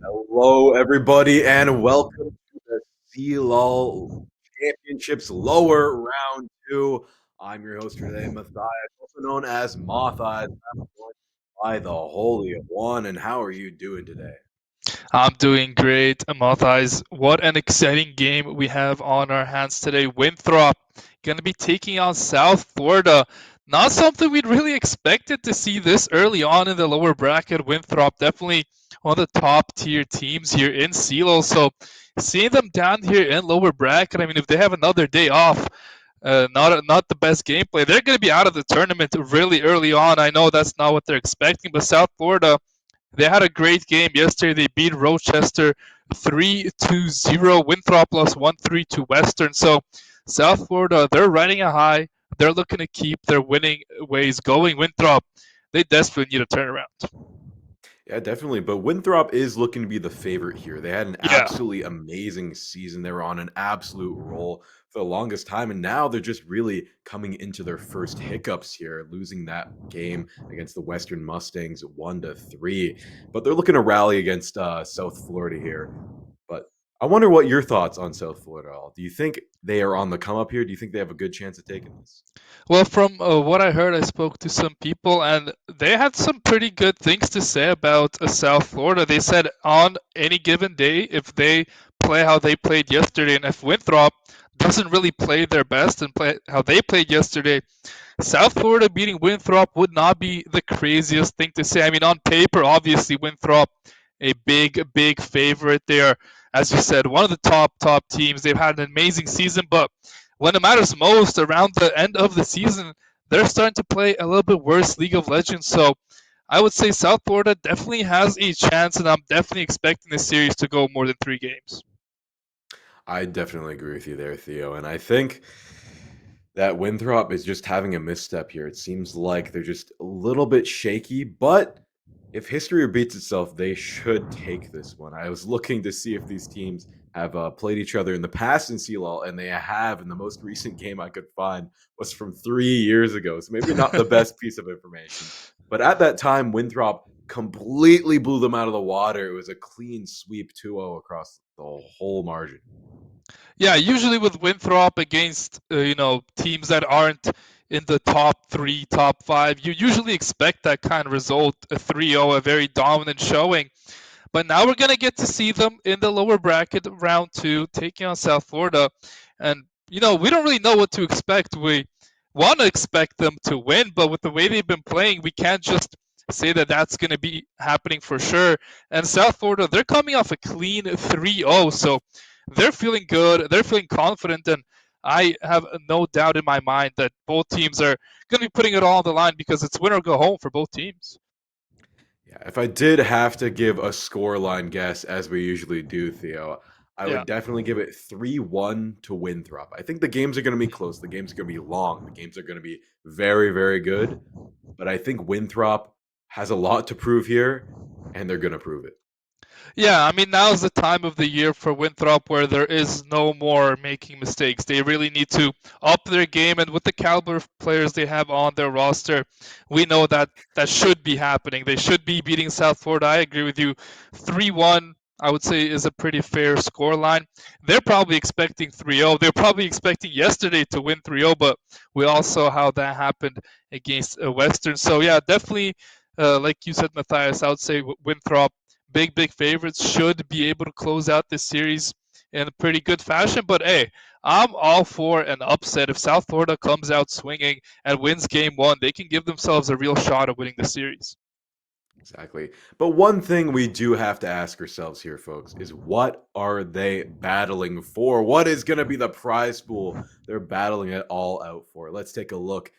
Hello, everybody, and welcome to the CLOL Championships Lower Round 2. I'm your host for today, Matthias, also known as Motheyes. I'm joined by the Holy One, and how are you doing today? I'm doing great, Matthias. What an exciting game we have on our hands today. Winthrop going to be taking on South Florida. Not something we'd really expected to see this early on in the lower bracket. Winthrop definitely one of the top tier teams here in CLOL. So seeing them down here in lower bracket, I mean, if they have another day off, not the best gameplay, they're going to be out of the tournament really early on. I know that's not what they're expecting, but South Florida, they had a great game yesterday. They beat Rochester 3-0. Winthrop lost 1-3 to Western. So South Florida, they're riding a high. They're looking to keep their winning ways going. Winthrop, they desperately need a turnaround. Yeah, definitely. But Winthrop is looking to be the favorite here. They had an Yeah. absolutely amazing season. They were on an absolute roll for the longest time, and now they're just really coming into their first hiccups here, losing that game against the Western Mustangs 1-3. But they're looking to rally against South Florida here. But I wonder what your thoughts on South Florida are. Do you think they are on the come up here? Do you think they have a good chance of taking this? Well, from what I heard, I spoke to some people, and they had some pretty good things to say about South Florida. They said on any given day, if they play how they played yesterday, and if Winthrop doesn't really play their best and play how they played yesterday, South Florida beating Winthrop would not be the craziest thing to say. I mean, on paper, obviously Winthrop a big favorite. They are, as you said, one of the top teams. They've had an amazing season, but when it matters most, around the end of the season, they're starting to play a little bit worse League of Legends. So I would say South Florida definitely has a chance, and I'm definitely expecting this series to go more than 3 games. I definitely agree with you there, Theo. And I think that Winthrop is just having a misstep here. It seems like they're just a little bit shaky, but if history repeats itself, they should take this one. I was looking to see if these teams have played each other in the past in CLOL, and they have. And the most recent game I could find was from 3 years ago. So maybe not the best piece of information. But at that time, Winthrop completely blew them out of the water. It was a clean sweep 2-0 across the whole margin. Yeah, usually with Winthrop against teams that aren't in the top three, top five, you usually expect that kind of result, a 3-0, a very dominant showing. But now we're gonna get to see them in the lower bracket, round two, taking on South Florida, and we don't really know what to expect. We want to expect them to win, but with the way they've been playing, we can't just say that that's going to be happening for sure. And South Florida, they're coming off a clean 3-0, so they're feeling good, they're feeling confident, and I have no doubt in my mind that both teams are going to be putting it all on the line because it's win or go home for both teams. Yeah, if I did have to give a scoreline guess, as we usually do, Theo, I Yeah. would definitely give it 3-1 to Winthrop. I think the games are going to be close. The games are going to be long. The games are going to be very, very good. But I think Winthrop has a lot to prove here, and they're going to prove it. Yeah, I mean, now's the time of the year for Winthrop where there is no more making mistakes. They really need to up their game, and with the caliber of players they have on their roster, we know that that should be happening. They should be beating South Florida. I agree with you. 3-1, I would say, is a pretty fair score line. They're probably expecting 3-0. They're probably expecting yesterday to win 3-0, but we all saw how that happened against Western. So, yeah, definitely, like you said, Matthias, I would say Winthrop big favorites should be able to close out this series in a pretty good fashion. But hey, I'm all for an upset. If South Florida comes out swinging and wins game one, they can give themselves a real shot of winning the series. Exactly. But one thing we do have to ask ourselves here, folks, is what are they battling for? What is going to be the prize pool they're battling it all out for? Let's take a look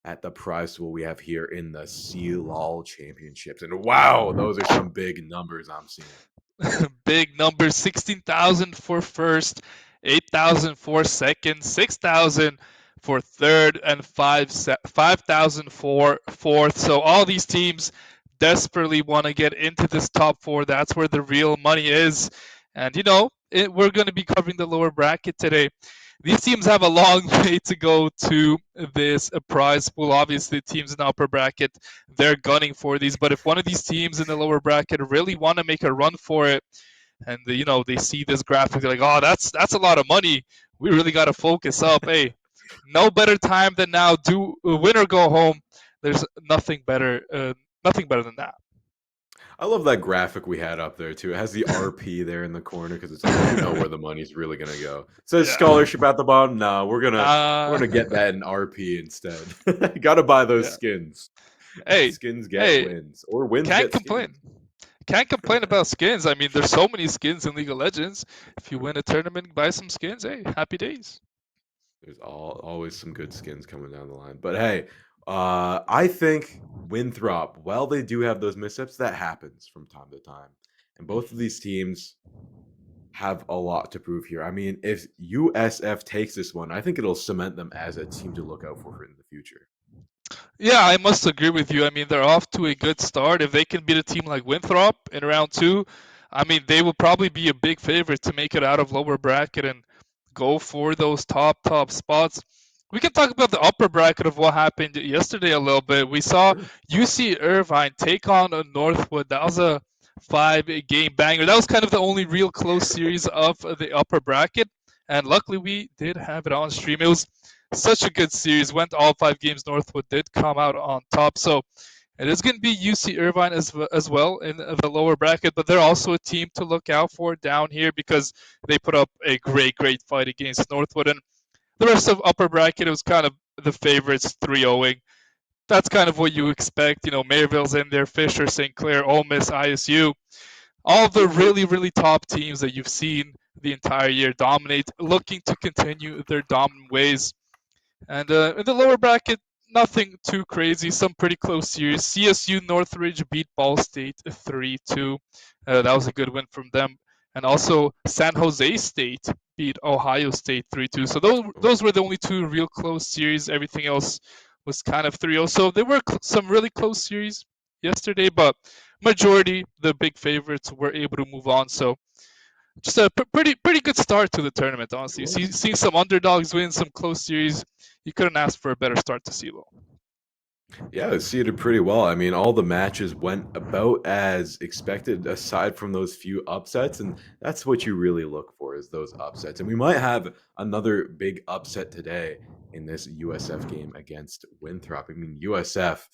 at the prize pool we have here in the CLOL Championships. And wow, those are some big numbers I'm seeing. Big numbers: 16,000 for first, 8,000 for second, 6,000 for third, and 5,000 for fourth. So all these teams desperately want to get into this top four. That's where the real money is. And we're going to be covering the lower bracket today. These teams have a long way to go to this prize pool. Obviously, teams in the upper bracket, they're gunning for these. But if one of these teams in the lower bracket really want to make a run for it, and they see this graphic, they're like, oh, that's a lot of money. We really got to focus up. Hey, no better time than now. Do win or go home. There's nothing better than that. I love that graphic we had up there too. It has the RP there in the corner because it's like you know where the money's really gonna go. It says Yeah. scholarship at the bottom. No, we're Uh, gonna get that in RP instead. Got to buy those yeah. skins. Hey, Skins get hey, wins, or wins can't get complain. skins. Can't complain about skins. I mean, there's so many skins in League of Legends. If you win a tournament, buy some skins. Hey, happy days. There's always some good skins coming down the line. But hey, I think Winthrop, while they do have those missteps, that happens from time to time. And both of these teams have a lot to prove here. I mean, if USF takes this one, I think it'll cement them as a team to look out for in the future. Yeah, I must agree with you. I mean, they're off to a good start. If they can beat a team like Winthrop in round two, I mean, they will probably be a big favorite to make it out of lower bracket and go for those top spots. We can talk about the upper bracket of what happened yesterday a little bit. We saw Sure. UC Irvine take on a Northwood. That was a 5 game banger. That was kind of the only real close series of the upper bracket. And luckily, we did have it on stream. It was such a good series. Went all 5 games. Northwood did come out on top. So it is going to be UC Irvine as well in the lower bracket, but they're also a team to look out for down here because they put up a great fight against Northwood. And the rest of upper bracket, it was kind of the favorites 3-0ing. That's kind of what you expect. Maryville's in there, Fisher, St. Clair, Ole Miss, ISU. All the really top teams that you've seen the entire year dominate, looking to continue their dominant ways. And in the lower bracket, nothing too crazy. Some pretty close series. CSU Northridge beat Ball State 3-2. That was a good win from them. And also San Jose State beat Ohio State 3-2. So those were the only two real close series. Everything else was kind of 3-0. So there were some really close series yesterday, but majority the big favorites were able to move on. So just a pretty good start to the tournament, It honestly. was. Seeing some underdogs win, some close series, you couldn't ask for a better start to CLOL. Yeah, it seeded pretty well. I mean, all the matches went about as expected, aside from those few upsets, and that's what you really look for is those upsets. And we might have another big upset today in this USF game against Winthrop. I mean, USF,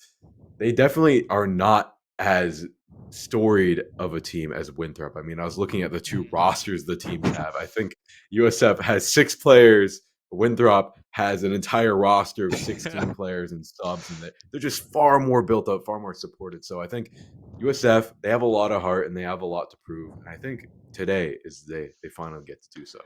they definitely are not as storied of a team as Winthrop. I mean, I was looking at the two rosters the teams have. I think USF has 6 players. Winthrop has an entire roster of Yeah. 16 players and subs, and they're just far more built up, far more supported. So I think USF, they have a lot of heart and they have a lot to prove. And I think today is they finally get to do so.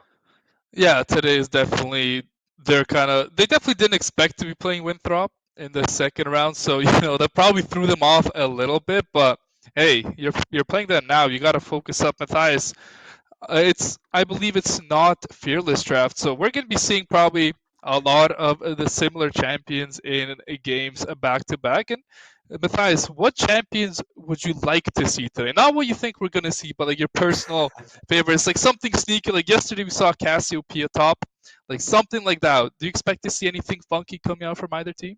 Yeah, today is definitely they definitely didn't expect to be playing Winthrop in the second round, so that probably threw them off a little bit. But hey, you're playing them now. You got to focus up, Matthias. I believe it's not fearless draft, so we're going to be seeing probably a lot of the similar champions in games back to back. And Matthias, what champions would you like to see today? Not what you think we're going to see, but like your personal favorites, like something sneaky. Like yesterday, we saw Cassiopeia top, like something like that. Do you expect to see anything funky coming out from either team?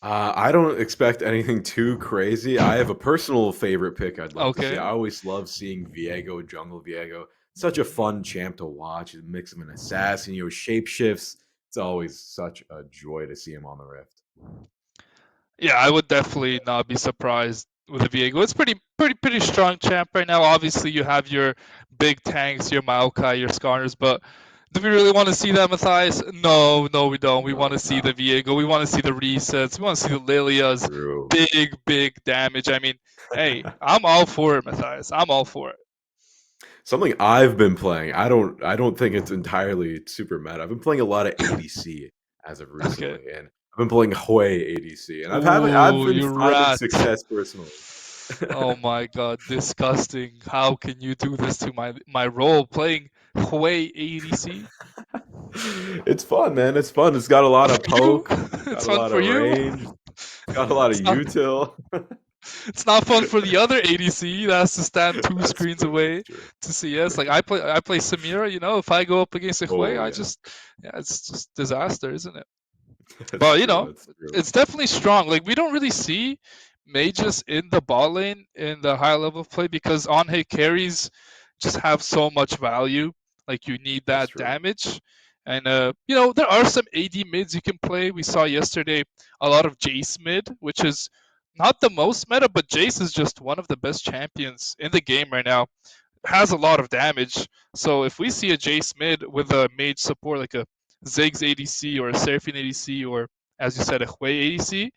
I don't expect anything too crazy. I have a personal favorite pick I'd like to see. Okay. I always love seeing Viego, Jungle Viego. Such a fun champ to watch. He's a mix of an assassin, shape shifts. It's always such a joy to see him on the Rift. Yeah, I would definitely not be surprised with a Viego. It's pretty strong champ right now. Obviously, you have your big tanks, your Maokai, your Skarners, but do we really want to see that, Matthias? No, we don't. We want No, to see the Viego. We want to see the resets. We want to see the Lilias. true. Big damage. I mean, hey, I'm all for it, Matthias. I'm all for it. Something I've been playing. I don't think it's entirely super meta. I've been playing a lot of ADC as of Okay. recently, and I've been playing Hoi ADC, and I've Ooh, been you finding rat. success personally. Oh my god, disgusting. How can you do this to my role playing Hui ADC? It's fun, man. It's fun. It's got a lot For of you? poke, It's got a fun lot for of you? range, it's got a lot of It's not util. It's not fun for the other ADC that has to stand two That's screens true. That's away true. to CS. Like I play Samira. If I go up against a Hui, Oh I yeah, just yeah, it's just disaster, isn't it? that's But true. That's true. it's definitely strong. Like we don't really see mages in the bot lane in the high level of play because on hit carries just have so much value. Like you need That's that true. damage. And there are some AD mids you can play. We saw yesterday a lot of Jace mid, which is not the most meta, but Jace is just one of the best champions in the game right now. Has a lot of damage. So if we see a Jace mid with a mage support like a Ziggs ADC or a Seraphine ADC or as you said a Hui ADC,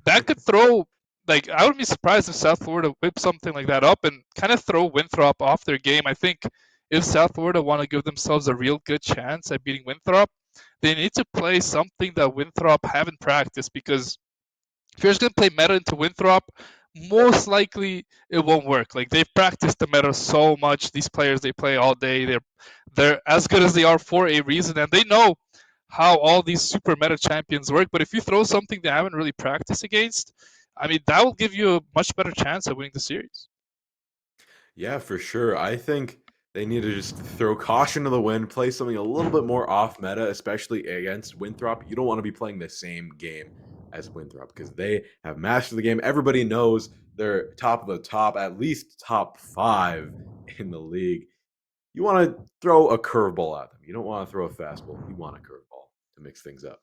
that could throw like I wouldn't be surprised if South Florida whip something like that up and kind of throw Winthrop off their game. I think if South Florida want to give themselves a real good chance at beating Winthrop, they need to play something that Winthrop haven't practiced because if you're just gonna play meta into Winthrop, most likely it won't work. Like they've practiced the meta so much. These players they play all day. They're as good as they are for a reason, and they know how all these super meta champions work. But if you throw something they haven't really practiced against, I mean that will give you a much better chance of winning the series. Yeah, for sure. I think they need to just throw caution to the wind, play something a little bit more off meta, especially against Winthrop. You don't want to be playing the same game as Winthrop because they have mastered the game. Everybody knows they're top of the top, at least top five in the league. You want to throw a curveball at them. You don't want to throw a fastball. You want a curveball to mix things up.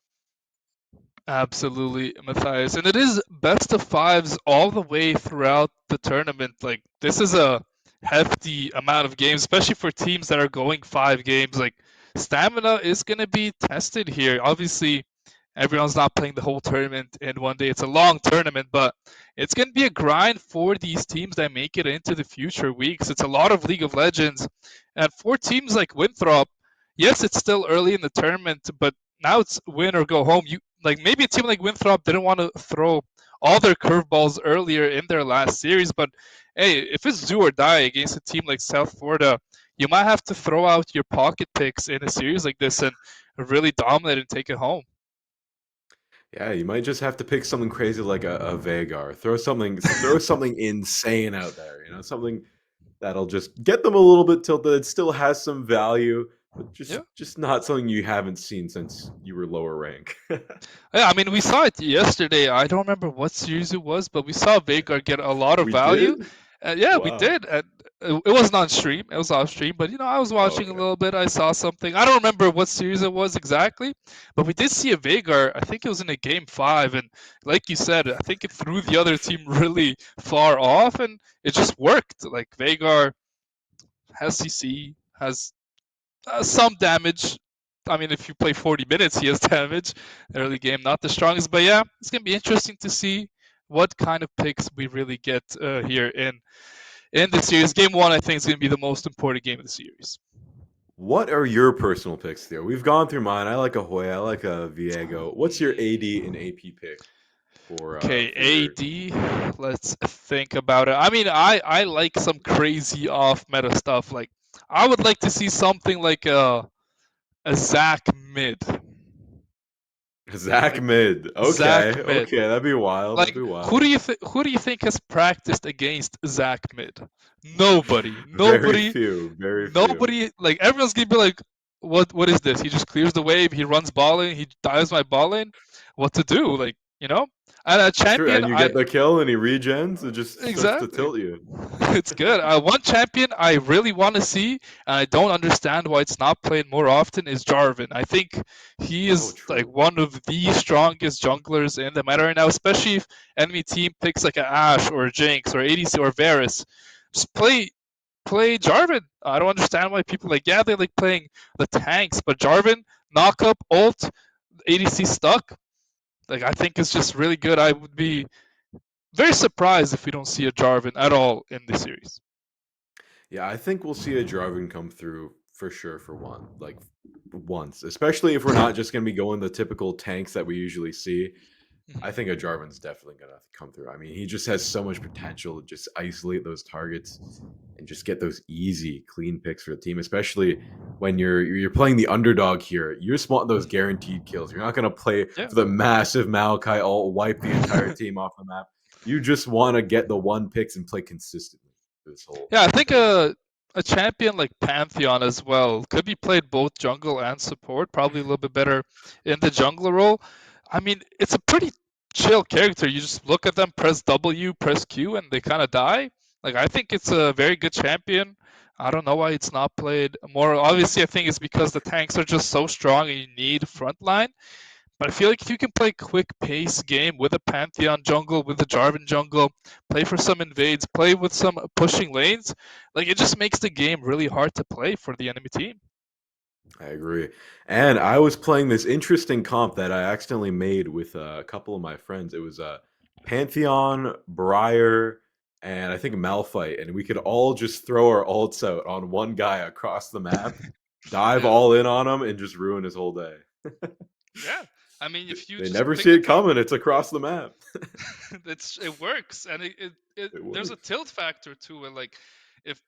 Absolutely, Matthias. And it is best of fives all the way throughout the tournament. Like, this is a hefty amount of games, especially for teams that are going 5 games. Like, stamina is going to be tested here. Obviously, everyone's not playing the whole tournament in one day. It's a long tournament, but it's going to be a grind for these teams that make it into the future weeks. It's a lot of League of Legends. And for teams like Winthrop, yes, it's still early in the tournament, but now it's win or go home. You like maybe a team like Winthrop didn't want to throw all their curveballs earlier in their last series, but hey, if it's do or die against a team like South Florida, you might have to throw out your pocket picks in a series like this and really dominate and take it home. Yeah, you might just have to pick something crazy like a Vagar. Throw something insane out there. Something that'll just get them a little bit tilted. It still has some value, but just Yeah. just not something you haven't seen since you were lower rank. Yeah, I mean, we saw it yesterday. I don't remember what series it was, but we saw Vagar get a lot of We value. did? Yeah, we Wow. did. And it wasn't on stream. It was off stream. But I was Oh, watching a okay. little bit. I saw something. I don't remember what series it was exactly, but we did see a Vagar. I think it was in a game 5, and like you said, I think it threw the other team really far off, and it just worked. Like Vagar has CC, has some damage. I mean, if you play 40 minutes, he has damage. Early game, not the strongest, but yeah, it's gonna be interesting to see what kind of picks we really get here in the series. Game 1, I think, is gonna be the most important game of the series. What are your personal picks there? We've gone through mine. I like a Hoya. I like a Viego. What's your AD and AP pick Okay, for your AD. Let's think about it. I mean, I like some crazy off meta stuff. Like, I would like to see something like a Zac mid, Zach like mid? Zac Okay, mid. okay, that'd be wild. Like That'd be who do wild. you who do you think has practiced against Zach mid? Nobody. Very Nobody. few. Very few. Nobody. Like everyone's gonna be like, what is this? He just clears the wave. He runs ball in. He dives my ball in. What to do? Like And a It's true, champion, and you I get the kill, and he regens. It just starts to exactly. tilt you. It's good. One champion I really want to see, and I don't understand why it's not played more often, is Jarvan. I think he Oh, is like true. one of the strongest junglers in the meta right now, especially if enemy team picks like an Ashe or a Jinx or ADC or Varus. Just play Jarvan. I don't understand why people like they like playing the tanks, but Jarvan knock up ult ADC stuck. Like I think it's just really good. I would be very surprised if we don't see a Jarvan at all in this series. Yeah, I think we'll see a Jarvan come through for sure for one, like once, especially if we're not just going to be going the typical tanks that we usually see. I Mhm. think a Jarvan's definitely going to come through. I mean, he just has so much potential to just isolate those targets and just get those easy, clean picks for the team, especially when you're playing the underdog here. You just want those Mhm. guaranteed kills. You're not going to play Yeah. for the massive Malachi ult, wipe the entire team off the map. You just want to get the one picks and play consistently for this whole Yeah, I think tournament. a champion like Pantheon as well could be played both jungle and support. Probably a little bit better in the jungler role. I mean, it's a pretty chill character. You just look at them, press W, press Q, and they kind of die. Like I think it's a very good champion. I don't know why it's not played more. Obviously, I think it's because the tanks are just so strong and you need frontline. But I feel like if you can play quick pace game with a Pantheon jungle, with a Jarvan jungle, play for some invades, play with some pushing lanes, like it just makes the game really hard to play for the enemy team. I agree. And I was playing this interesting comp that I accidentally made with a couple of my friends. It was Pantheon, Briar, and I think Malphite. And we could all just throw our ults out on one guy across the map, dive Yeah, all in on him, and just ruin his whole day. yeah. I mean, if you They just never pick see the it comp, coming. It's across the map. it works, and It there's a works. tilt factor to it. Like if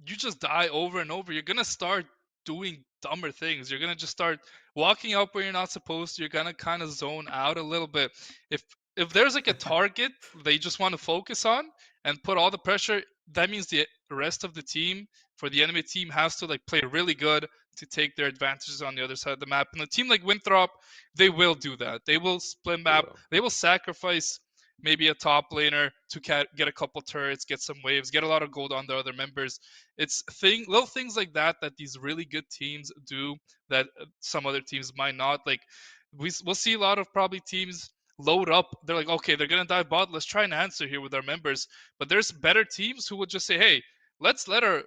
you just die over and over, you're gonna start doing dumber things. You're gonna just start walking up where you're not supposed to. You're gonna kind of zone out a little bit. If if there's like a target they just want to focus on and put all the pressure, that means the rest of the team for the enemy team has to like play really good to take their advantages on the other side of the map. And a team like Winthrop, they will do that. They will split They map. will. They will sacrifice maybe a top laner to get a couple turrets, get some waves, get a lot of gold on the other members. It's little things like that that these really good teams do that some other teams might not. Like we'll see a lot of probably teams load up. They're like, okay, they're gonna dive bot. Let's try and answer here with our members. But there's better teams who will just say, hey, let's let our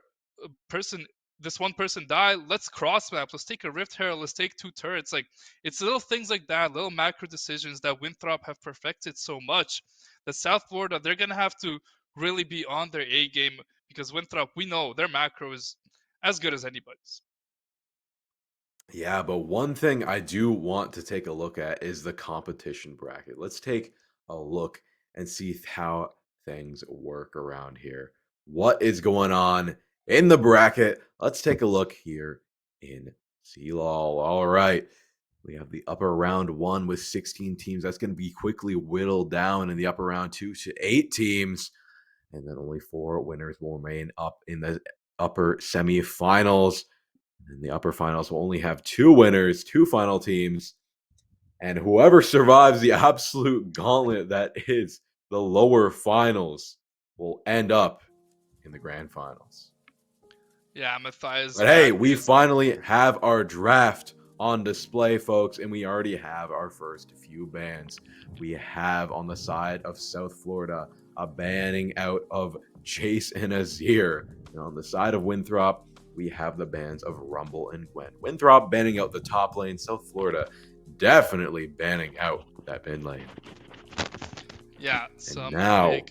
person this one person die. Let's cross map. Let's take a Rift Herald. Let's take two turrets. Like it's little things like that, little macro decisions that Winthrop have perfected so much that South Florida they're gonna have to really be on their A game because Winthrop we know their macro is as good as anybody's. Yeah, but one thing I do want to take a look at is the competition bracket. Let's take a look and see how things work around here. What is going on in the bracket? Let's take a look here in CLOL. All right. We have the upper round one with 16 teams. That's going to be quickly whittled down in the upper round two to 8 teams. And then only 4 winners will remain up in the upper semifinals. And the upper finals will only have 2 winners, 2 final teams, and whoever survives the absolute gauntlet that is the lower finals will end up in the grand finals. Yeah, Matthias But hey, back we is finally have our draft on display, folks, and we already have our first few bans. We have on the side of South Florida a banning out of Chase and Azir. And on the side of Winthrop, we have the bans of Rumble and Gwen. Winthrop banning out the top lane, South Florida definitely banning out that mid lane. yeah And some now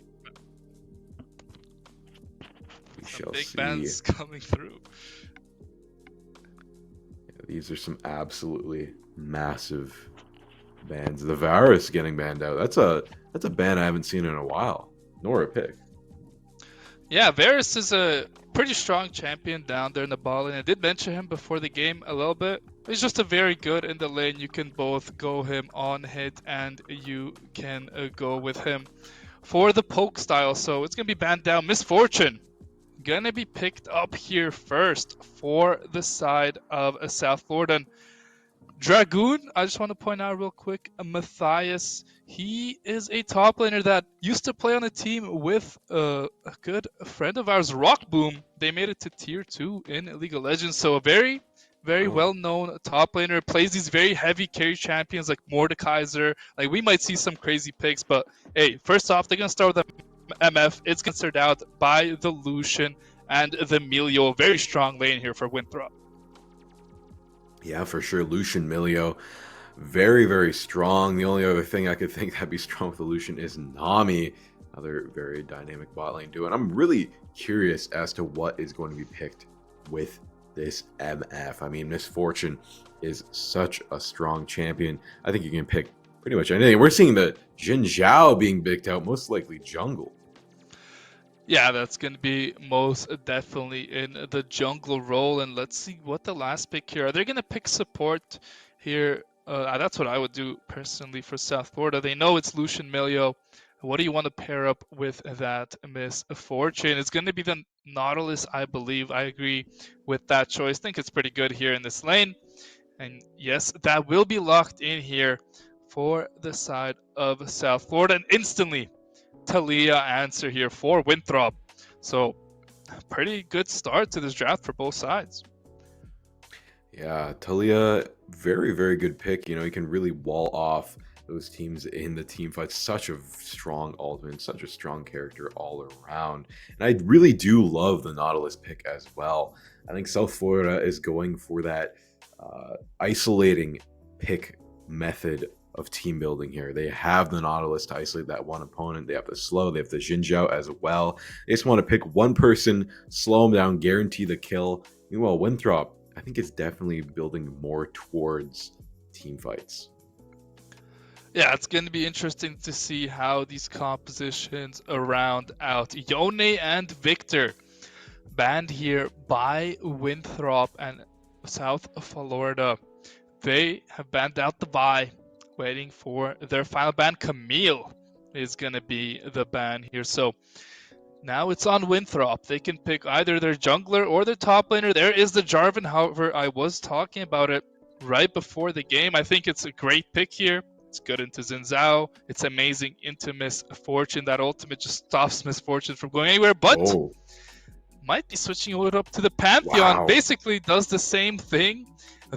we some shall big see. bands coming through. These are some absolutely massive bans. The Varus getting banned out. That's a ban I haven't seen in a while, nor a pick. Yeah, Varus is a pretty strong champion down there in the ball lane. I did mention him before the game a little bit. He's just a very good in the lane. You can both go him on hit and you can go with him for the poke style. So it's going to be banned down. Misfortune going to be picked up here first for the side of South Florida. And Dragoon, I just want to point out real quick, Matthias, he is a top laner that used to play on a team with a good friend of ours, Rock Boom. They made it to tier 2 in League of Legends, so a very, very Oh, well-known top laner. Plays these very heavy carry champions like Mordekaiser. Like we might see some crazy picks, but hey, first off, they're gonna start with MF. It's gonna start out by the Lucian and the Melio. Very strong lane here for Winthrop. yeah, for sure. Lucian Milio, very, very strong. The only other thing I could think that'd be strong with the Lucian is Nami, another very dynamic bot lane duo. And I'm really curious as to what is going to be picked with this MF. I mean, Misfortune is such a strong champion. I think you can pick pretty much anything. We're seeing the Jin Zhao being picked out, most likely jungle. Yeah, that's going to be most definitely in the jungle role. And let's see what the last pick here. Are they going to pick support here? That's what I would do personally for South Florida. They know it's Lucian Milio. What do you want to pair up with that misfortune? It's going to be the Nautilus, I believe. I agree with that choice. I think it's pretty good here in this lane. And yes, that will be locked in here for the side of South Florida. And instantly, Talia answer here for Winthrop. So, pretty good start to this draft for both sides. Yeah, Talia, very, very good pick. You know, he can really wall off those teams in the team fight. Such a strong ultimate, such a strong character all around. And I really do love the Nautilus pick as well. I think South Florida is going for that isolating pick method of team building here. They have the Nautilus to isolate that one opponent. They have the slow, they have the Jinzhou as well. They just want to pick one person, slow them down, guarantee the kill. Meanwhile, Winthrop, I think it's definitely building more towards team fights. Yeah, it's going to be interesting to see how these compositions round out. Yone and Victor banned here by Winthrop and South Florida. They have banned out the Vi, waiting for their final ban. Camille is going to be the ban here. So now it's on Winthrop. They can pick either their jungler or their top laner. There is the Jarvan. However, I was talking about it right before the game. I think it's a great pick here. It's good into Zinzao. It's amazing into Misfortune. That ultimate just stops Misfortune from going anywhere, but Oh, might be switching it up to the Pantheon. wow. Basically does the same thing.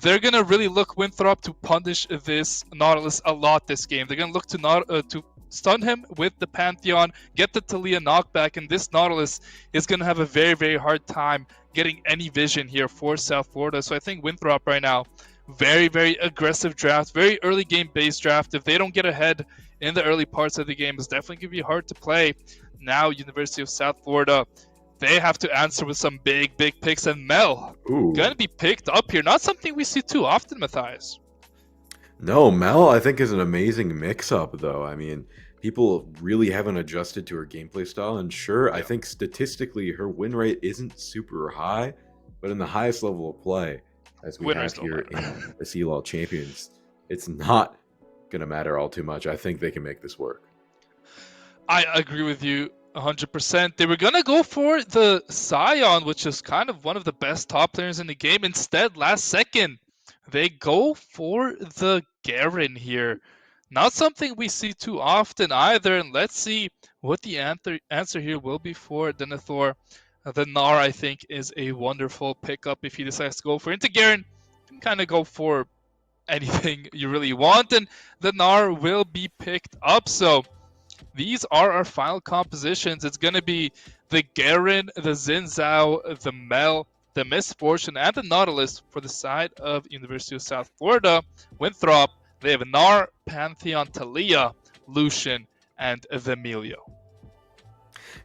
They're gonna really look Winthrop to punish this Nautilus a lot this game. They're gonna look to stun him with the Pantheon, get the Talia knockback, and this Nautilus is gonna have a very, very hard time getting any vision here for South Florida. So I think Winthrop right now, very, very aggressive draft, very early game based draft. If they don't get ahead in the early parts of the game, it's definitely gonna be hard to play. Now University of South Florida, they have to answer with some big, big picks. And Mel, Ooh. gonna be picked up here. Not something we see too often, Matthias. No, Mel, I think is an amazing mix-up, though. I mean, people really haven't adjusted to her gameplay style, and sure, I Yeah, think statistically her win rate isn't super high, but in the highest level of play, as we winners have don't here in matter. the CLOL Champions, it's not gonna matter all too much. I think they can make this work. I agree with you 100%. They were gonna go for the Scion, which is kind of one of the best top players in the game. Instead, last second, they go for the Garen here. Not something we see too often either. And let's see what the answer here will be for Denethor. The Gnar, I think, is a wonderful pickup if he decides to go for into Garen. You can kind of go for anything you really want, and the Gnar will be picked up. So these are our final compositions. It's going to be the Garen, the Zinzao, the Mel, the Misfortune, and the Nautilus for the side of University of South Florida. Winthrop, they have Gnar, Pantheon, Talia, Lucian, and Emilio.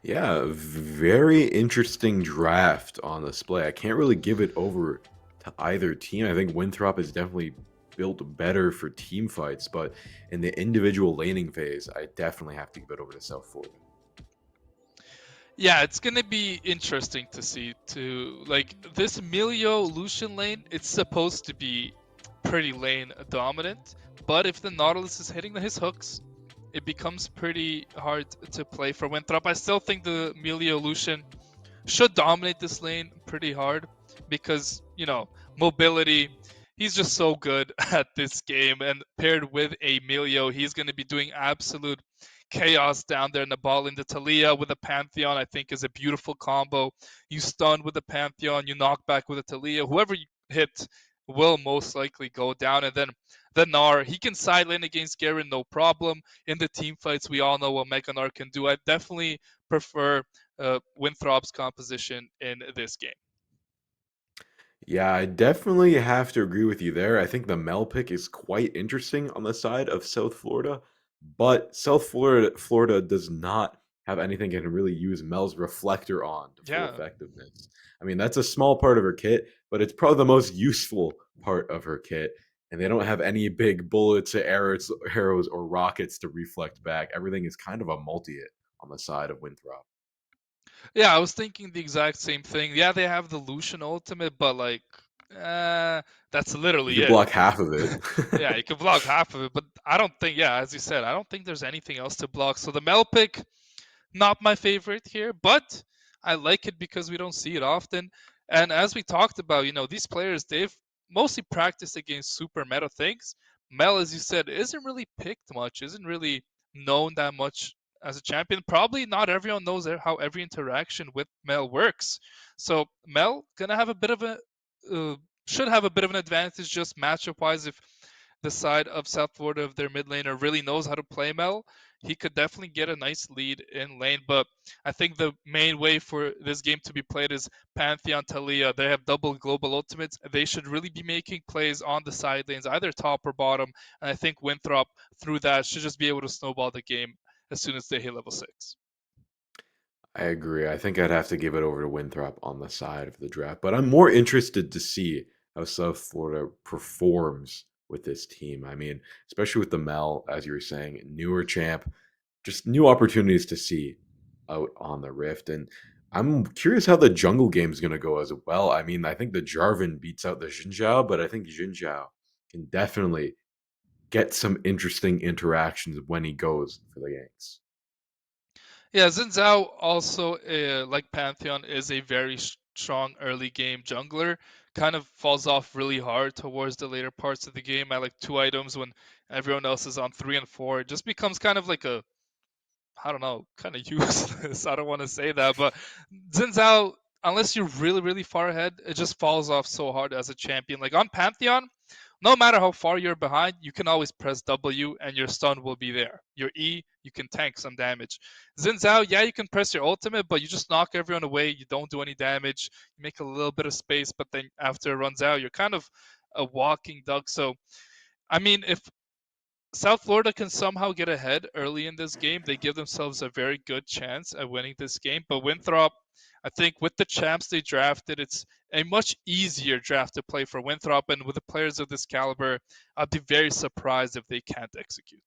Yeah, very interesting draft on display. I can't really give it over to either team. I think Winthrop is definitely built better for team fights, but in the individual laning phase, I definitely have to give it over to South Florida. Yeah, it's gonna be interesting to see too. Like this Emilio Lucian lane, it's supposed to be pretty lane dominant, but if the Nautilus is hitting his hooks, it becomes pretty hard to play for Winthrop. I still think the Emilio Lucian should dominate this lane pretty hard because, mobility. He's just so good at this game, and paired with Emilio, he's going to be doing absolute chaos down there in the ball into Talia with a Pantheon. I think is a beautiful combo. You stun with the Pantheon, you knock back with a Talia. Whoever you hit will most likely go down, and then the Gnar, he can side lane against Garen, no problem. In the team fights, we all know what Mega Gnar can do. I definitely prefer Winthrop's composition in this game. Yeah, I definitely have to agree with you there. I think the Mel pick is quite interesting on the side of South Florida, but South Florida does not have anything it can really use Mel's reflector on to full Yeah, effectiveness. I mean, that's a small part of her kit, but it's probably the most useful part of her kit. And they don't have any big bullets, arrows, or rockets to reflect back. Everything is kind of a multi-hit on the side of Winthrop. yeah, I was thinking the exact same thing. Yeah, they have the Lucian ultimate, but like, that's You literally could it. block half of it. Yeah, you can block half of it, but I don't think, yeah, as you said, I don't think there's anything else to block. So the Mel pick, not my favorite here, but I like it because we don't see it often. And as we talked about, these players, they've mostly practiced against super meta things. Mel, as you said, isn't really picked much, isn't really known that much as a champion. Probably not everyone knows how every interaction with Mel works. So Mel gonna have a bit of a uh, should have a bit of an advantage just matchup wise if the side of South Florida of their mid laner really knows how to play Mel. He could definitely get a nice lead in lane, but I think the main way for this game to be played is Pantheon Talia. They have double global ultimates. They should really be making plays on the side lanes, either top or bottom. And I think Winthrop, through that, should just be able to snowball the game as soon as they hit level 6. I agree. I think I'd have to give it over to Winthrop on the side of the draft, but I'm more interested to see how South Florida performs with this team. I mean, especially with the Mel, as you were saying, newer champ, just new opportunities to see out on the Rift. And I'm curious how the jungle game is going to go as well. I mean, I think the Jarvan beats out the Jinzhao, but I think Jinzhao can definitely get some interesting interactions when he goes for the ganks. Yeah, Xin Zhao also, like Pantheon, is a very strong early game jungler. Kind of falls off really hard towards the later parts of the game at like 2 items when everyone else is on 3 and 4. It just becomes kind of like a, I don't know, kind of useless. I don't want to say that, but Xin Zhao, unless you're really, really far ahead, it just falls off so hard as a champion. Like on Pantheon, no matter how far you're behind, you can always press W and your stun will be there. Your E, you can tank some damage. Xin Zhao, yeah, you can press your ultimate, but you just knock everyone away. You don't do any damage. You make a little bit of space, but then after it runs out, you're kind of a walking duck. So, I mean, if South Florida can somehow get ahead early in this game, they give themselves a very good chance at winning this game. But Winthrop, I think with the champs they drafted, it's a much easier draft to play for Winthrop. And with the players of this caliber, I'd be very surprised if they can't execute.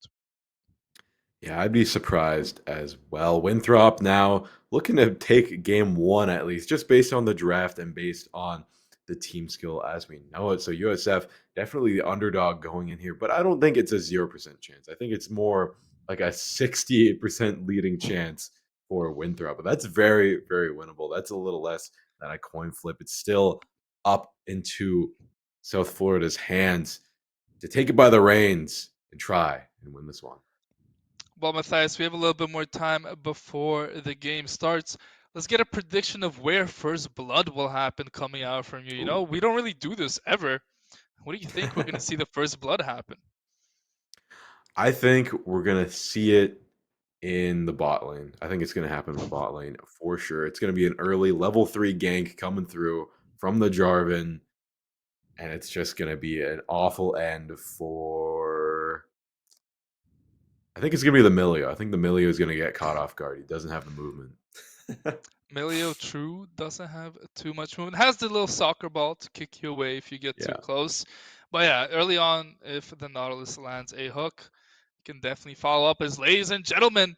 Yeah, I'd be surprised as well. Winthrop now looking to take game one at least, just based on the draft and based on the team skill as we know it. So USF definitely the underdog going in here, but I don't think it's a 0% chance. I think it's more like a 68% leading chance for Winthrop. But that's very, very winnable. That's a little less than a coin flip. It's still up into South Florida's hands to take it by the reins and try and win this one. Well, Matthias, we have a little bit more time before the game starts. Let's get a prediction of where first blood will happen coming out from you. Ooh. We don't really do this ever. What do you think we're going to see the first blood happen? I think we're gonna see it in the bot lane. I think it's gonna happen in the bot lane for sure. It's gonna be an early level 3 gank coming through from the Jarvan, and it's just gonna be an awful end for. I think it's gonna be the Milio. I think the Milio is gonna get caught off guard. He doesn't have the movement. Milio True doesn't have too much movement. Has the little soccer ball to kick you away if you get too Yeah. close. But yeah, early on, if the Nautilus lands a hook, you can definitely follow up. As ladies and gentlemen,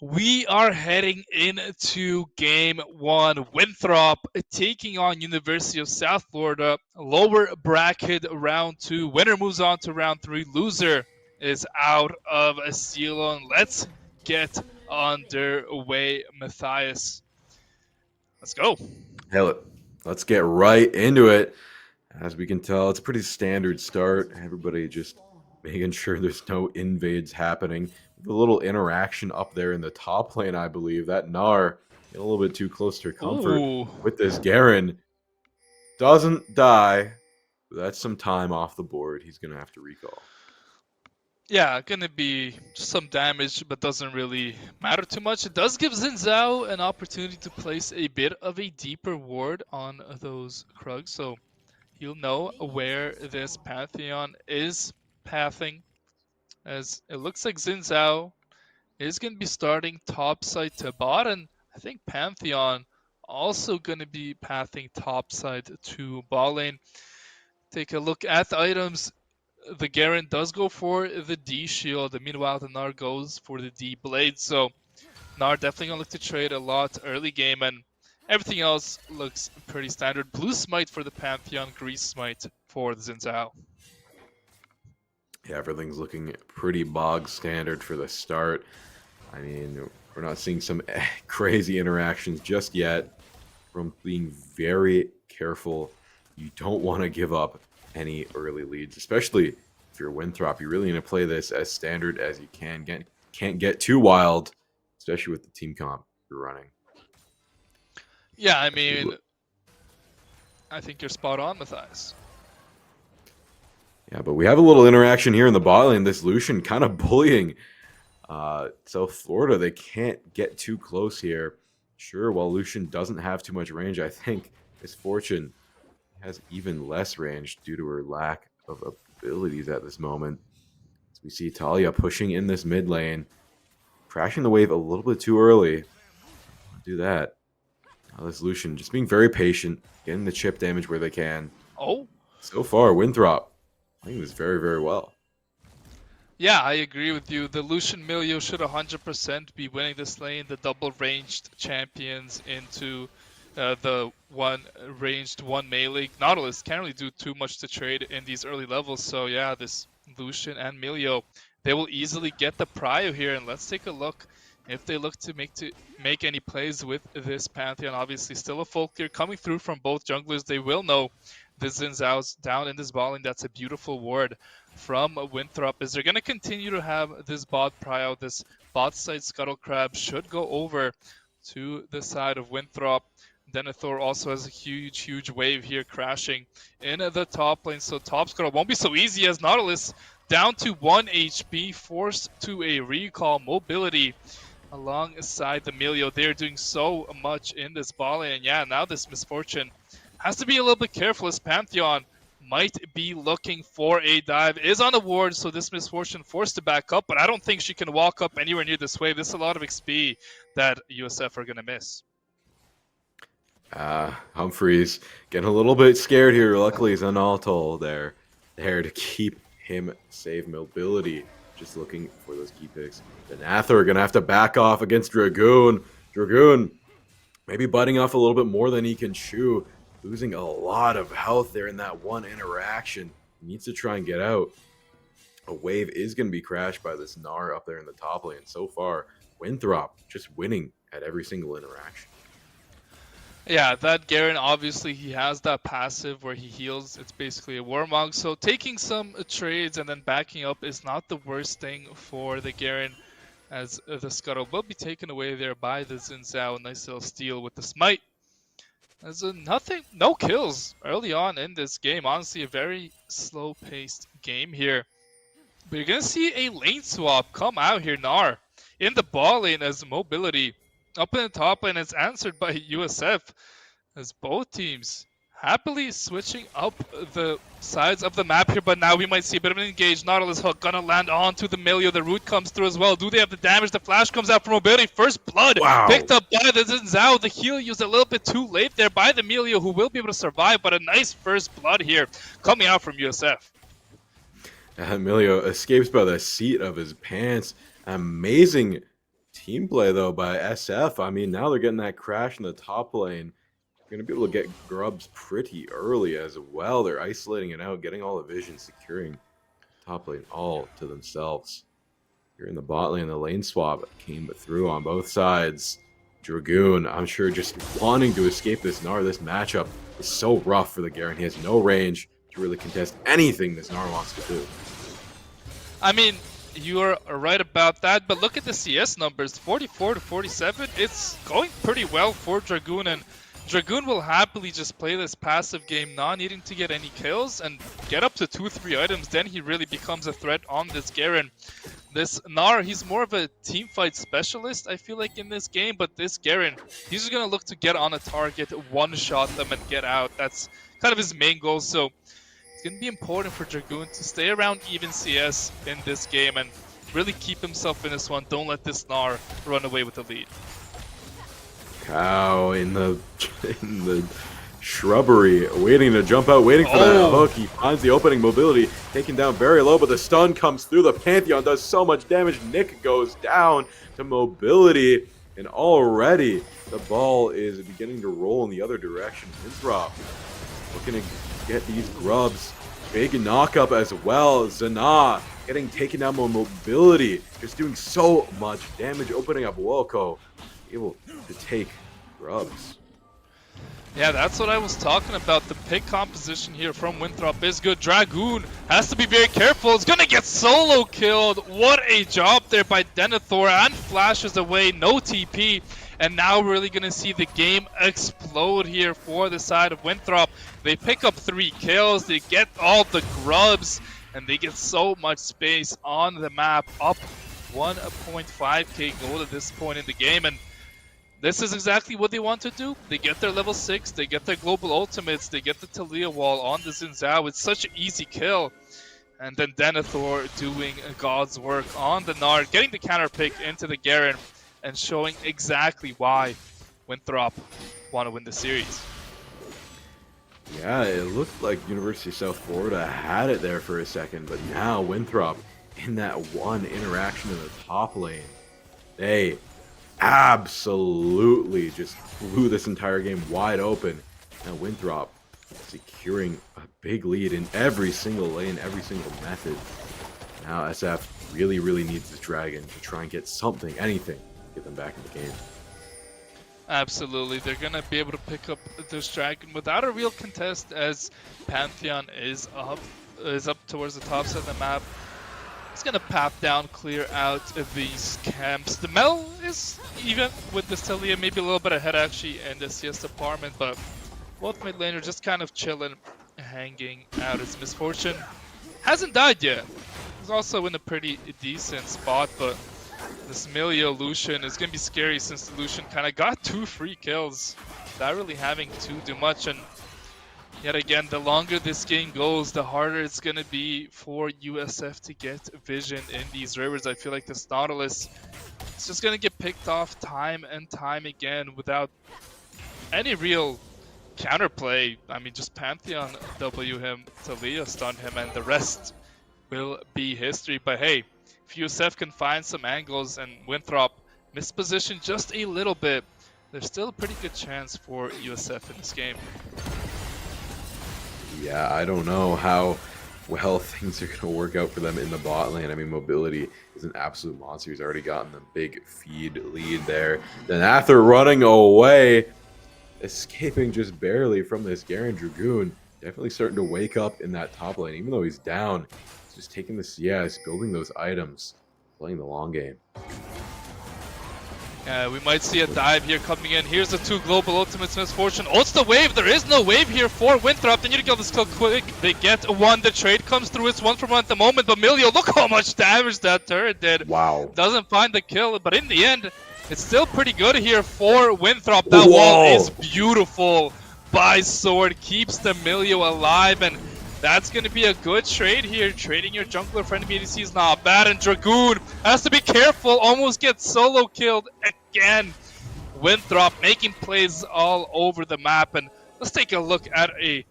we are heading into game one. Winthrop taking on University of South Florida. Lower bracket round two. Winner moves on to round three. Loser is out of a CLOL. Let's get underway, Matthias. Let's go. Hell it. Let's get right into it. As we can tell, it's a pretty standard start. Everybody just making sure there's no invades happening. A little interaction up there in the top lane, I believe. That Gnar getting a little bit too close to comfort Ooh. with this Garen. Doesn't die. But that's some time off the board. He's going to have to recall. Yeah, gonna be some damage, but doesn't really matter too much. It does give Xin Zhao an opportunity to place a bit of a deeper ward on those Krugs, so he'll know where this Pantheon is pathing. As it looks like Xin Zhao is gonna be starting top side to bot, and I think Pantheon also gonna be pathing top side to bot lane. Take a look at the items. The Garen does go for the D shield. Meanwhile, the Gnar goes for the D blade. So Gnar definitely gonna look to trade a lot early game, and everything else looks pretty standard. Blue smite for the Pantheon, Grease smite for the Xin Zhao. Yeah, everything's looking pretty bog standard for the start. I mean, we're not seeing some crazy interactions just yet. From being very careful. You don't want to give up any early leads, especially if you're Winthrop. You really need to play this as standard as you can. Can't get too wild, especially with the team comp you're running. Yeah, I If we mean, look, I think you're spot on, Matthias. yeah, but we have a little interaction here in the bot lane. This Lucian kind of bullying South Florida. They can't get too close here. Sure, while Lucian doesn't have too much range, I think Misfortune has even less range due to her lack of abilities at this moment. As we see Talia pushing in this mid lane, crashing the wave a little bit too early. Do that. Now this Lucian just being very patient, getting the chip damage where they can. Oh, So far, Winthrop playing this very, very well. yeah, I agree with you. The Lucian Milio should 100% be winning this lane. The double ranged champions into the one ranged one melee. Nautilus can't really do too much to trade in these early levels. So yeah, this Lucian and Milio, they will easily get the prio here. And let's take a look if they look to make any plays with this Pantheon. Obviously, still a full clear coming through from both junglers. They will know this Xin Zhao's down in this balling. That's a beautiful ward from Winthrop. Is they're going to continue to have this bot prio, this bot side Scuttle Crab should go over to the side of Winthrop. Denethor also has a huge wave here crashing in the top lane. So top Scuttle won't be so easy as Nautilus down to 1 HP, forced to a recall. Mobility alongside the Milio. They're doing so much in this ball lane. And yeah, now this Misfortune has to be a little bit careful as Pantheon might be looking for a dive. Is on the ward, so this Misfortune forced to back up, but I don't think she can walk up anywhere near this wave. This is a lot of XP that USF are going to miss. Humphreys getting a little bit scared here. Luckily, Zanaltol there to keep him safe. Mobility just looking for those key picks. Then Athor gonna have to back off against Dragoon. Dragoon maybe biting off a little bit more than he can chew. Losing a lot of health there in that one interaction. He needs to try and get out. A wave is going to be crashed by this Gnar up there in the top lane. So far, Winthrop just winning at every single interaction. Yeah, that Garen, obviously, he has that passive where he heals. It's basically a Warmog. So taking some trades and then backing up is not the worst thing for the Garen, as the Scuttle will be taken away there by the Xin Zhao. Nice little steal with the Smite. There's no kills early on in this game. Honestly, a very slow-paced game here. But you're going to see a lane swap come out here, Gnar, in the ball lane as Mobility up in the top lane is answered by USF, as both teams happily switching up the sides of the map here. But now we might see a bit of an engage. Nautilus hook gonna land onto the Milio. The root comes through as well. Do they have the damage? The flash comes out from Mobility. First blood picked up by the Xin Zhao. The heal used a little bit too late there by the Milio, who will be able to survive. But a nice first blood here coming out from USF. Emilio escapes by the seat of his pants. Amazing team play, though, by SF. I mean, now they're getting that crash in the top lane. They're going to be able to get grubs pretty early as well. They're isolating it out, getting all the vision, securing top lane all to themselves. Here in the bot lane, the lane swap came through on both sides. Dragoon, I'm sure, just wanting to escape this Gnar. This matchup is so rough for the Garen. He has no range to really contest anything this Gnar wants to do. I mean, you're right about that, but look at the CS numbers, 44 to 47. It's going pretty well for Dragoon, and Dragoon will happily just play this passive game, not needing to get any kills, and get up to 2-3 items. Then he really becomes a threat on this Garen. This Gnar, he's more of a teamfight specialist, I feel like, in this game, but this Garen, he's just going to look to get on a target, one-shot them, and get out. That's kind of his main goal, so it's going to be important for Dragoon to stay around even CS in this game and really keep himself in this one. Don't let this Gnar run away with the lead. Cow in the shrubbery, waiting to jump out, waiting for that hook. He finds the opening. Mobility taken down very low, but the stun comes through. The Pantheon does so much damage. Nick goes down to Mobility, and already the ball is beginning to roll in the other direction. Winthrop looking to get these grubs. Big knock up as well. Zana getting taken down by mobility, just doing so much damage, opening up Wilco, able to take grubs. Yeah, that's what I was talking about. The pick composition here from Winthrop is good. Dragoon has to be very careful. It's going to get solo killed. What a job there by Denethor, and flashes away. No TP. And now we're really going to see the game explode here for the side of Winthrop. They pick up 3 kills. They get all the grubs. And they get so much space on the map. Up 1.5k gold at this point in the game. And this is exactly what they want to do. They get their level 6, they get their global ultimates, they get the Talia wall on the Xin Zhao. It's such an easy kill. And then Denethor doing God's work on the Nard, getting the counter pick into the Garen, and showing exactly why Winthrop want to win the series. Yeah, it looked like University of South Florida had it there for a second, but now Winthrop, in that one interaction in the top lane, they absolutely just blew this entire game wide open. Now Winthrop securing a big lead in every single lane, every single method. Now SF really, really needs this dragon to try and get something, anything, get them back in the game. Absolutely, they're gonna be able to pick up this dragon without a real contest, as Pantheon is up towards the top side of the map. It's gonna path down, clear out of these camps. The Mel is even with the Talia, maybe a little bit ahead actually in the CS department, but both mid laners just kind of chilling, hanging out. His Misfortune hasn't died yet. He's also in a pretty decent spot, but this Milio Lucian is going to be scary, since the Lucian kind of got 2 free kills without really having to do much. And yet again, the longer this game goes, the harder it's going to be for USF to get vision in these rivers. I feel like this Nautilus is just going to get picked off time and time again without any real counterplay. I mean, just Pantheon W him, Talia stun him, and the rest will be history. But hey, if USF can find some angles and Winthrop misposition just a little bit, there's still a pretty good chance for USF in this game. Yeah, I don't know how well things are going to work out for them in the bot lane. I mean, mobility is an absolute monster. He's already gotten the big feed lead there. Then after running away, escaping just barely from this Garen Dragoon, definitely starting to wake up in that top lane. Even though he's down, he's just taking the CS, building those items, playing the long game. We might see a dive here coming in. Here's the 2 global ultimates. Misfortune ults the wave. There is no wave here for Winthrop. They need to kill this kill quick. They get 1. The trade comes through. It's 1 for 1 at the moment. But Milio, look how much damage that turret did. Wow. Doesn't find the kill, but in the end, it's still pretty good here for Winthrop. That wall is beautiful by Sword. Keeps the Milio alive, and that's going to be a good trade here. Trading your jungler for enemy ADC is not bad. And Dragoon has to be careful. Almost gets solo killed again. Winthrop making plays all over the map. And let's take a look at a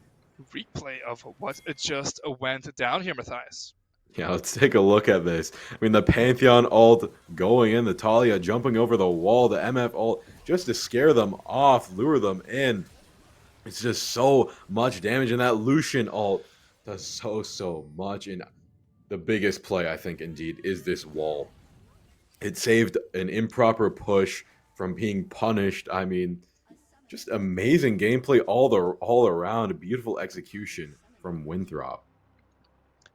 replay of what just went down here, Matthias. Yeah, let's take a look at this. I mean, the Pantheon ult going in, the Talia jumping over the wall, the MF ult just to scare them off, lure them in. It's just so much damage, and that Lucian ult does so much. And the biggest play, I think, indeed, is this wall. It saved an improper push from being punished. I mean, just amazing gameplay all around. Beautiful execution from Winthrop.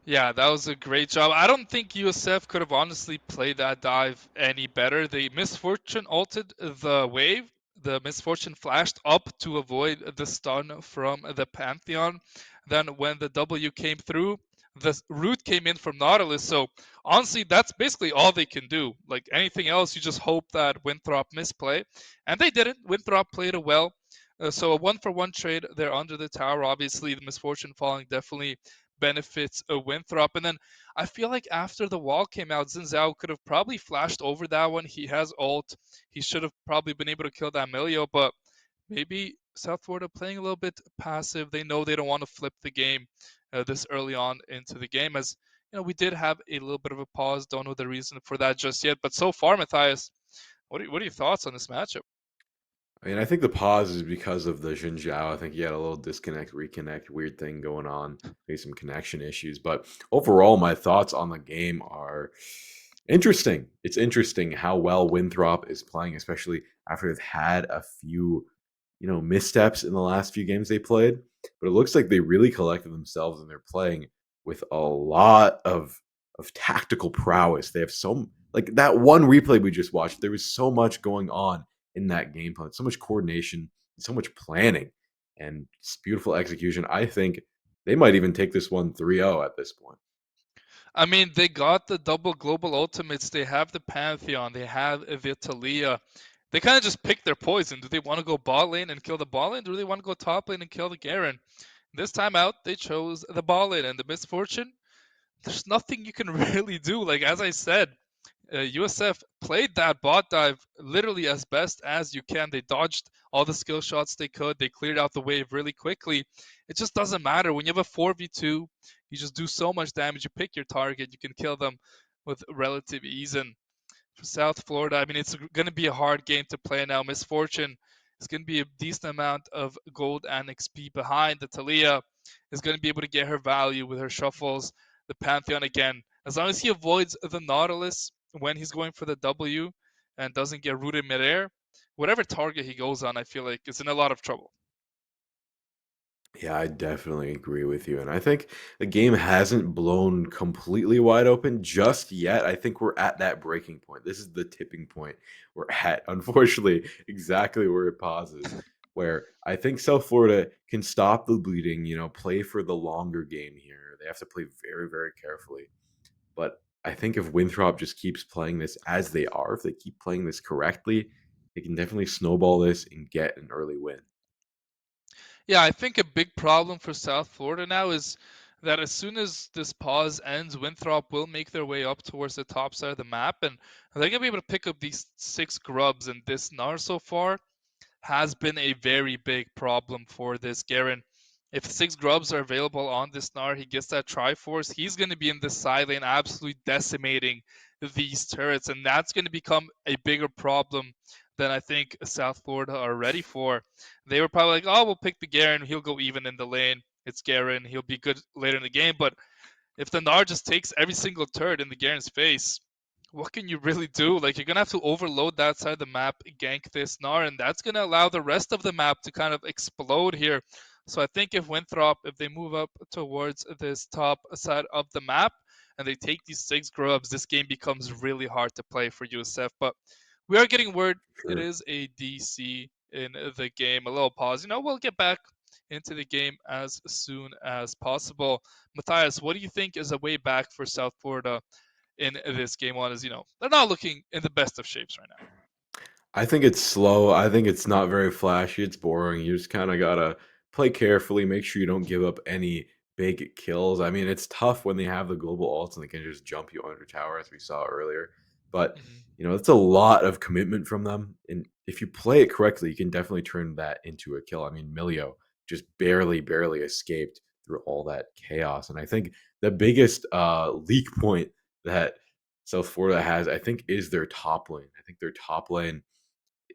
Yeah, that was a great job. I don't think USF could have honestly played that dive any better. The Misfortune ulted the wave. The Misfortune flashed up to avoid the stun from the Pantheon. Then when the W came through, the root came in from Nautilus. So honestly, that's basically all they can do. Like anything else, you just hope that Winthrop misplay. And they didn't. Winthrop played it well. So a 1-for-1 trade there under the tower. Obviously, the Misfortune falling definitely benefits a Winthrop. And then I feel like after the wall came out, Xin Zhao could have probably flashed over that one. He has ult. He should have probably been able to kill that Milio, but maybe South Florida playing a little bit passive. They know they don't want to flip the game this early on into the game, as you know, we did have a little bit of a pause. Don't know the reason for that just yet. But so far, Matthias, what are your thoughts on this matchup? I mean, I think the pause is because of the Xinjiao. I think he had a little disconnect, reconnect, weird thing going on, maybe some connection issues. But overall, my thoughts on the game are interesting. It's interesting how well Winthrop is playing, especially after they've had a few, missteps in the last few games they played. But it looks like they really collected themselves and they're playing with a lot of tactical prowess. They have like that one replay we just watched. There was so much going on in that game plan. So much coordination, so much planning, and just beautiful execution. I think they might even take this one 3-0 at this point. I mean, they got the double global ultimates. They have the Pantheon. They have the Talia. They kind of just pick their poison. Do they want to go bot lane and kill the bot lane? Do they want to go top lane and kill the Garen? This time out, they chose the bot lane, and the misfortune. There's nothing you can really do. Like as I said, USF played that bot dive literally as best as you can. They dodged all the skill shots they could. They cleared out the wave really quickly. It just doesn't matter. When you have a 4v2, you just do so much damage. You pick your target, you can kill them with relative ease. And for South Florida, I mean, it's going to be a hard game to play now. Misfortune is going to be a decent amount of gold and XP behind. The Talia is going to be able to get her value with her shuffles. The Pantheon again, as long as he avoids the Nautilus when he's going for the W and doesn't get rooted midair, whatever target he goes on, I feel like is in a lot of trouble. Yeah, I definitely agree with you. And I think the game hasn't blown completely wide open just yet. I think we're at that breaking point. This is the tipping point we're at, unfortunately, exactly where it pauses. Where I think South Florida can stop the bleeding, play for the longer game here. They have to play very, very carefully. But I think if Winthrop just keeps playing this as they are, if they keep playing this correctly, they can definitely snowball this and get an early win. Yeah, I think a big problem for South Florida now is that as soon as this pause ends, Winthrop will make their way up towards the top side of the map, and they're gonna be able to pick up these 6 grubs. And this Nar so far has been a very big problem for this Garen. If 6 grubs are available on this Nar, he gets that Triforce, he's going to be in the side lane absolutely decimating these turrets, and that's going to become a bigger problem than I think South Florida are ready for. They were probably like, oh, we'll pick the Garen, he'll go even in the lane. It's Garen, he'll be good later in the game, but if the Gnar just takes every single turret in the Garen's face, what can you really do? Like, you're gonna have to overload that side of the map, gank this Gnar, and that's gonna allow the rest of the map to kind of explode here. So I think if Winthrop, if they move up towards this top side of the map and they take these 6 grubs, this game becomes really hard to play for USF. But we are getting word it Sure. is a DC in the game. A little pause. We'll get back into the game as soon as possible. Matthias, what do you think is a way back for South Florida in this game one? As they're not looking in the best of shapes right now. I think it's slow. I think it's not very flashy. It's boring. You just kind of gotta play carefully. Make sure you don't give up any big kills. I mean, it's tough when they have the global ults and they can just jump you under tower, as we saw earlier. But Mhm. it's a lot of commitment from them. And if you play it correctly, you can definitely turn that into a kill. I mean, Milio just barely, barely escaped through all that chaos. And I think the biggest leak point that South Florida has, I think, is their top lane. I think their top lane,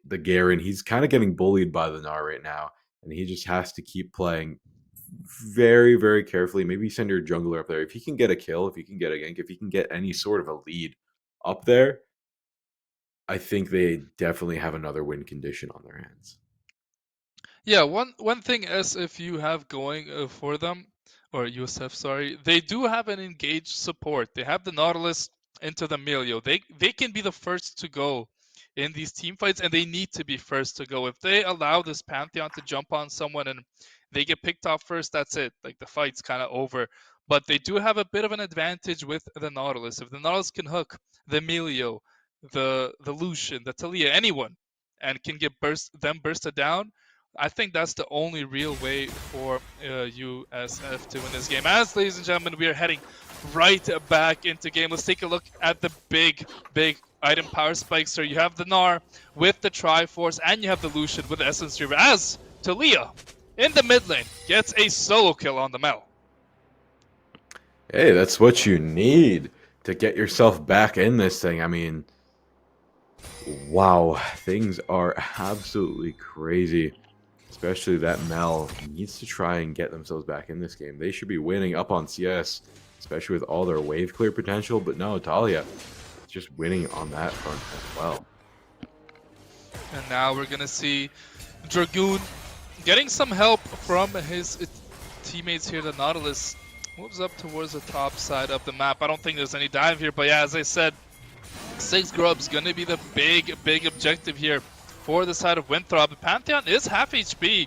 the Garen, he's kind of getting bullied by the Gnar right now, and he just has to keep playing very, very carefully. Maybe send your jungler up there. If he can get a kill, if he can get a gank, if he can get any sort of a lead up there, I think they definitely have another win condition on their hands. Yeah, one thing SFU have going for them, or USF, sorry, they do have an engaged support. They have the Nautilus into the Milio. They can be the first to go in these team fights, and they need to be first to go. If they allow this Pantheon to jump on someone and they get picked off first, that's it. Like the fight's kind of over. But they do have a bit of an advantage with the Nautilus. If the Nautilus can hook the Milio, the Lucian, the Talia, anyone, and can get bursted down, I think that's the only real way for USF to win this game. As, ladies and gentlemen, we are heading right back into game. Let's take a look at the big item power spikes. So you have the Gnar with the Triforce, and you have the Lucian with the Essence Reaver. As Talia in the mid lane gets a solo kill on the Mel. Hey, that's what you need to get yourself back in this thing. I mean, Wow, things are absolutely crazy. Especially that Mel needs to try and get themselves back in this game. They should be winning up on CS, especially with all their wave clear potential. But no, Talia just winning on that front as well. And now we're gonna see Dragoon getting some help from his teammates here. The Nautilus moves up towards the top side of the map. I don't think there's any dive here, but yeah, as I said, 6 grubs gonna be the big objective here for the side of Winthrop. Pantheon is half HP,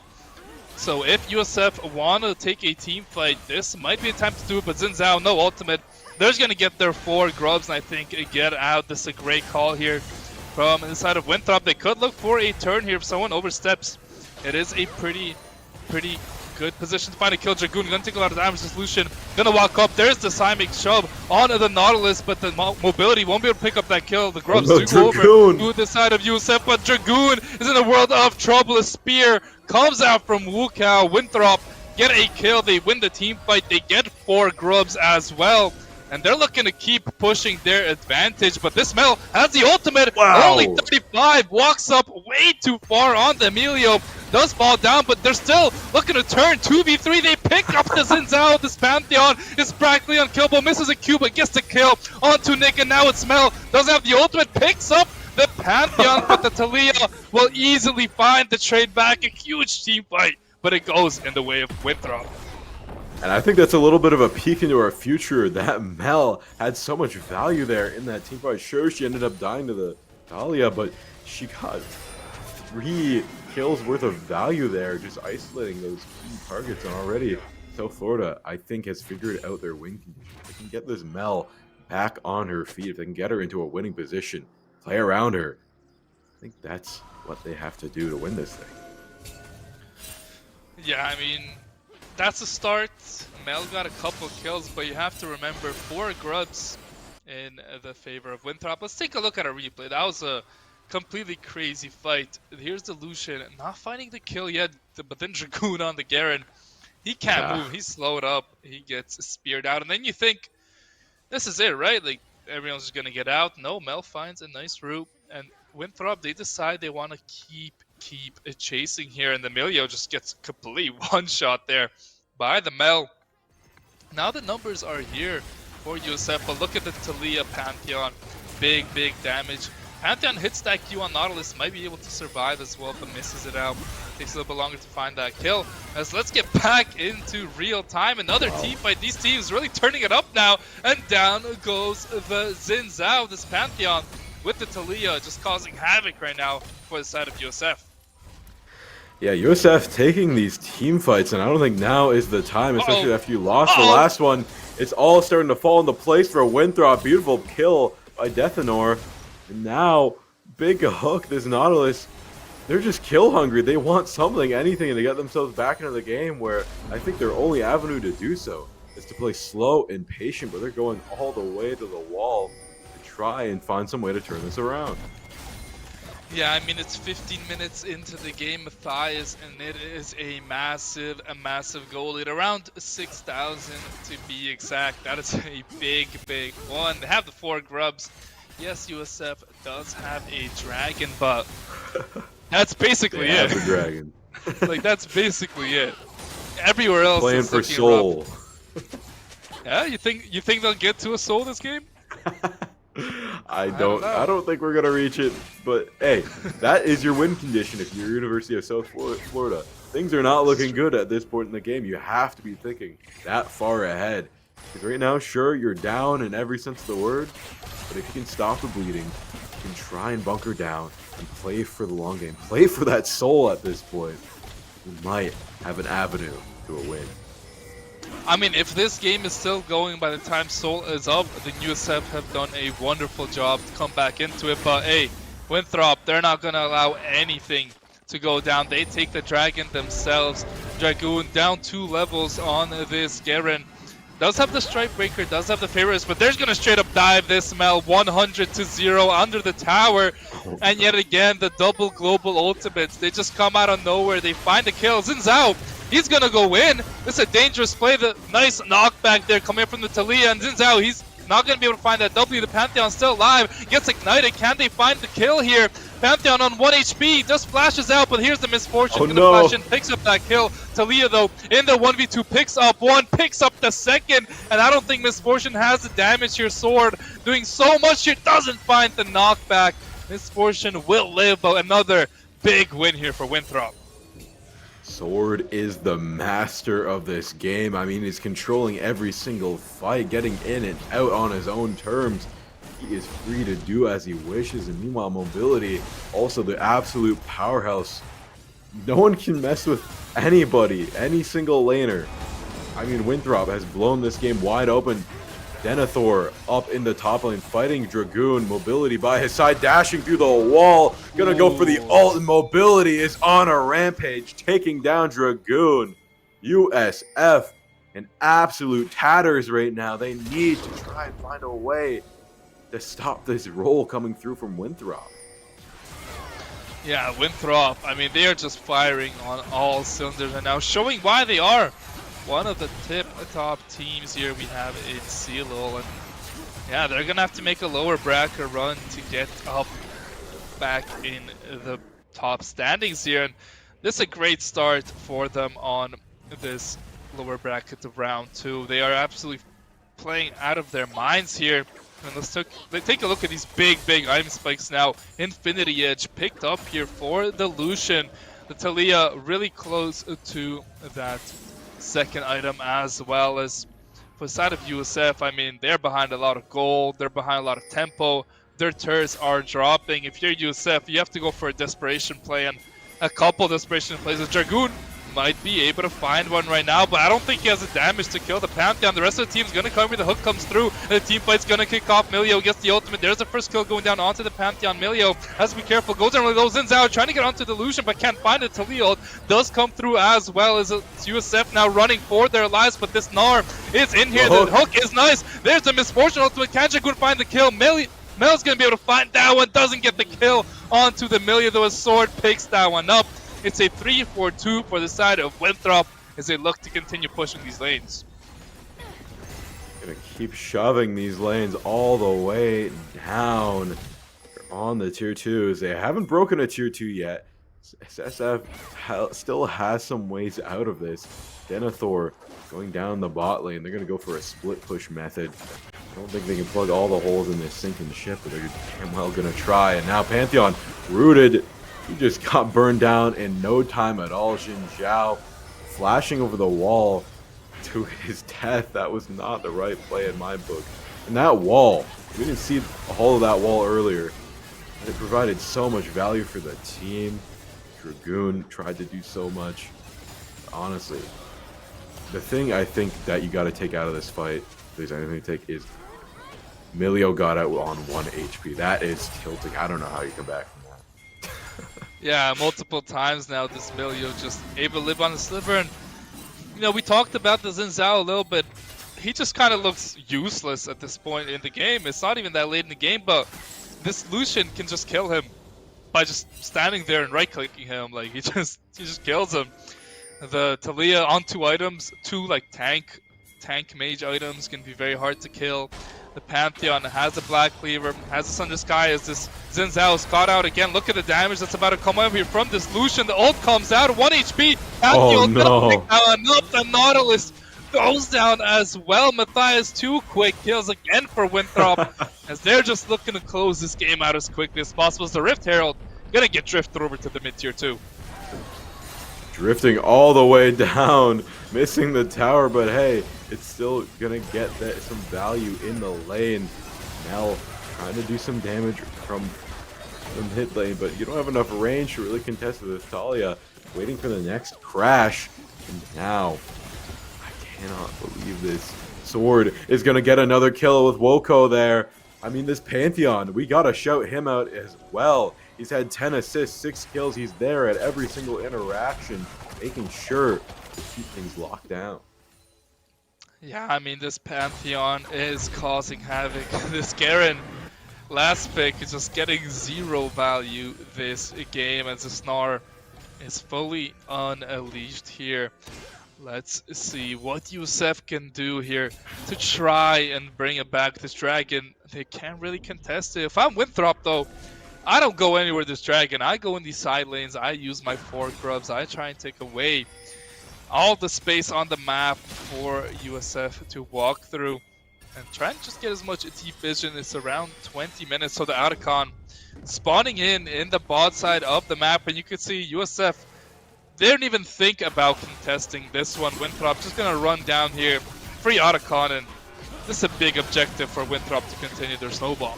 so if USF want to take a team fight, this might be a time to do it. But Xin Zhao, no ultimate. They're gonna get their 4 grubs, and I think get out. This is a great call here from the side of Winthrop. They could look for a turn here if someone oversteps. It is a pretty good position to find a kill. Dragoon gonna take a lot of damage to Solution. Gonna walk up. There's the seismic shove onto the Nautilus, but the mobility won't be able to pick up that kill. The grubs do go over to the side of USF, but Dragoon is in a world of trouble. A spear comes out from Wukao. Winthrop get a kill. They win the team fight. They get 4 grubs as well. And they're looking to keep pushing their advantage, but this Mel has the ultimate. Wow. Only 35, walks up way too far on the Emilio. Does fall down, but they're still looking to turn 2v3. They pick up the Xin Zhao. This Pantheon is practically unkillable. Misses a Q, but gets the kill onto Nick, and now it's Mel. Doesn't have the ultimate, picks up the Pantheon, but the Talia will easily find the trade back. A huge team fight, but it goes in the way of Winthrop. And I think that's a little bit of a peek into our future. That Mel had so much value there in that team fight. Sure, she ended up dying to the Talia, but she got 3 kills worth of value there, just isolating those key targets. And already, South Florida, I think, has figured out their win condition. If they can get this Mel back on her feet, if they can get her into a winning position, play around her, I think that's what they have to do to win this thing. Yeah, I mean, that's a start. Mel got a couple kills, but you have to remember 4 grubs in the favor of Winthrop. Let's take a look at a replay. That was a completely crazy fight. Here's the Lucian, not finding the kill yet, but then Dragoon on the Garen. He can't move, he's slowed up, he gets speared out, and then you think, this is it, right? Like, everyone's just gonna get out. No, Mel finds a nice route, and Winthrop, they decide they want to keep chasing here, and the Emilio just gets completely one-shot there by the Mel. Now the numbers are here for USF, but look at the Talia Pantheon. Big damage. Pantheon hits that Q on Nautilus, might be able to survive as well, but misses it out. Takes a little bit longer to find that kill. As let's get back into real time. Another team fight. These teams really turning it up now, and down goes the Xin Zhao, this Pantheon, with the Talia just causing havoc right now for the side of USF. Yeah, USF taking these team fights, and I don't think now is the time, especially after you lost the last one. It's all starting to fall into place for a Winthrop. Beautiful kill by Deathanor. And now, big hook, this Nautilus. They're just kill hungry. They want something, anything, to get themselves back into the game, where I think their only avenue to do so is to play slow and patient, but they're going all the way to the wall to try and find some way to turn this around. Yeah, I mean, it's 15 minutes into the game, Matthias, and it is a massive goal lead. Around 6,000 to be exact. That is a big one. They have the 4 grubs. Yes, USF does have a dragon, but that's basically it. They have a dragon. Like, that's basically it. Everywhere else playing is for soul. Yeah, you think they'll get to a soul this game? I don't think we're gonna reach it, but hey, that is your win condition if you're University of South Florida. Things are not looking good at this point in the game. You have to be thinking that far ahead. Because right now, sure, you're down in every sense of the word, but if you can stop the bleeding, you can try and bunker down and play for the long game. Play for that soul at this point. You might have an avenue to a win. I mean, if this game is still going by the time Soul is up, then USF have done a wonderful job to come back into it. But hey, Winthrop, they're not going to allow anything to go down. They take the Dragon themselves. Dragoon down 2 levels on this Garen. Does have the Strike Breaker, does have the favorites, but they're going to straight up dive this Mel 100-0 under the tower. And yet again, the double global ultimates. They just come out of nowhere. They find the kill. Xin Zhao, he's going to go in. This is a dangerous play. The nice knockback there coming from the Talia. And Xin Zhao, he's not going to be able to find that W. The Pantheon still alive, gets ignited. Can they find the kill here? Pantheon on 1 HP, just flashes out, but here's the Misfortune. Gonna flash in, picks up that kill. Talia, though, in the 1v2, picks up one, picks up the second, and I don't think Misfortune has the damage here. Sword doing so much here, doesn't find the knockback. Misfortune will live, but another big win here for Winthrop. Sword is the master of this game. I mean, he's controlling every single fight, getting in and out on his own terms. He is free to do as he wishes, and meanwhile, Mobility, also the absolute powerhouse. No one can mess with anybody, any single laner. I mean, Winthrop has blown this game wide open. Denethor up in the top lane, fighting Dragoon. Mobility by his side, dashing through the wall. Gonna go for the ult, and Mobility is on a rampage, taking down Dragoon. USF in absolute tatters right now. They need to try and find a way to stop this roll coming through from Winthrop. Yeah, Winthrop, I mean, they are just firing on all cylinders right now, showing why they are one of the top teams here we have in CLOL. And yeah, they're gonna have to make a lower bracket run to get up back in the top standings here. And this is a great start for them on this lower bracket of round 2. They are absolutely playing out of their minds here. And let's take a look at these big item spikes now. Infinity Edge picked up here for the Lucian. The Talia really close to that second item, as well as for the side of USF. I mean, they're behind a lot of gold, they're behind a lot of tempo, their turrets are dropping. If you're USF, you have to go for a desperation play, and a couple desperation plays. The Dragoon might be able to find one right now, but I don't think he has the damage to kill the Pantheon. The rest of the team's gonna come when the hook comes through, and the team fight's gonna kick off. Milio gets the ultimate. There's the first kill going down onto the Pantheon. Milio has to be careful, goes down, goes in, out, trying to get onto the Lucian, but can't find it. Talia does come through, as well as USF now running for their lives, but this Gnar is in here. The hook is nice. There's the Misfortune ultimate. Can Dragoon find the kill? Mel's gonna be able to find that one, doesn't get the kill onto the Milio, though his sword picks that one up. It's a 3-4-2 for the side of Winthrop as they look to continue pushing these lanes. Gonna keep shoving these lanes all the way down. They're on the tier 2s. They haven't broken a tier 2 yet. SF still has some ways out of this. Denethor going down the bot lane. They're gonna go for a split push method. I don't think they can plug all the holes in this sinking ship, but they're damn well gonna try. And now Pantheon rooted. He just got burned down in no time at all. Xin Zhao flashing over the wall to his death. That was not the right play in my book. And that wall, we didn't see all of that wall earlier. It provided so much value for the team. Dragoon tried to do so much. Honestly, the thing I think that you got to take out of this fight, if there's anything to take, is Milio got out on 1 HP. That is tilting. I don't know how you come back from that. Yeah, multiple times now this Milio just able to live on the sliver. And you know, we talked about the Xin Zhao a little bit. He just kind of looks useless at this point in the game. It's not even that late in the game, but this Lucian can just kill him by just standing there and right-clicking him. Like he just kills him. The Talia on 2 items, 2 like tank mage items, can be very hard to kill. The Pantheon has a Black Cleaver, has the Sunder Sky as this Xin Zhao is caught out again. Look at the damage that's about to come over here from this Lucian. The ult comes out, 1 HP. Pantheon the Nautilus goes down as well. Matthias, 2 quick kills again for Winthrop as they're just looking to close this game out as quickly as possible. As the Rift Herald gonna get drifted over to the mid-tier 2. Drifting all the way down, missing the tower, but hey, it's still gonna get some value in the lane. Mel trying to do some damage from mid lane, but you don't have enough range to really contest with Talia. Waiting for the next crash, and now I cannot believe this. Sword is gonna get another kill with Woko there. I mean, this Pantheon, we gotta shout him out as well. He's had 10 assists, 6 kills. He's there at every single interaction, making sure to keep things locked down. Yeah, I mean, this Pantheon is causing havoc. This Garen, last pick, is just getting 0 value this game as the Gnar is fully unleashed here. Let's see what USF can do here to try and bring it back. This dragon, they can't really contest it. If I'm Winthrop though, I don't go anywhere this dragon. I go in these side lanes. I use my 4 grubs. I try and take away all the space on the map for USF to walk through and try and just get as much deep vision. It's around 20 minutes, so the Otacon spawning in the bot side of the map, and you can see USF, they didn't even think about contesting this one. Winthrop just gonna run down here, free Otacon, and this is a big objective for Winthrop to continue their snowball.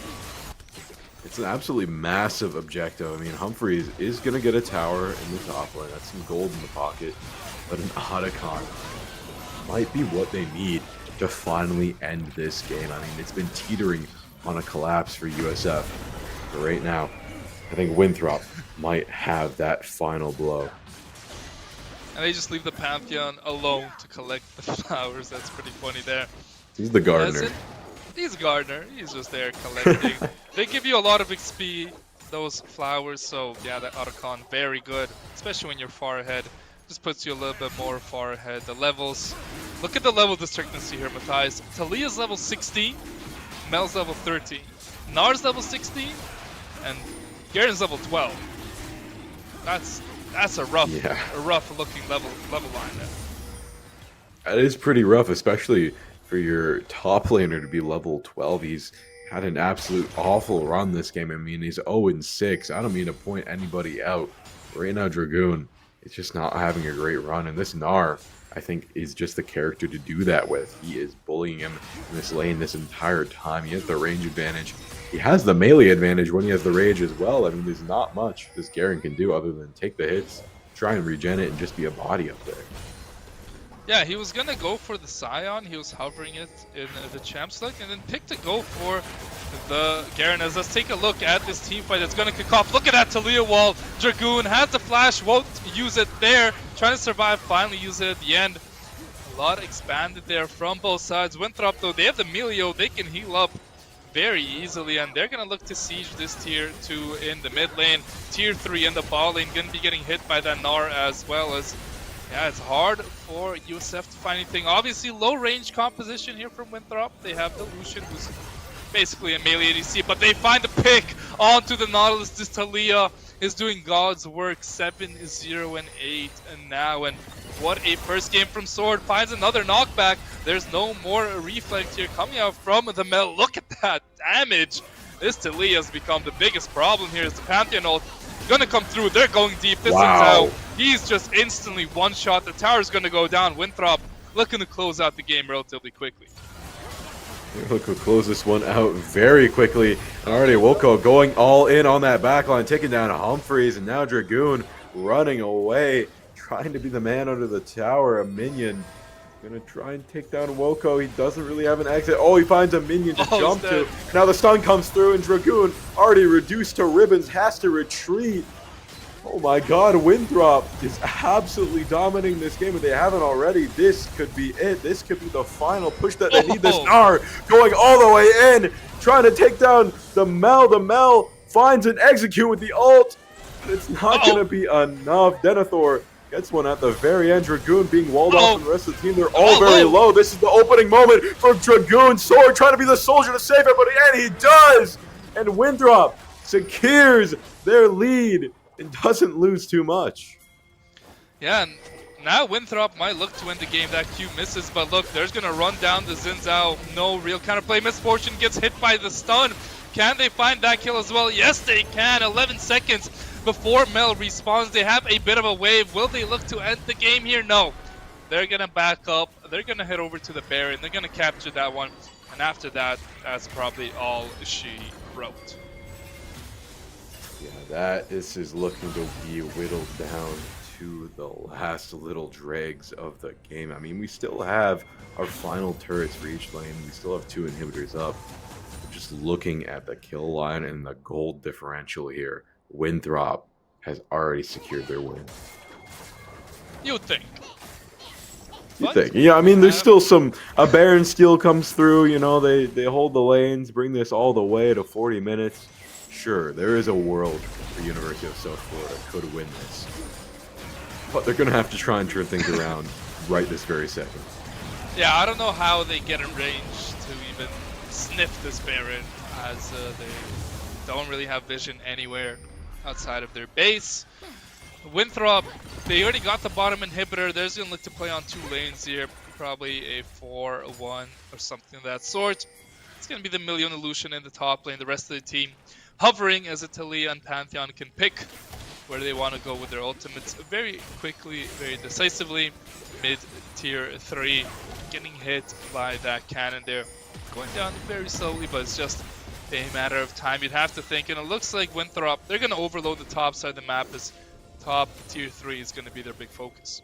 It's an absolutely massive objective. I mean, Humphreys is going to get a tower in the top lane. That's some gold in the pocket. But an Otacon might be what they need to finally end this game. I mean, it's been teetering on a collapse for USF. But right now, I think Winthrop might have that final blow. And they just leave the Pantheon alone to collect the flowers. That's pretty funny there. He's the gardener. He's a gardener. He's just there collecting. They give you a lot of XP, those flowers. So yeah, that Otacon, very good. Especially when you're far ahead. Just puts you a little bit more far ahead. The levels. Look at the level discrepancy here, Matthias. Talia's level 16. Mel's level 13. Nar's level 16. And Garen's level 12. That's a rough looking level line there. That is pretty rough, especially for your top laner to be level 12. He's had an absolute awful run this game. I mean, he's 0-6. I don't mean to point anybody out. Right now, Dragoon is just not having a great run. And this Gnar, I think, is just the character to do that with. He is bullying him in this lane this entire time. He has the range advantage. He has the melee advantage when he has the rage as well. I mean, there's not much this Garen can do other than take the hits, try and regen it, and just be a body up there. Yeah, he was gonna go for the Scion. He was hovering it in the champ select, and then picked to go for the Garen. As let's take a look at this team fight that's gonna kick off. Look at that Talia wall. Dragoon has the flash, won't use it there. Trying to survive, finally use it at the end. A lot expanded there from both sides. Winthrop though, they have the Melio, they can heal up very easily, and they're gonna look to siege this tier 2 in the mid lane. Tier 3 in the bot lane, gonna be getting hit by that Gnar as well as. Yeah, it's hard for USF to find anything. Obviously, low range composition here from Winthrop. They have the Lucian, who's basically a melee ADC, but they find the pick onto the Nautilus. This Talia is doing God's work. 7-0-8 and now. And what a first game from Sword. Finds another knockback. There's no more reflect here coming out from the Mel. Look at that damage. This Talia has become the biggest problem here. It's the Pantheon ult. Gonna come through. They're going deep. This is how he's just instantly one shot. The tower's gonna go down. Winthrop looking to close out the game relatively quickly. Look, we'll close this one out very quickly. Already Woko going all in on that backline, taking down Humphreys, and now Dragoon running away, trying to be the man under the tower. A minion gonna try and take down Woko. He doesn't really have an exit. Oh, he finds a minion to jump to. Now the stun comes through, and Dragoon, already reduced to ribbons, has to retreat. Oh my god, Winthrop is absolutely dominating this game. If they haven't already, this could be it. This could be the final push that they need. This Gnar going all the way in, trying to take down the Mel. The Mel finds an execute with the ult, but it's not going to be enough. Denethor gets one at the very end. Dragoon being walled off from the rest of the team. They're all very low. This is the opening moment for Dragoon. Sword trying to be the soldier to save everybody, and he does! And Winthrop secures their lead and doesn't lose too much. Yeah, and now Winthrop might look to win the game. That Q misses, but look, there's going to run down the Xin Zhao. No real counterplay. Misfortune gets hit by the stun. Can they find that kill as well? Yes, they can. 11 seconds before Mel respawns. They have a bit of a wave. Will they look to end the game here? No. They're going to back up. They're going to head over to the Baron. They're going to capture that one. And after that, that's probably all she wrote. Yeah, this is looking to be whittled down to the last little dregs of the game. I mean, we still have our final turrets for each lane. We still have 2 inhibitors up. Just looking at the kill line and the gold differential here, Winthrop has already secured their win. You think? Yeah, I mean, there's still a Baron steal comes through, you know, they hold the lanes, bring this all the way to 40 minutes. Sure, there is a world where University of South Florida could win this. But they're going to have to try and turn things around right this very second. Yeah, I don't know how they get in range to even sniff this Baron, as they don't really have vision anywhere outside of their base. Winthrop, they already got the bottom inhibitor. They're just going to look to play on 2 lanes here. Probably a 4-1 or something of that sort. It's going to be the Million Illusion in the top lane. The rest of the team hovering as Italia and Pantheon can pick where they want to go with their ultimates very quickly, very decisively. Mid tier 3 getting hit by that cannon there. Going down very slowly, but it's just a matter of time, you'd have to think. And it looks like Winthrop, they're going to overload the top side of the map, as top tier 3 is going to be their big focus.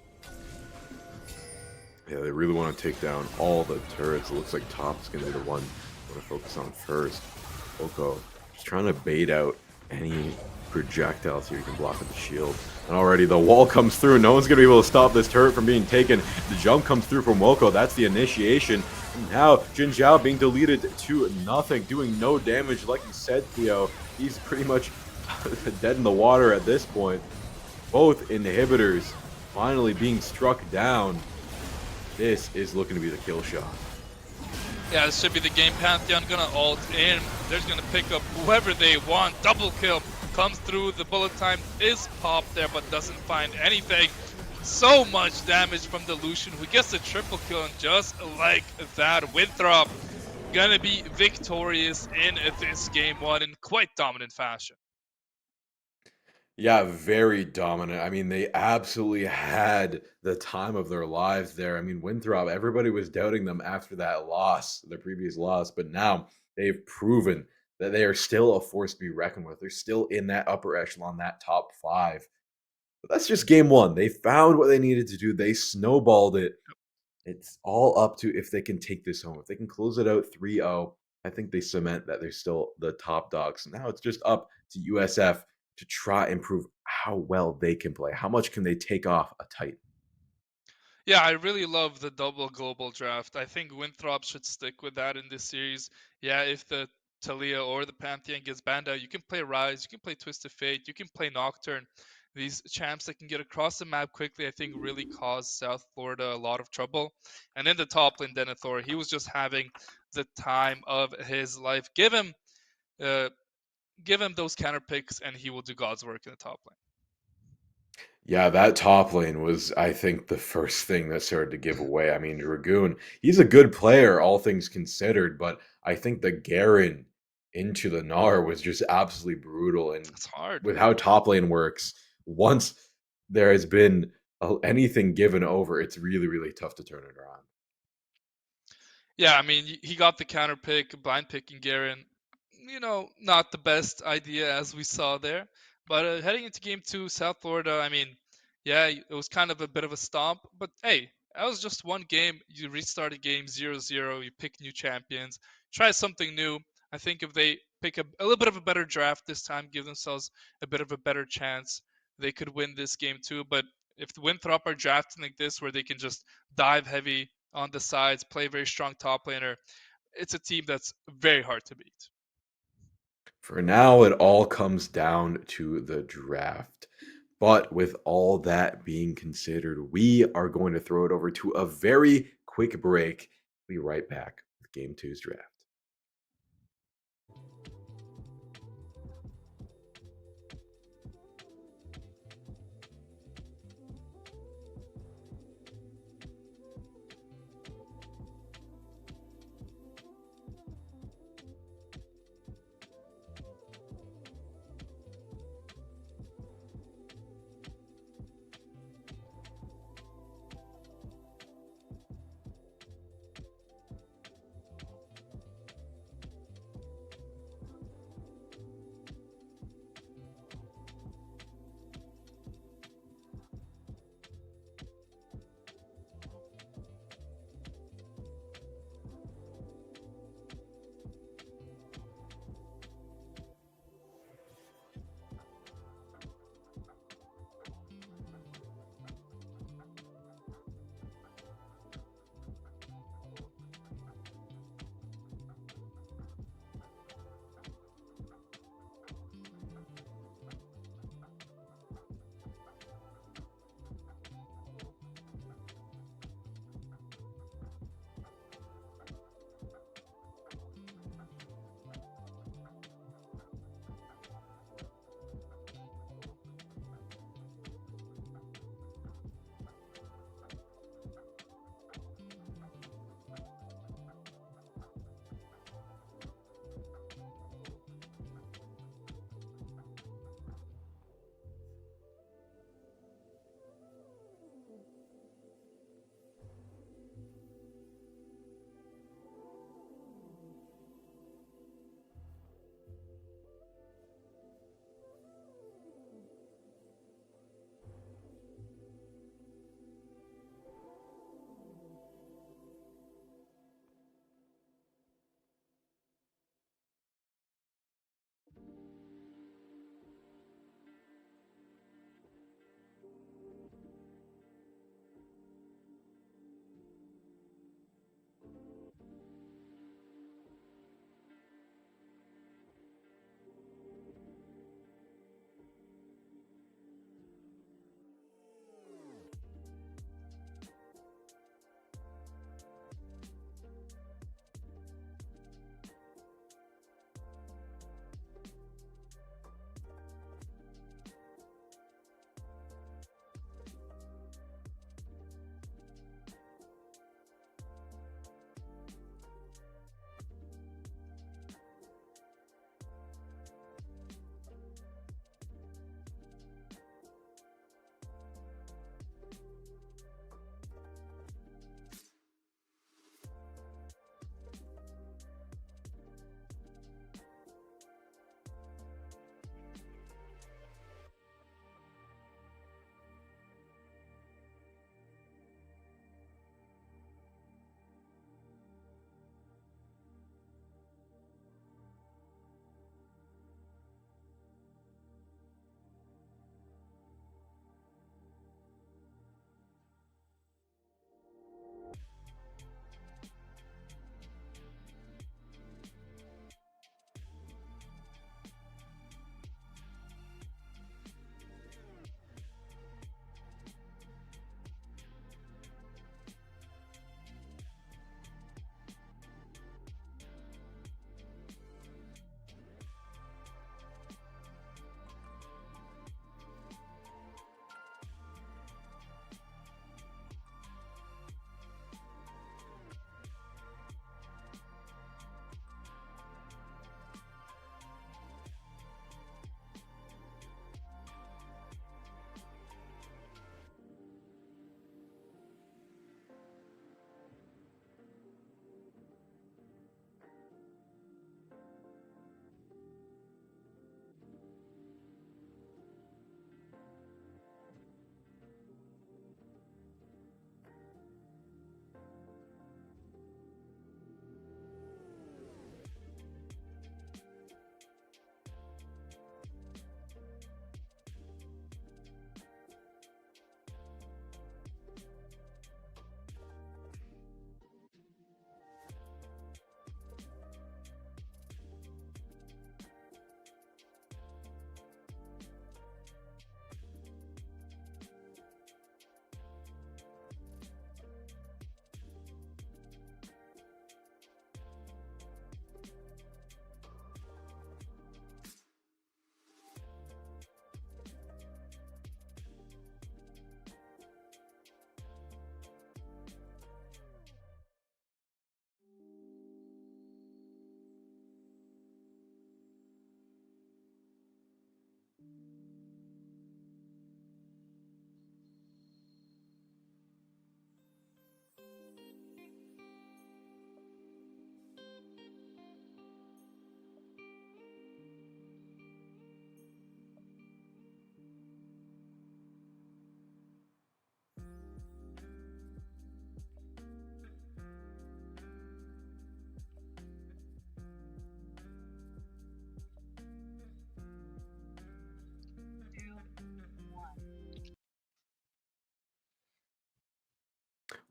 Yeah, they really want to take down all the turrets. It looks like top is going to be the one they want to focus on first. Oko just trying to bait out any projectiles here. You can block with the shield. And already the wall comes through. No one's going to be able to stop this turret from being taken. The jump comes through from Woko. That's the initiation. And now Jin Zhao being deleted to nothing, doing no damage. Like you said, Theo, he's pretty much dead in the water at this point. Both inhibitors finally being struck down. This is looking to be the kill shot. Yeah, this should be the game. Pantheon gonna ult in. They're gonna pick up whoever they want. Double kill comes through. The bullet time is popped there, but doesn't find anything. So much damage from the Lucian, who gets a triple kill, and just like that, Winthrop gonna be victorious in this game 1 in quite dominant fashion. Yeah, very dominant. I mean, they absolutely had the time of their lives there. I mean, Winthrop, everybody was doubting them after that loss, their previous loss, but now they've proven that they are still a force to be reckoned with. They're still in that upper echelon, that top 5. But that's just game 1. They found what they needed to do. They snowballed it. It's all up to if they can take this home. If they can close it out 3-0, I think they cement that they're still the top dogs. Now it's just up to USF to try and prove how well they can play. How much can they take off a Titan? Yeah, I really love the double global draft. I think Winthrop should stick with that in this series. Yeah, if the Talia or the Pantheon gets banned out, you can play Rise, you can play Twisted Fate, you can play Nocturne. These champs that can get across the map quickly, I think, really caused South Florida a lot of trouble. And in the top lane, Denethor, he was just having the time of his life. Uh, give him those counter picks, and he will do God's work in the top lane. Yeah, that top lane was, I think, the first thing that started to give away. I mean, Dragoon, he's a good player, all things considered, but I think the Garen into the Gnar was just absolutely brutal. And It's hard. with how top lane works, once there has been anything given over, it's really, really tough to turn it around. Yeah, I mean, he got the counter pick, blind picking Garen. Not the best idea as we saw there. But heading into game 2, South Florida, I mean, yeah, it was kind of a bit of a stomp. But hey, that was just one game. You restart a game 0-0, you pick new champions, try something new. I think if they pick a little bit of a better draft this time, give themselves a bit of a better chance, they could win this game too. But if the Winthrop are drafting like this, where they can just dive heavy on the sides, play very strong top laner, it's a team that's very hard to beat. For now, it all comes down to the draft. But with all that being considered, we are going to throw it over to a very quick break. Be right back with Game Two's draft.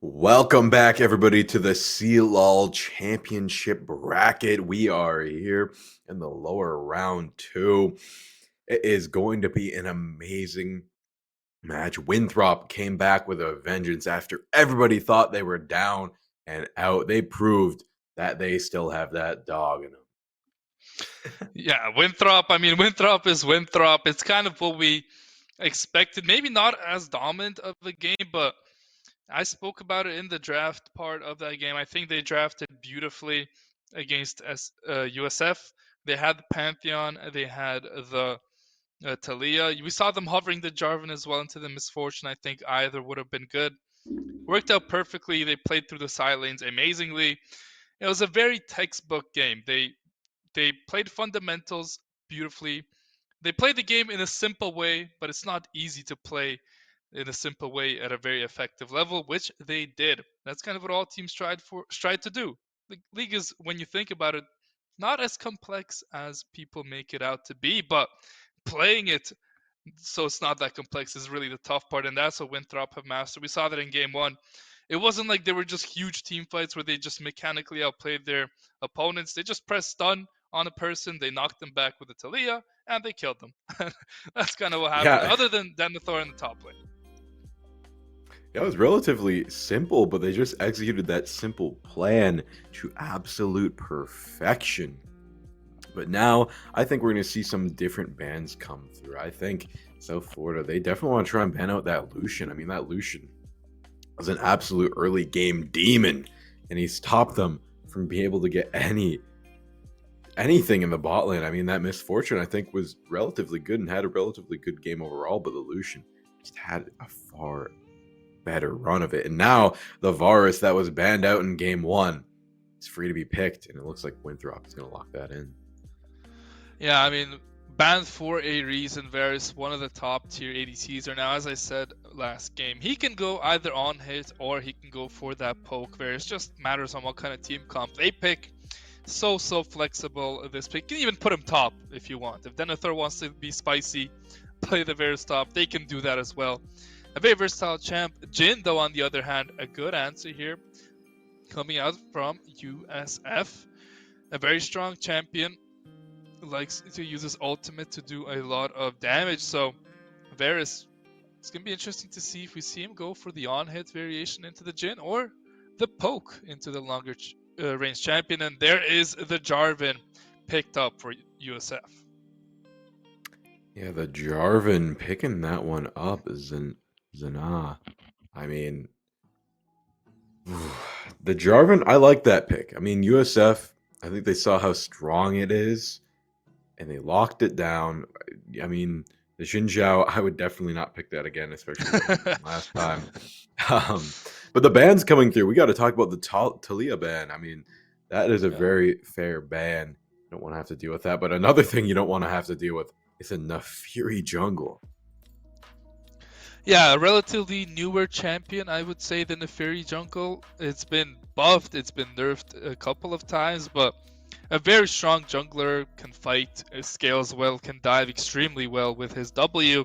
Welcome back, everybody, to the CLOL Championship bracket. We are here in the lower round 2. It is going to be an amazing match. Winthrop came back with a vengeance after everybody thought they were down and out. They proved that they still have that dog in them. Yeah, Winthrop. I mean, Winthrop is Winthrop. It's kind of what we expected. Maybe not as dominant of a game, but I spoke about it in the draft part of that game. I think they drafted beautifully against USF. They had the Pantheon. They had the Talia. We saw them hovering the Jarvan as well into the Misfortune. I think either would have been good. Worked out perfectly. They played through the side lanes amazingly. It was a very textbook game. They played fundamentals beautifully. They played the game in a simple way, but it's not easy to play in a simple way at a very effective level, which they did. That's kind of what all teams tried to do. The league is, when you think about it, not as complex as people make it out to be, but playing it so it's not that complex is really the tough part, and that's what Winthrop have mastered. We saw that in game one. It wasn't like they were just huge team fights where they just mechanically outplayed their opponents. They just pressed stun on a person, they knocked them back with a Talia, and they killed them. That's kind of what happened, Yeah, other than Denethor in the top lane. it was relatively simple, but they just executed that simple plan to absolute perfection. But now I think we're going to see some different bans come through. I think South Florida, they definitely want to try and ban out that Lucian. I mean, that Lucian was an absolute early game demon, and he stopped them from being able to get anything in the bot lane. I mean, that Misfortune I think was relatively good and had a relatively good game overall, but the Lucian just had a far better run of it. And now the Varus that was banned out in game 1 is free to be picked, and it looks like Winthrop is going to lock that in. Yeah, I mean, banned for a reason. Varus, one of the top tier ADCs, are now, as I said last game, he can go either on hit or he can go for that poke. Varus just matters on what kind of team comp they pick. So flexible, this pick. You can even put him top if you want. If Denethor wants to be spicy, play the Varus top, they can do that as well. A very versatile champ. Jhin, though, on the other hand, a good answer here, coming out from USF. A very strong champion, likes to use his ultimate to do a lot of damage. So Varus, it's going to be interesting to see if we see him go for the on-hit variation into the Jhin or the poke into the longer range champion. And there is the Jarvan picked up for USF. Yeah, the Jarvan picking that one up is Zana. I mean, the Jarvan, I like that pick. I mean, USF, I think they saw how strong it is, and they locked it down. I mean, the Xinjiao, I would definitely not pick that again, especially what happened last time. But the ban's coming through. We got to talk about the Talia ban. I mean, that is a very fair ban. You don't want to have to deal with that. But another thing you don't want to have to deal with is a Nafiri jungle. Yeah, a relatively newer champion, I would say, than the Fairy Jungle. It's been buffed, it's been nerfed a couple of times, but a very strong jungler, can fight, scales well, can dive extremely well with his W.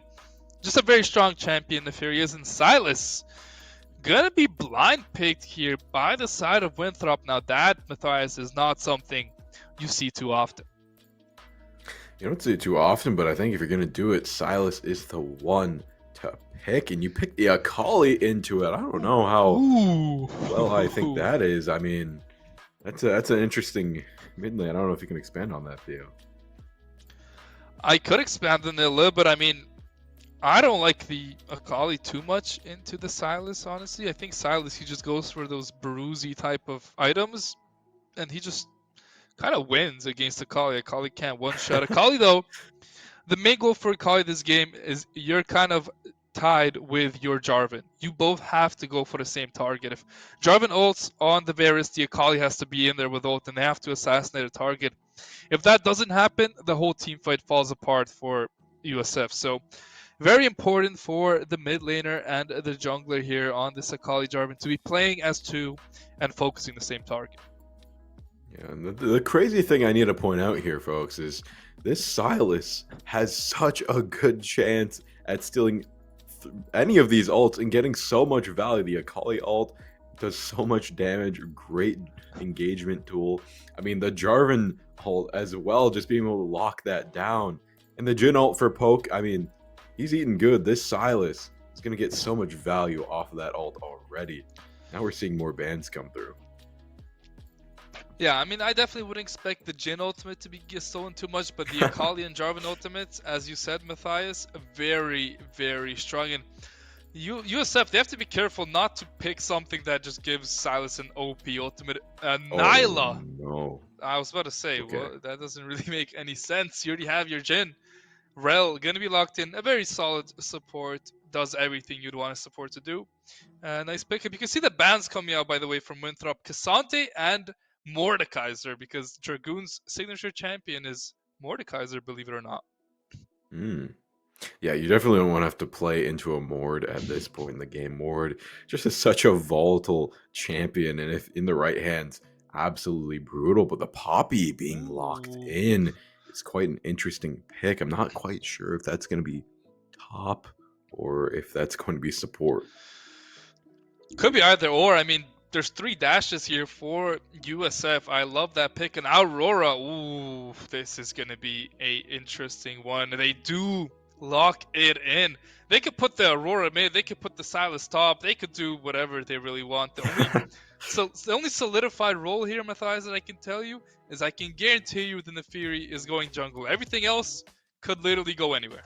Just a very strong champion, Nefarious, and Silas gonna be blind picked here by the side of Winthrop. Now that, Matthias, is not something you see too often. You don't see it too often, but I think if you're going to do it, Silas is the one to pick. And you pick the Akali into it. I don't know how Ooh. well I think that is. I mean, that's an interesting mid lane. I don't know if you can expand on that, Theo. I could expand on it a little, but I mean, I don't like the Akali too much into the Silas, honestly. I think Silas, he just goes for those bruisey type of items, and he just kind of wins against Akali. Akali can't one-shot. Akali, though, the main goal for Akali this game is you're kind of tied with your Jarvan. You both have to go for the same target. If Jarvan ults on the Varus, the Akali has to be in there with ult, and they have to assassinate a target. If that doesn't happen, the whole team fight falls apart for USF. So very important for the mid laner and the jungler here on this Akali Jarvan to be playing as two and focusing the same target. Yeah, and the crazy thing I need to point out here, folks, is this Silas has such a good chance at stealing any of these ults and getting so much value. The Akali ult does so much damage. Great engagement tool. I mean, the Jarvan ult as well, just being able to lock that down. And the Jhin ult for poke, I mean, he's eating good. This Silas is going to get so much value off of that ult already. Now we're seeing more bans come through. Yeah, I mean, I definitely wouldn't expect the Jhin ultimate to be stolen too much, but the Akali and Jarvan ultimates, as you said, Matthias, very, very strong. And USF, they have to be careful not to pick something that just gives Silas an OP ultimate. Oh, Nyla, no. I was about to say, Okay. well, that doesn't really make any sense. You already have your Jhin. Rel, gonna be locked in. A very solid support, does everything you'd want a support to do. Nice pickup. You can see the bans coming out, by the way, from Winthrop. Cassante and Mordekaiser, because Dragoon's signature champion is Mordekaiser, believe it or not. Hmm. Yeah, you definitely don't want to have to play into a Mord at this point in the game. Mord just is such a volatile champion, and if in the right hands, absolutely brutal. But the Poppy being locked Ooh. in is quite an interesting pick. I'm not quite sure if that's going to be top or if that's going to be support. Could be either or. I mean, there's 3 dashes here for USF. I love that pick. And Aurora, ooh, this is going to be a interesting one. They do lock it in. They could put the Aurora mid, they could put the Silas top, they could do whatever they really want. The only solidified role here, Matthias, that I can tell you is I can guarantee you the Nefiri is going jungle. Everything else could literally go anywhere.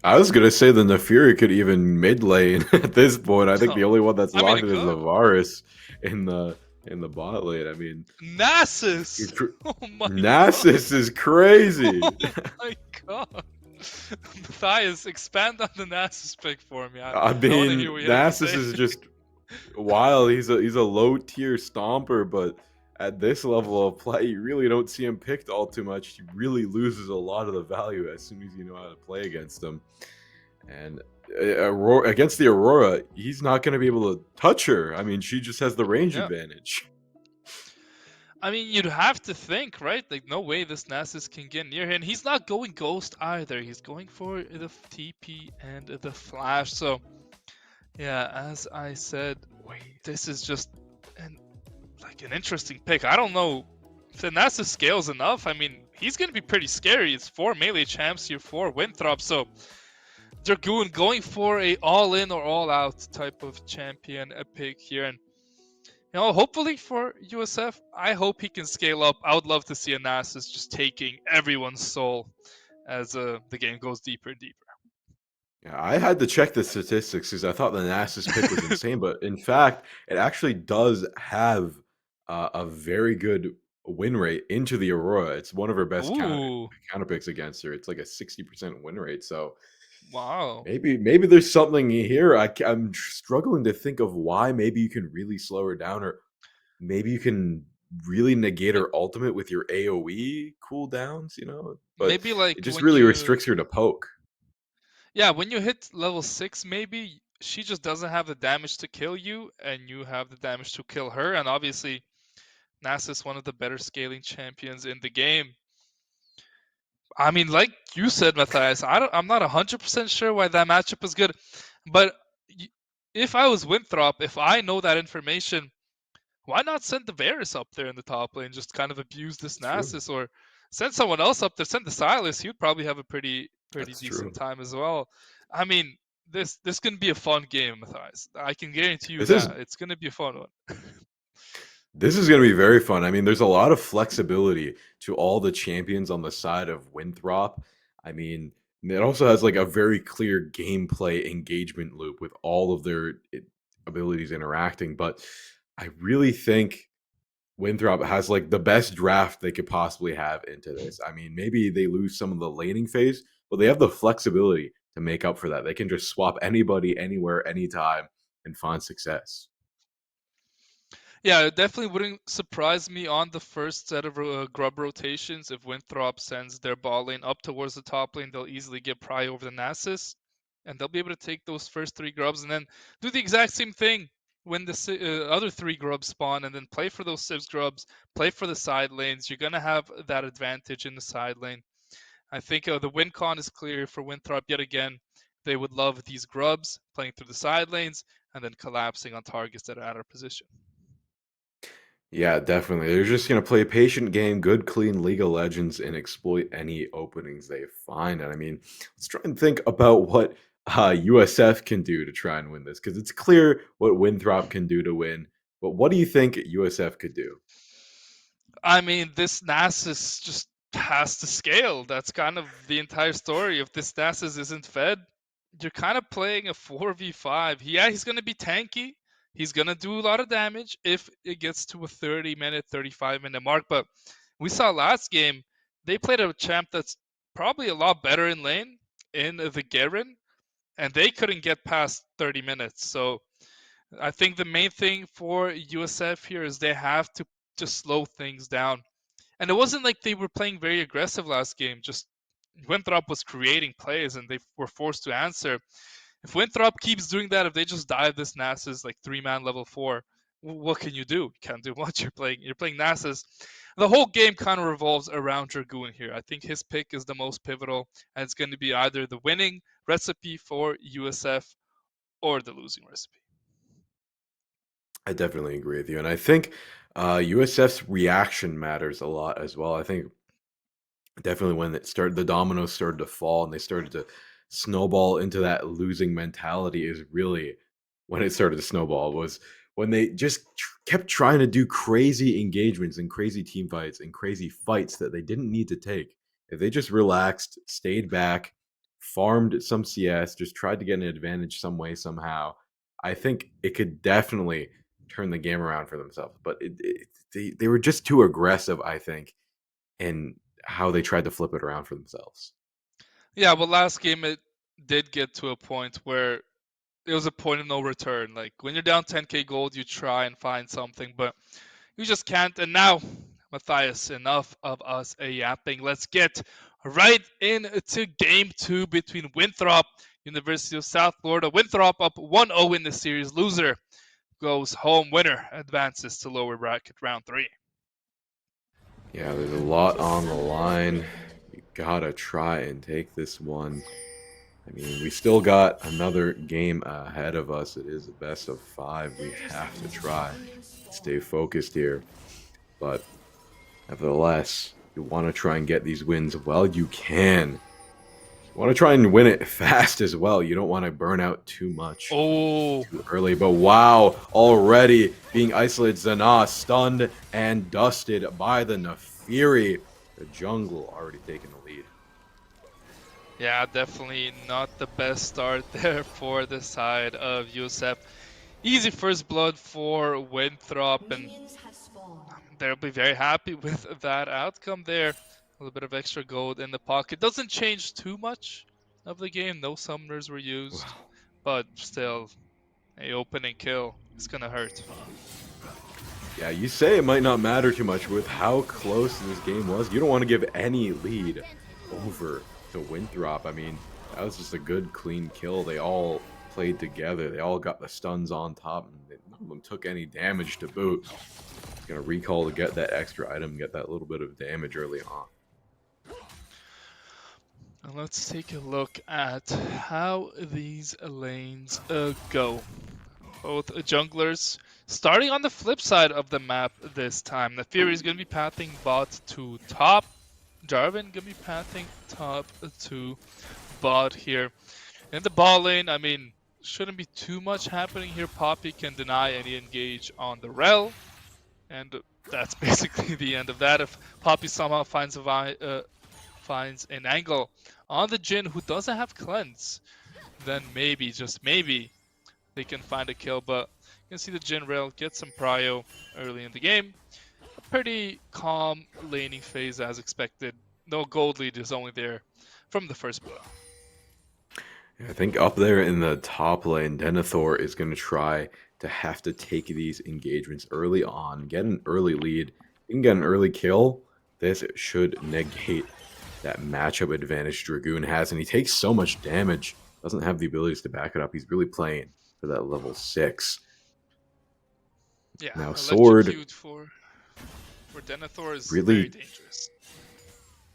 I was gonna say the Nefiri could even mid lane at this point. I think the only one that's I mean, locked it in is the could. Varus in the bot lane. I mean, Nasus! you're Oh my god! Nasus is crazy. Oh my god! Matthias, expand on the Nasus pick for me. I I want to hear mean, what you have to Nasus say. is just wild. He's a low tier stomper, but at this level of play, you really don't see him picked all too much. He really loses a lot of the value as soon as you know how to play against him. And against the Aurora, he's not going to be able to touch her. I mean, she just has the range Yeah. advantage. I mean, you'd have to think, right? Like, no way this Nasus can get near him. He's not going Ghost either. He's going for the TP and the Flash. So, yeah, as I said, this is just an interesting pick. I don't know if the Nasus scales enough. I mean, he's going to be pretty scary. It's 4 melee champs here for Winthrop. So, Dragoon going for a all-in or all-out type of champion pick here, and hopefully for USF, I hope he can scale up. I would love to see a Nasus just taking everyone's soul as the game goes deeper and deeper. Yeah, I had to check the statistics because I thought the Nasus pick was insane, but in fact, it actually does have a very good win rate into the Aurora. It's one of her best Ooh, counter picks against her. It's like a 60% win rate. So wow. maybe there's something here. I'm struggling to think of why. Maybe you can really slow her down, or maybe you can really negate May- her ultimate with your AOE cooldowns. But Maybe it like just when really you, restricts her to poke. yeah, when you hit level 6, maybe she just doesn't have the damage to kill you, and you have the damage to kill her. And obviously, Nasus one of the better scaling champions in the game. I mean, like you said, Matthias, I'm not 100% sure why that matchup is good, but if I was Winthrop, if I know that information, why not send the Varus up there in the top lane, just kind of abuse this It's true. Nasus, or send someone else up there, send the Silas. He'd probably have a pretty That's true. decent time as well. I mean, this can be a fun game, Matthias. I can guarantee you This is that it's gonna be a fun one. This is going to be very fun. I mean, there's a lot of flexibility to all the champions on the side of Winthrop. I mean, it also has like a very clear gameplay engagement loop with all of their abilities interacting. But I really think Winthrop has like the best draft they could possibly have into this. I mean, maybe they lose some of the laning phase, but they have the flexibility to make up for that. They can just swap anybody, anywhere, anytime, and find success. Yeah, it definitely wouldn't surprise me on the first set of grub rotations if Winthrop sends their ball lane up towards the top lane. They'll easily get pry over the Nasus, and they'll be able to take those first 3 grubs and then do the exact same thing when the other 3 grubs spawn, and then play for those 6 grubs, play for the side lanes. You're gonna have that advantage in the side lane. I think the win con is clear for Winthrop yet again. They would love these grubs playing through the side lanes, and then collapsing on targets that are out of position. Yeah, definitely. They're just gonna play a patient game, good, clean League of Legends, and exploit any openings they find. And I mean, let's try and think about what USF can do to try and win this, because it's clear what Winthrop can do to win. But what do you think USF could do? I mean, this Nasus just has to scale. That's kind of the entire story. If this Nasus isn't fed, you're kind of playing a 4v5. Yeah, he's going to be tanky. He's going to do a lot of damage if it gets to a 30-minute, 35-minute mark. But we saw last game, they played a champ that's probably a lot better in lane in the Garen, and they couldn't get past 30 minutes. So I think the main thing for USF here is they have to just slow things down. And it wasn't like they were playing very aggressive last game. Just Winthrop was creating plays and they were forced to answer. If Winthrop keeps doing that, if they just dive this Nasus like 3-man level 4, what can you do? You can't do much. You're playing Nasus. The whole game kind of revolves around Dragoon here. I think his pick is the most pivotal, and it's going to be either the winning recipe for USF or the losing recipe. I definitely agree with you, and I think USF's reaction matters a lot as well. I think definitely when the dominoes started to fall and they started to snowball into that losing mentality is really when it started to snowball, was when they just kept trying to do crazy engagements and crazy team fights and crazy fights that they didn't need to take. If they just relaxed, stayed back, farmed some CS, just tried to get an advantage some way, somehow, I think it could definitely turn the game around for themselves. But they were just too aggressive, I think, and how they tried to flip it around for themselves. Yeah, but last game it did get to a point where it was a point of no return. Like when you're down 10k gold, you try and find something, but you just can't. And now, Matthias, enough of us yapping. Let's get right into game 2 between Winthrop, University of South Florida. Winthrop up 1-0 in the series. Loser goes home. Winner advances to lower bracket round 3. Yeah, there's a lot on the line. You gotta try and take this one. I mean, we still got another game ahead of us. It is a best of 5. We have to try stay focused here. But nevertheless, you want to try and get these wins while you can. You want to try and win it fast as well. You don't want to burn out too much Oh, too early. But wow, already being isolated, Zana stunned and dusted by the Nafiri. The jungle already taking the lead. yeah, definitely not the best start there for the side of USF. Easy first blood for Winthrop, and they'll be very happy with that outcome there. A little bit of extra gold in the pocket. Doesn't change too much of the game. No summoners were used, Wow. but still, a opening kill is gonna hurt. Yeah, you say it might not matter too much with how close this game was. You don't want to give any lead over to Winthrop. I mean, that was just a good, clean kill. They all played together. They all got the stuns on top, and none of them took any damage to boot. Gonna recall to get that extra item, get that little bit of damage early on. And let's take a look at how these lanes go. Both junglers starting on the flip side of the map this time. The Fury is going to be pathing bot to top. Jarvan going to be pathing top to bot here. In the ball lane, I mean, shouldn't be too much happening here. Poppy can deny any engage on the Rel. And that's basically the end of that. If Poppy somehow finds an angle on the Jhin who doesn't have cleanse, then maybe, just maybe, they can find a kill. But you can see the Jhin Rail get some prio early in the game. A pretty calm laning phase as expected. No gold lead is only there from the first blow. I think up there in the top lane, Denethor is going to try to have to take these engagements early on, get an early lead. You can get an early kill. This should negate that matchup advantage Dragoon has, and he takes so much damage. Doesn't have the abilities to back it up. He's really playing for that level 6. Yeah, Now Sword, electrocute for Denethor is very really, dangerous.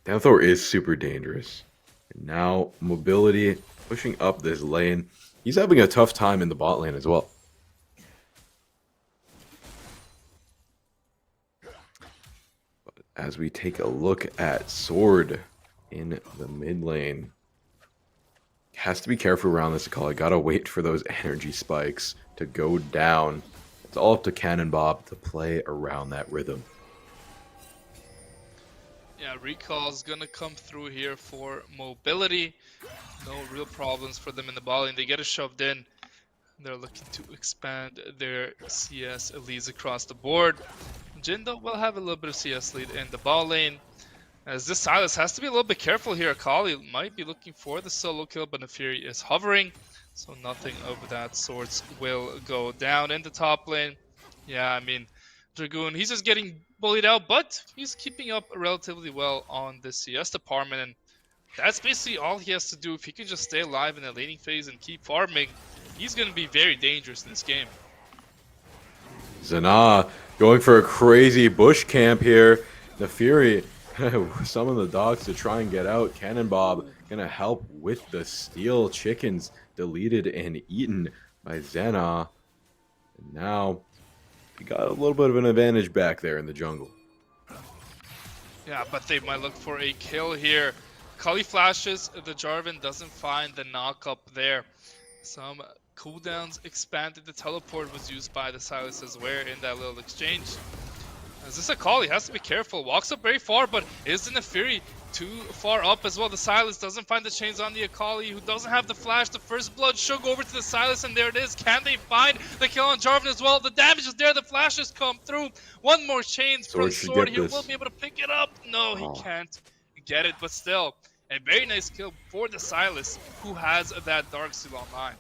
Denethor is super dangerous. And now mobility, pushing up this lane. He's having a tough time in the bot lane as well. as we take a look at Sword in the mid lane. Has to be careful around this call. I gotta wait for those energy spikes to go down. It's all up to Cannon Bob to play around that rhythm. Yeah, recall's gonna come through here for mobility. No real problems for them in the ball lane. They get it shoved in. They're looking to expand their CS leads across the board. Jindo will have a little bit of CS lead in the ball lane. As this Silas has to be a little bit careful here. Akali might be looking for the solo kill, but Nefiri is hovering, so nothing of that sorts will go down in the top lane. Yeah, I mean, Dragoon, he's just getting bullied out, but he's keeping up relatively well on the CS department, and that's basically all he has to do. If he can just stay alive in the laning phase and keep farming, he's going to be very dangerous in this game. Zana going for a crazy bush camp here. Nefiri, some of the dogs to try and get out. Cannon Bob gonna help with the steel chickens deleted and eaten by Zana. And now he got a little bit of an advantage back there in the jungle. Yeah, but they might look for a kill here. Kali flashes, the Jarvan doesn't find the knock up there. Some cooldowns expanded, the teleport was used by the Silas as well in that little exchange. As this Akali has to be careful, walks up very far, but is the Nefiri too far up as well? The Silas doesn't find the chains on the Akali, who doesn't have the flash. The first blood should go over to the Silas, and there it is. Can they find the kill on Jarvan as well? The damage is there, the flashes come through. One more chains from Sword here, will be able to pick it up. No, he can't get it, but still, a very nice kill for the Silas, who has that Darksteel online.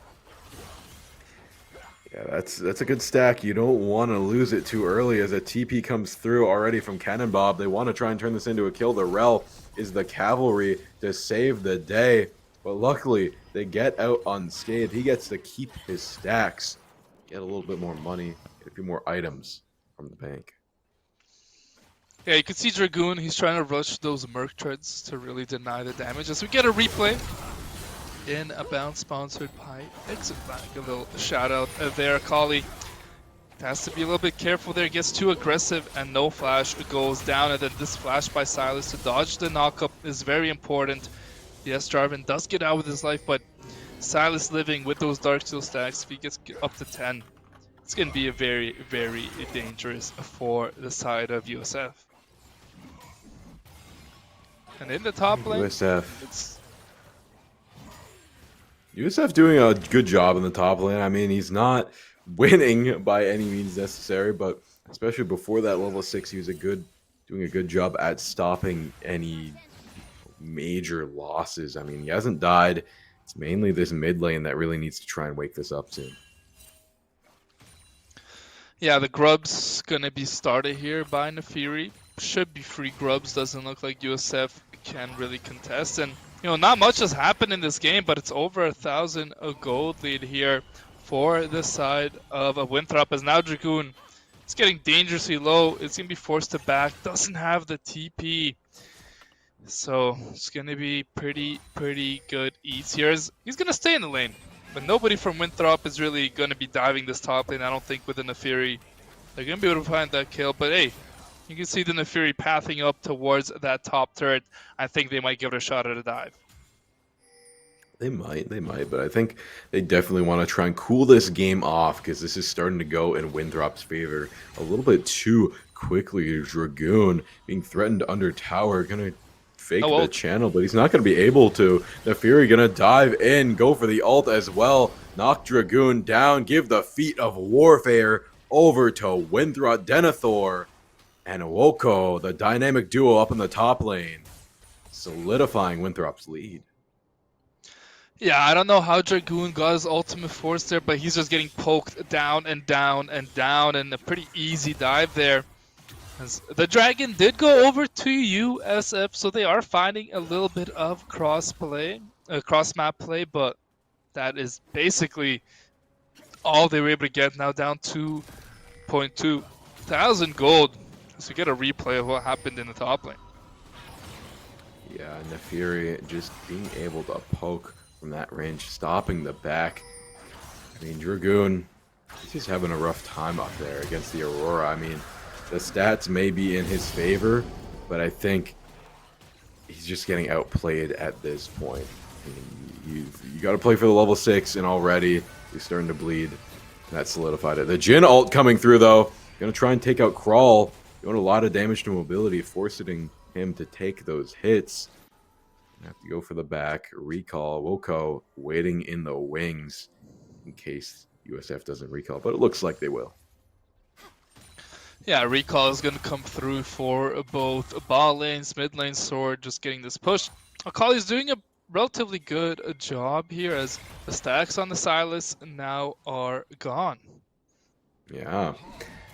Yeah, that's a good stack. You don't want to lose it too early as a TP comes through already from Cannon Bob. They want to try and turn this into a kill. The Rel is the cavalry to save the day. But luckily, they get out unscathed. He gets to keep his stacks, get a little bit more money, get a few more items from the bank. Yeah, you can see Dragoon, he's trying to rush those Merc treads to really deny the damage. As we get a replay in a bounce sponsored by Exit Bank. A little shout out there, Akali. Has to be a little bit careful there, gets too aggressive and no flash goes down, and then this flash by Silas to dodge the knockup is very important. Yes, Jarvan does get out with his life, but Silas living with those Darksteel stacks, if he gets up to 10, it's going to be a very, very dangerous for the side of USF. And in the top lane, USF doing a good job in the top lane. I mean, he's not winning by any means necessary, but especially before that level 6, he was doing a good job at stopping any major losses. I mean, he hasn't died. It's mainly this mid lane that really needs to try and wake this up soon. Yeah, the Grub's gonna be started here by Nefiri. Should be free Grubs. Doesn't look like USF can really contest. And, you know, not much has happened in this game, but it's over 1,000 gold lead here for the side of Winthrop. As now Dragoon is getting dangerously low. It's gonna be forced to back. Doesn't have the TP. So it's gonna be pretty good eats here. He's gonna stay in the lane. But nobody from Winthrop is really going to be diving this top lane, I don't think, with the Nefiri. They're going to be able to find that kill, but hey, you can see the Nefiri pathing up towards that top turret. I think they might give it a shot at a dive. They might, but I think they definitely want to try and cool this game off because this is starting to go in Winthrop's favor a little bit too quickly. Dragoon being threatened under tower, going to fake the channel, but he's not going to be able to. Nefiri going to dive in, go for the ult as well, knock Dragoon down, give the feat of warfare over to Winthrop Denethor and Woko, the dynamic duo up in the top lane, solidifying Winthrop's lead. Yeah, I don't know how Dragoon got his ultimate force there, but he's just getting poked down and down and down, and a pretty easy dive there. As the Dragon did go over to USF, so they are finding a little bit of cross map play, but that is basically all they were able to get. Now down 2.2 thousand gold. So we get a replay of what happened in the top lane. Yeah, Nefiri just being able to poke from that range, stopping the back. I mean, Dragoon, he's just having a rough time up there against the Aurora. I mean, the stats may be in his favor, but I think he's just getting outplayed at this point. I mean, you got to play for the level 6, and already he's starting to bleed. That solidified it. The Jhin ult coming through, though. Gonna try and take out CLOL. Doing a lot of damage to mobility, forcing him to take those hits. Gonna have to go for the back. Recall. Woko waiting in the wings in case USF doesn't recall, but it looks like they will. Yeah, recall is going to come through for both bot lanes, mid lane, sword, just getting this push. Akali's doing a relatively good job here as the stacks on the Silas now are gone. Yeah.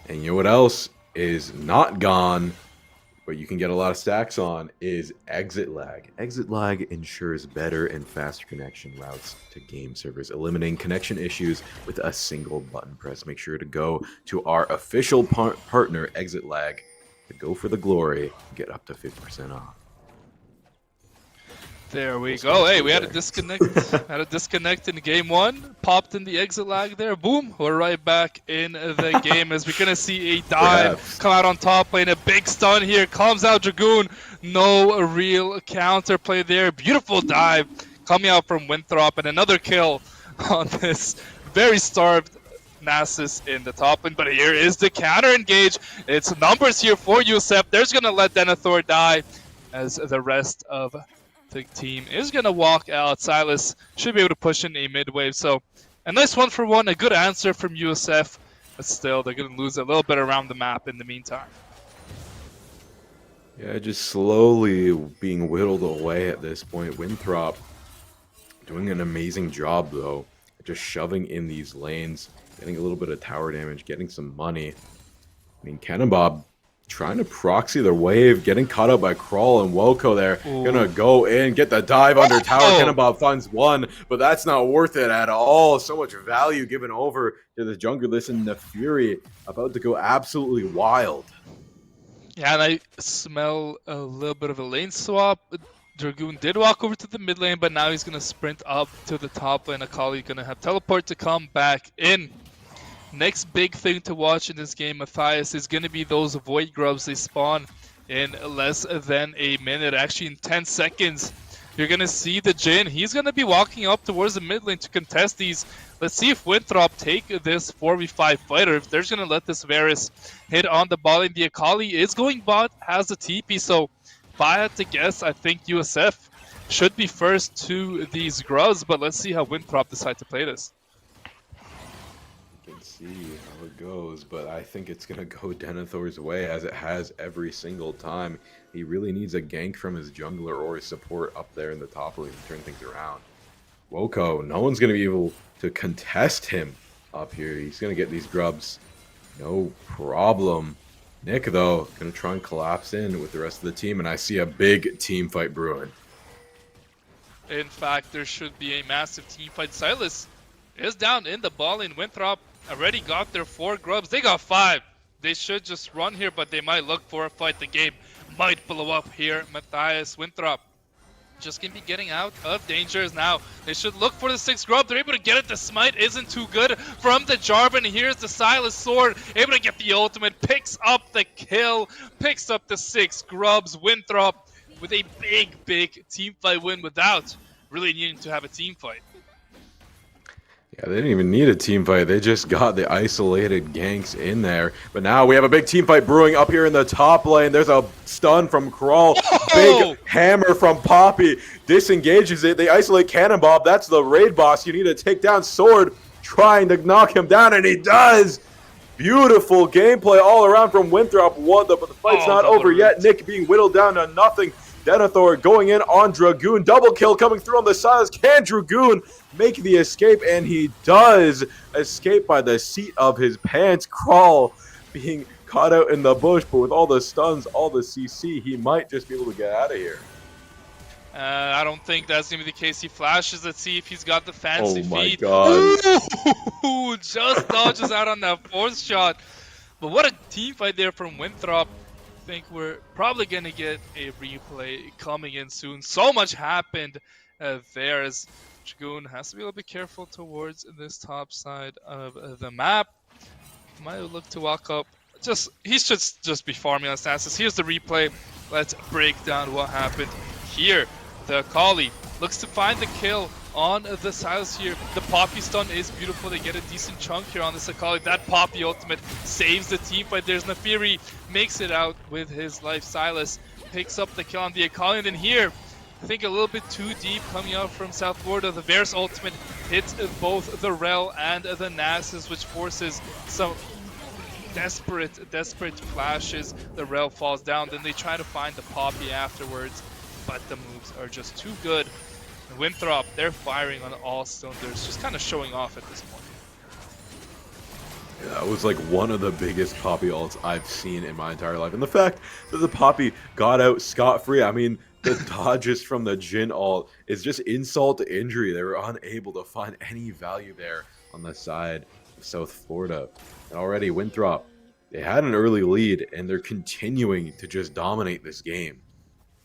And you know what else is not gone, but you can get a lot of stacks on, is exit lag. Exit lag ensures better and faster connection routes to game servers, eliminating connection issues with a single button press. Make sure to go to our official partner, Exit Lag, to go for the glory, get up to 50% off. There we go. Hey, we had a disconnect. Had a disconnect in game 1. Popped in the exit lag there. Boom. We're right back in the game as we're gonna see a dive come out on top lane. A big stun here. Comes out Dragoon. No real counter play there. Beautiful dive coming out from Winthrop, and another kill on this very starved Nasus in the top lane. But here is the counter engage. It's numbers here for USF. There's gonna let Denethor die as the rest of the team is going to walk out. Silas should be able to push in a mid-wave. So a nice 1-for-1, a good answer from USF. But still, they're going to lose a little bit around the map in the meantime. Yeah, just slowly being whittled away at this point. Winthrop doing an amazing job, though. Just shoving in these lanes, getting a little bit of tower damage, getting some money. I mean, Cannonbob trying to proxy their wave, getting caught up by CLOL and Woko there. Ooh. Gonna go in, get the dive under tower. Cannonbob finds one, but that's not worth it at all. So much value given over to the jungler. Listen, the Fury about to go absolutely wild. Yeah, and I smell a little bit of a lane swap. Dragoon did walk over to the mid lane, but now he's gonna sprint up to the top lane. Akali gonna have teleport to come back in. Next big thing to watch in this game, Matthias, is going to be those Void Grubs. They spawn in less than a minute, actually in 10 seconds. You're going to see the Jhin. He's going to be walking up towards the mid lane to contest these. Let's see if Winthrop take this 4v5 fight, or if they're going to let this Varus hit on the bot lane. The Akali is going bot, has the TP, so if I had to guess, I think USF should be first to these Grubs, but let's see how Winthrop decide to play this. See how it goes, but I think it's gonna go Denethor's way, as it has every single time. He really needs a gank from his jungler or his support up there in the top lane to turn things around. Woko, no one's gonna be able to contest him up here. He's gonna get these grubs, no problem. Nick, though, gonna try and collapse in with the rest of the team, and I see a big team fight brewing. In fact, there should be a massive team fight. Silas is down in the ball lane. Winthrop already got their 4 grubs. They got 5. They should just run here, but they might look for a fight. The game might blow up here. Matthias, Winthrop just gonna be getting out of dangers now. They should look for the 6 grub. They're able to get it. The smite isn't too good from the Jarvan. Here's the Silas sword, able to get the ultimate, picks up the kill, picks up the 6 grubs. Winthrop with a big team fight win without really needing to have a team fight. Yeah, they didn't even need a team fight. They just got the isolated ganks in there. But now we have a big team fight brewing up here in the top lane. There's a stun from CLOL. Big hammer from Poppy. Disengages it. They isolate Cannonbob. That's the raid boss. You need to take down Sword, trying to knock him down, and he does. Beautiful gameplay all around from Winthrop. But the fight's not over yet. Nick being whittled down to nothing. Denethor going in on Dragoon. Double kill coming through on the Silas. Can Dragoon make the escape? And he does escape by the seat of his pants. CLOL being caught out in the bush, but with all the stuns, all the CC, he might just be able to get out of here. I don't think that's going to be the case. He flashes. Let's see if he's got the fancy feet. Oh my god. Ooh, just dodges out on that 4th shot. But what a team fight there from Winthrop. I think we're probably going to get a replay coming in soon. So much happened there as Dragoon has to be a little bit careful towards this top side of the map. Might look to walk up he should just be farming on Stasis. Here's the replay. Let's break down what happened here. The Akali looks to find the kill on the Silas here. The Poppy stun is beautiful. They get a decent chunk here on this Akali. That Poppy ultimate saves the team fight. There's Nafiri, makes it out with his life. Silas picks up the kill on the Akali. And then here, I think a little bit too deep coming out from South Florida. The Varus ultimate hits both the Rel and the Nasus, which forces some desperate flashes. The Rel falls down. Then they try to find the Poppy afterwards, but the moves are just too good. And Winthrop, they're firing on all cylinders, just kind of showing off at this point. Yeah, that was like one of the biggest Poppy ults I've seen in my entire life. And the fact that the Poppy got out scot-free, I mean, the dodges from the Jhin ult is just insult to injury. They were unable to find any value there on the side of South Florida. And already Winthrop, they had an early lead, and they're continuing to just dominate this game.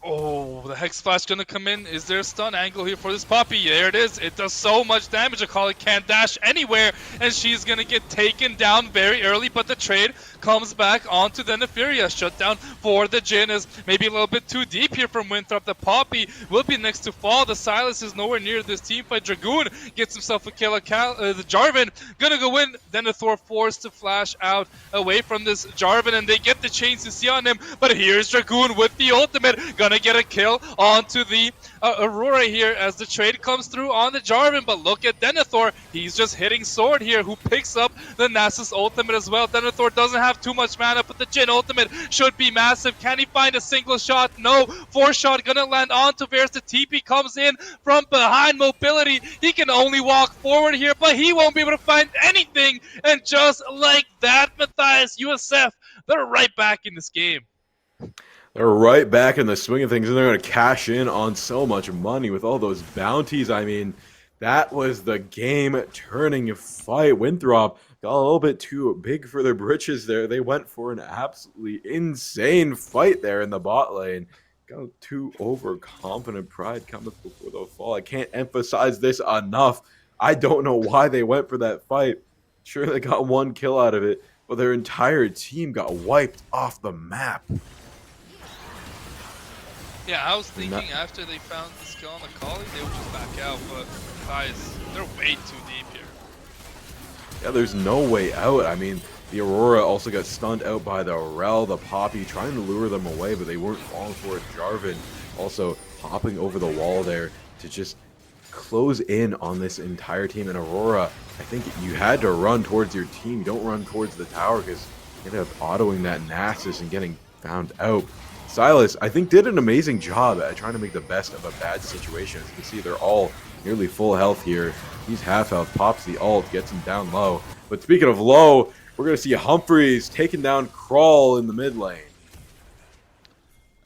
Oh, the Hex Flash gonna come in. Is there a stun angle here for this Poppy? There it is. It does so much damage. Akali can't dash anywhere, and she's gonna get taken down very early, but the trade comes back onto the Nefiria. Shutdown for the Jhin is maybe a little bit too deep here from Winthrop. The Poppy will be next to fall. The Silas is nowhere near this team fight. Dragoon gets himself a kill. The Jarvan gonna go in. Then the Thor forced to flash out away from this Jarvan, and they get the chains to see on him. But here's Dragoon with the ultimate. Gonna get a kill onto the Aurora here as the trade comes through on the Jarvan. But look at Denethor. He's just hitting Sword here, who picks up the Nasus ultimate as well. Denethor doesn't have too much mana, but the Jhin ultimate should be massive. Can he find a single shot? No. 4-shot gonna land onto Varus. The TP comes in from behind. Mobility. He can only walk forward here, but he won't be able to find anything. And just like that, Matthias, USF, they're right back in this game. They're right back in the swing of things, and they're going to cash in on so much money with all those bounties. I mean, that was the game-turning fight. Winthrop got a little bit too big for their britches there. They went for an absolutely insane fight there in the bot lane. Got too overconfident. Pride cometh before the fall. I can't emphasize this enough. I don't know why they went for that fight. Sure, they got one kill out of it, but their entire team got wiped off the map. Yeah, I was thinking after they found the skill on the Akali, they would just back out, but guys, they're way too deep here. Yeah, there's no way out. I mean, the Aurora also got stunned out by the Rel, the Poppy, trying to lure them away, but they weren't falling for it. Jarvan also hopping over the wall there to just close in on this entire team. And Aurora, I think you had to run towards your team. You don't run towards the tower because you end up autoing that Nasus and getting found out. Silas, I think, did an amazing job at trying to make the best of a bad situation. As you can see, they're all nearly full health here. He's half health, pops the ult, gets him down low. But speaking of low, we're going to see Humphreys taking down CLOL in the mid lane.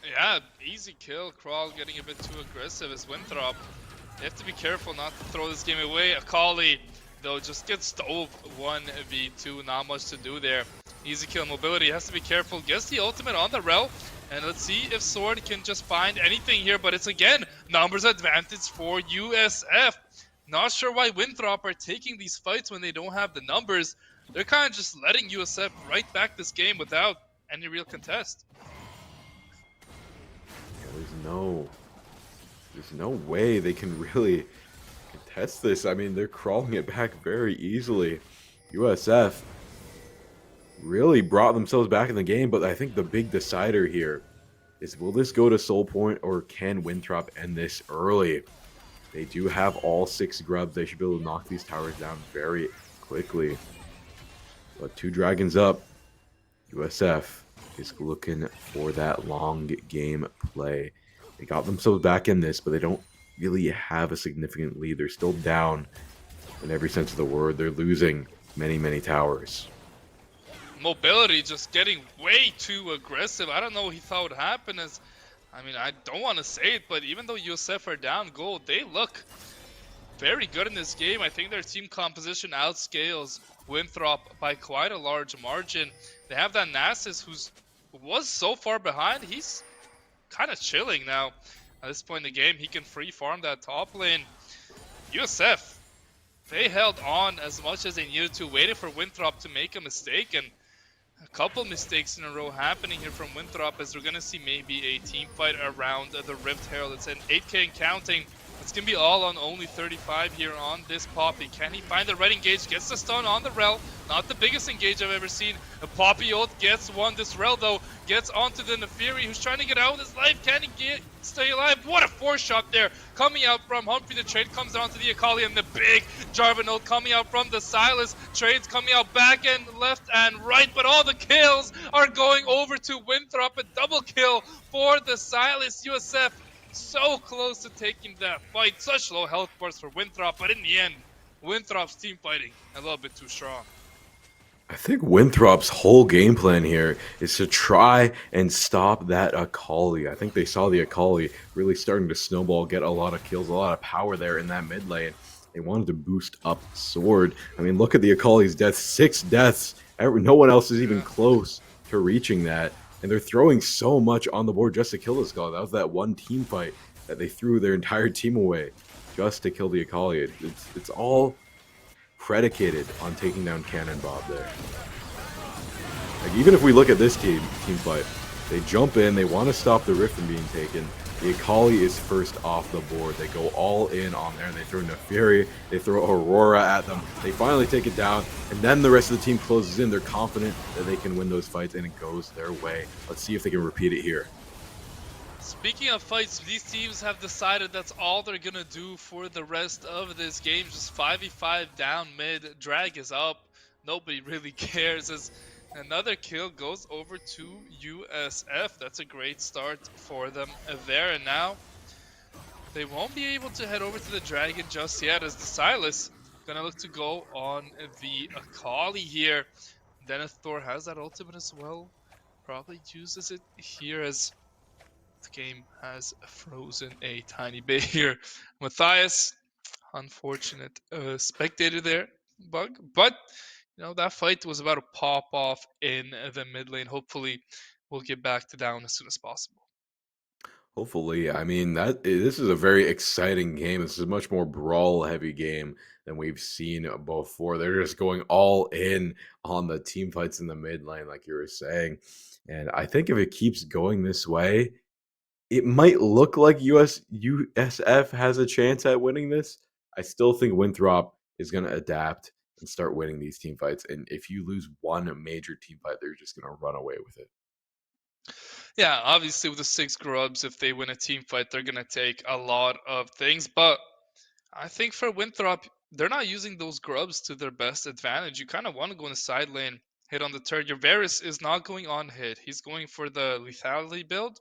Yeah, easy kill. CLOL getting a bit too aggressive as Winthrop. They have to be careful not to throw this game away. Akali, though, just gets stove 1v2. Not much to do there. Easy kill. Mobility has to be careful. Gets the ultimate on the Rel. And let's see if Sword can just find anything here. But it's, again, numbers advantage for USF. Not sure why Winthrop are taking these fights when they don't have the numbers. They're kind of just letting USF right back this game without any real contest. Yeah, there's no way they can really contest this. I mean, they're crawling it back very easily. USF really brought themselves back in the game, but I think the big decider here is, will this go to Soul Point, or can Winthrop end this early? They do have all 6 grubs. They should be able to knock these towers down very quickly. But 2 dragons up. USF is looking for that long game play. They got themselves back in this, but they don't really have a significant lead. They're still down in every sense of the word. They're losing many, many towers. Mobility just getting way too aggressive. I don't know what he thought would happen. I mean, I don't want to say it, but even though USF are down gold, they look very good in this game. I think their team composition outscales Winthrop by quite a large margin. They have that Nasus, who was so far behind. He's kind of chilling now. At this point in the game, he can free farm that top lane. USF, they held on as much as they needed to, waited for Winthrop to make a mistake, and a couple mistakes in a row happening here from Winthrop, as we're gonna see maybe a team fight around the Rift Herald. It's an 8K and counting. It's gonna be all on only 35 here on this Poppy. Can he find the right engage? Gets the stun on the Rel. Not the biggest engage I've ever seen. The Poppy ult gets one. This Rel though gets onto the Nefiri, who's trying to get out with his life. Can he stay alive? What a force shot there coming out from Humphrey. The trade comes down to the Akali, and the big Jarvan ult coming out from the Silas. Trades coming out back and left and right, but all the kills are going over to Winthrop. A double kill for the Silas. USF so close to taking that fight. Such low health bars for Winthrop, but in the end, Winthrop's team fighting a little bit too strong. I think Winthrop's whole game plan here is to try and stop that Akali. I think they saw the Akali really starting to snowball, get a lot of kills, a lot of power there in that mid lane. They wanted to boost up Sword. I mean, look at the Akali's death, 6 deaths. No one else is even close to reaching that. And they're throwing so much on the board just to kill this guy. That was that one team fight that they threw their entire team away just to kill the Akali. It's all predicated on taking down Cannon Bob there. Like, even if we look at this team fight, they jump in, they want to stop the Rift from being taken. The Akali is first off the board. They go all in on there. They throw Nefiri, they throw Aurora at them. They finally take it down, and then the rest of the team closes in. They're confident that they can win those fights, and it goes their way. Let's see if they can repeat it here. Speaking of fights, these teams have decided that's all they're gonna do for the rest of this game. Just 5v5 down mid, drag is up. Nobody really cares as another kill goes over to USF. That's a great start for them there. And now they won't be able to head over to the Dragon just yet, as the Silas gonna look to go on the Akali here. Denethor has that ultimate as well. Probably uses it here as the game has frozen a tiny bit here. Matthias, unfortunate spectator there, bug. But, you know, that fight was about to pop off in the mid lane. Hopefully, we'll get back to down as soon as possible. Hopefully, I mean this is a very exciting game. This is a much more brawl heavy game than we've seen before. They're just going all in on the team fights in the mid lane, like you were saying. And I think if it keeps going this way, it might look like USF has a chance at winning this. I still think Winthrop is going to adapt and start winning these team fights. And if you lose one major team fight, they're just going to run away with it. Yeah, obviously with the 6 grubs, if they win a team fight, they're gonna take a lot of things. But I think for Winthrop, they're not using those grubs to their best advantage. You kind of want to go in the side lane, hit on the turret. Your Varus is not going on hit. He's going for the lethality build.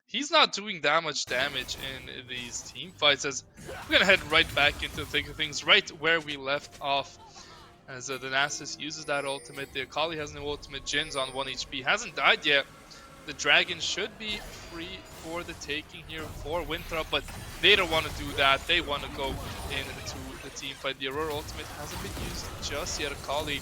He's not doing that much damage in these team fights, as we're gonna head right back into the thick of things, right where we left off. As the Nasus uses that ultimate, the Akali has no ultimate. Jin's on 1 HP, hasn't died yet. The Dragon should be free for the taking here for Winthrop, but they don't want to do that. They want to go into the team fight. The Aurora ultimate hasn't been used just yet. Akali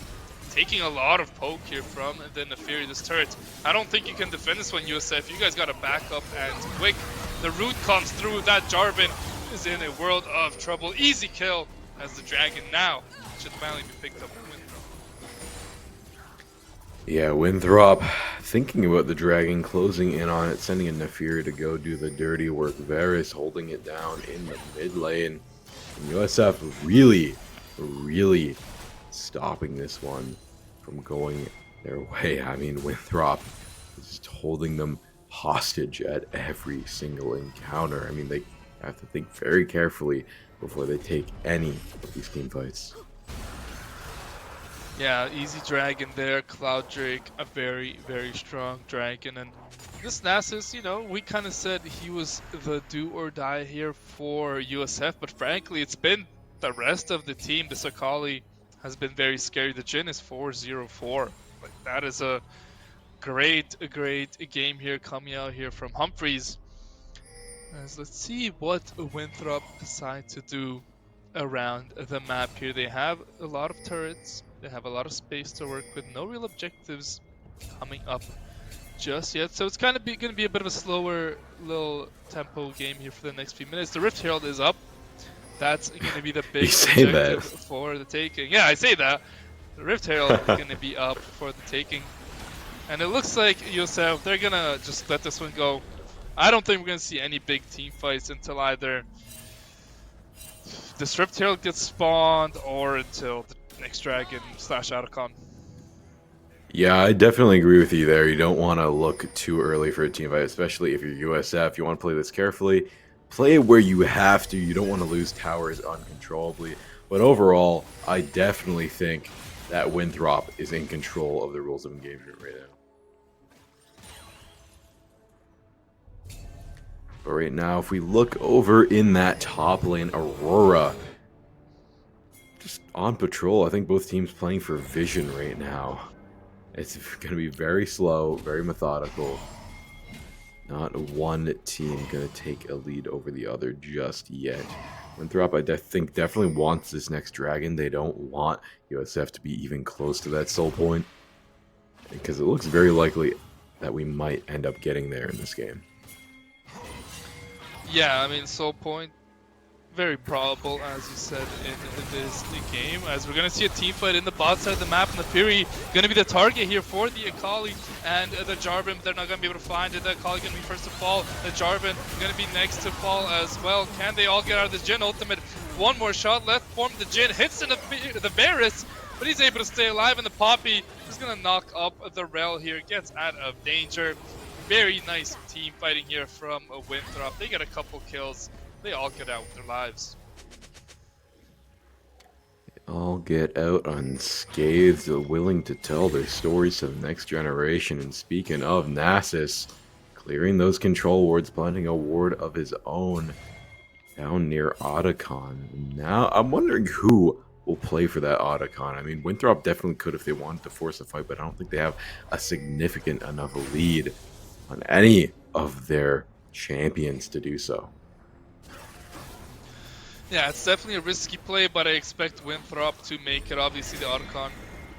taking a lot of poke here from the Nefiri, this turret. I don't think you can defend this one, USF. You guys got to back up and quick. The root comes through. That Jarvan is in a world of trouble. Easy kill as the Dragon now should finally be picked up. Yeah, Winthrop thinking about the Dragon, closing in on it, sending a Nefiri to go do the dirty work. Varus holding it down in the mid lane. And USF really stopping this one from going their way. I mean, Winthrop is just holding them hostage at every single encounter. I mean, they have to think very carefully before they take any of these team fights. Yeah, easy dragon there. Cloud Drake, a very, very strong dragon. And this Nasus, you know, we kind of said he was the do or die here for USF, but frankly, it's been the rest of the team. This Akali has been very scary. The Jhin is 4-0-4. Like, that is a great game here coming out here from Humphreys. As let's see what Winthrop decide to do around the map here. They have a lot of turrets. They have a lot of space to work with. No real objectives coming up just yet. So it's kind of going to be a bit of a slower little tempo game here for the next few minutes. The Rift Herald is up. That's going to be the big objective for the taking. Yeah, I say that. The Rift Herald is going to be up for the taking. And it looks like USF, they're gonna just let this one go. I don't think we're gonna see any big team fights until either the Strip Tail gets spawned or until the next Dragon / Otacon. Yeah, I definitely agree with you there. You don't want to look too early for a team fight, especially if you're USF. You want to play this carefully. Play it where you have to. You don't want to lose towers uncontrollably. But overall, I definitely think that Winthrop is in control of the rules of engagement right now. But right now, if we look over in that top lane, Aurora just on patrol. I think both teams playing for vision right now. It's going to be very slow, very methodical. Not one team going to take a lead over the other just yet. Winthrop, I think, definitely wants this next dragon. They don't want USF to be even close to that soul point. Because it looks very likely that we might end up getting there in this game. Yeah, I mean, Soul Point, very probable, as you said, in this game, as we're going to see a team fight in the bot side of the map, and the Fury going to be the target here for the Akali and the Jarvan. They're not going to be able to find it. The Akali going to be first to fall. The Jarvan going to be next to fall as well. Can they all get out of the Jhin ultimate? One more shot left for the Jhin. Hits in the Varus, but he's able to stay alive, and the Poppy is going to knock up the Rel here. Gets out of danger. Very nice team fighting here from Winthrop. They get a couple kills. They all get out with their lives. They all get out unscathed, willing to tell their stories to the next generation. And speaking of Nasus, clearing those control wards, planting a ward of his own down near Otacon. Now, I'm wondering who will play for that Otacon. I mean, Winthrop definitely could if they wanted to force a fight, but I don't think they have a significant enough lead on any of their champions to do so. Yeah, it's definitely a risky play, but I expect Winthrop to make it. Obviously, the Otacon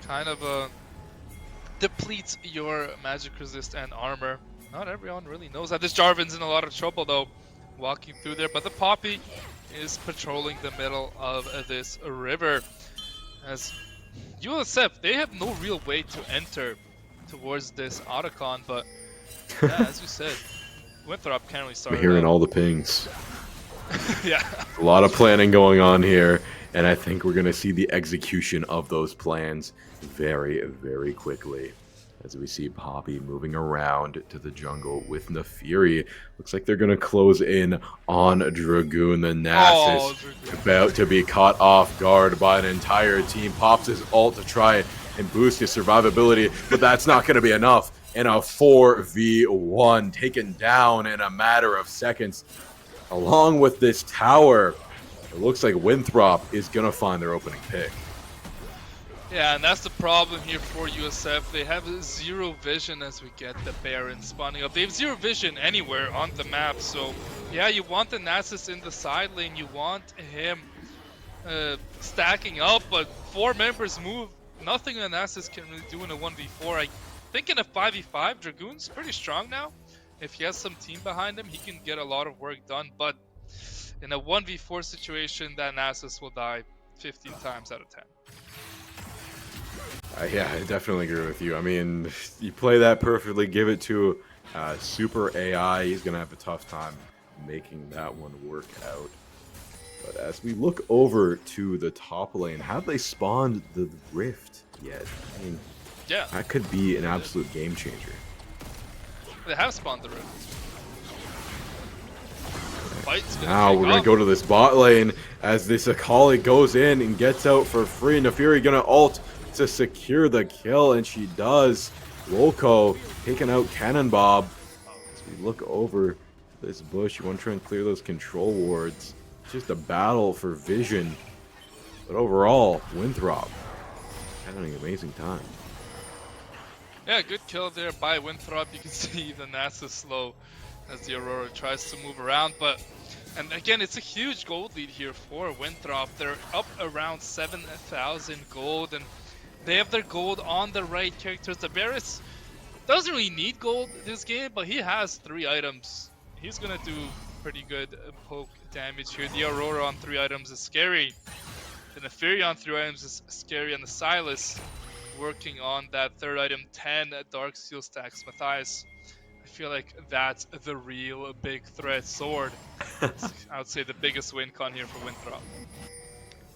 kind of depletes your magic resist and armor. Not everyone really knows that. This Jarvan's in a lot of trouble, though, walking through there. But the Poppy is patrolling the middle of this river. As USF, they have no real way to enter towards this Otacon, but yeah, as you said, Winthrop can't really start. We're hearing all the pings. Yeah. A lot of planning going on here, and I think we're going to see the execution of those plans very, very quickly. As we see Poppy moving around to the jungle with Nefiri. Looks like they're going to close in on Dragoon. The Nasus about to be caught off guard by an entire team. Pops his ult to try and boost his survivability, but that's not going to be enough. In a 4v1, taken down in a matter of seconds. Along with this tower, it looks like Winthrop is going to find their opening pick. Yeah, and that's the problem here for USF. They have zero vision as we get the Baron spawning up. They have zero vision anywhere on the map, so yeah, you want the Nasus in the side lane. You want him stacking up, but 4 members move. Nothing the Nasus can really do in a 1v4. I think in a 5v5, Dragoon's pretty strong now. If he has some team behind him, he can get a lot of work done, but in a 1v4 situation, that Nasus will die 15 times out of 10. Yeah, I definitely agree with you. I mean, you play that perfectly, give it to super AI, he's going to have a tough time making that one work out. But as we look over to the top lane, have they spawned the Rift yet? I mean, yeah, that could be an absolute game changer. They have spawned the Rift. Now we're going to go to this bot lane as this Akali goes in and gets out for free. Nefiri going to ult to secure the kill, and she does. Wolko taking out Cannon Bob. As we look over this bush, you want to try and clear those control wards. It's just a battle for vision. But overall, Winthrop having an amazing time. Yeah, good kill there by Winthrop. You can see the Nasus slow as the Aurora tries to move around, and again, it's a huge gold lead here for Winthrop. They're up around 7,000 gold, and they have their gold on the right characters. The Varus doesn't really need gold this game, but he has 3 items. He's gonna do pretty good poke damage here. The Aurora on 3 items is scary. The Nefiri on 3 items is scary, and the Silas working on that third item, 10 Dark Steel stacks. Matthias, I feel like that's the real big threat. Sword, I would say the biggest win con here for Winthrop.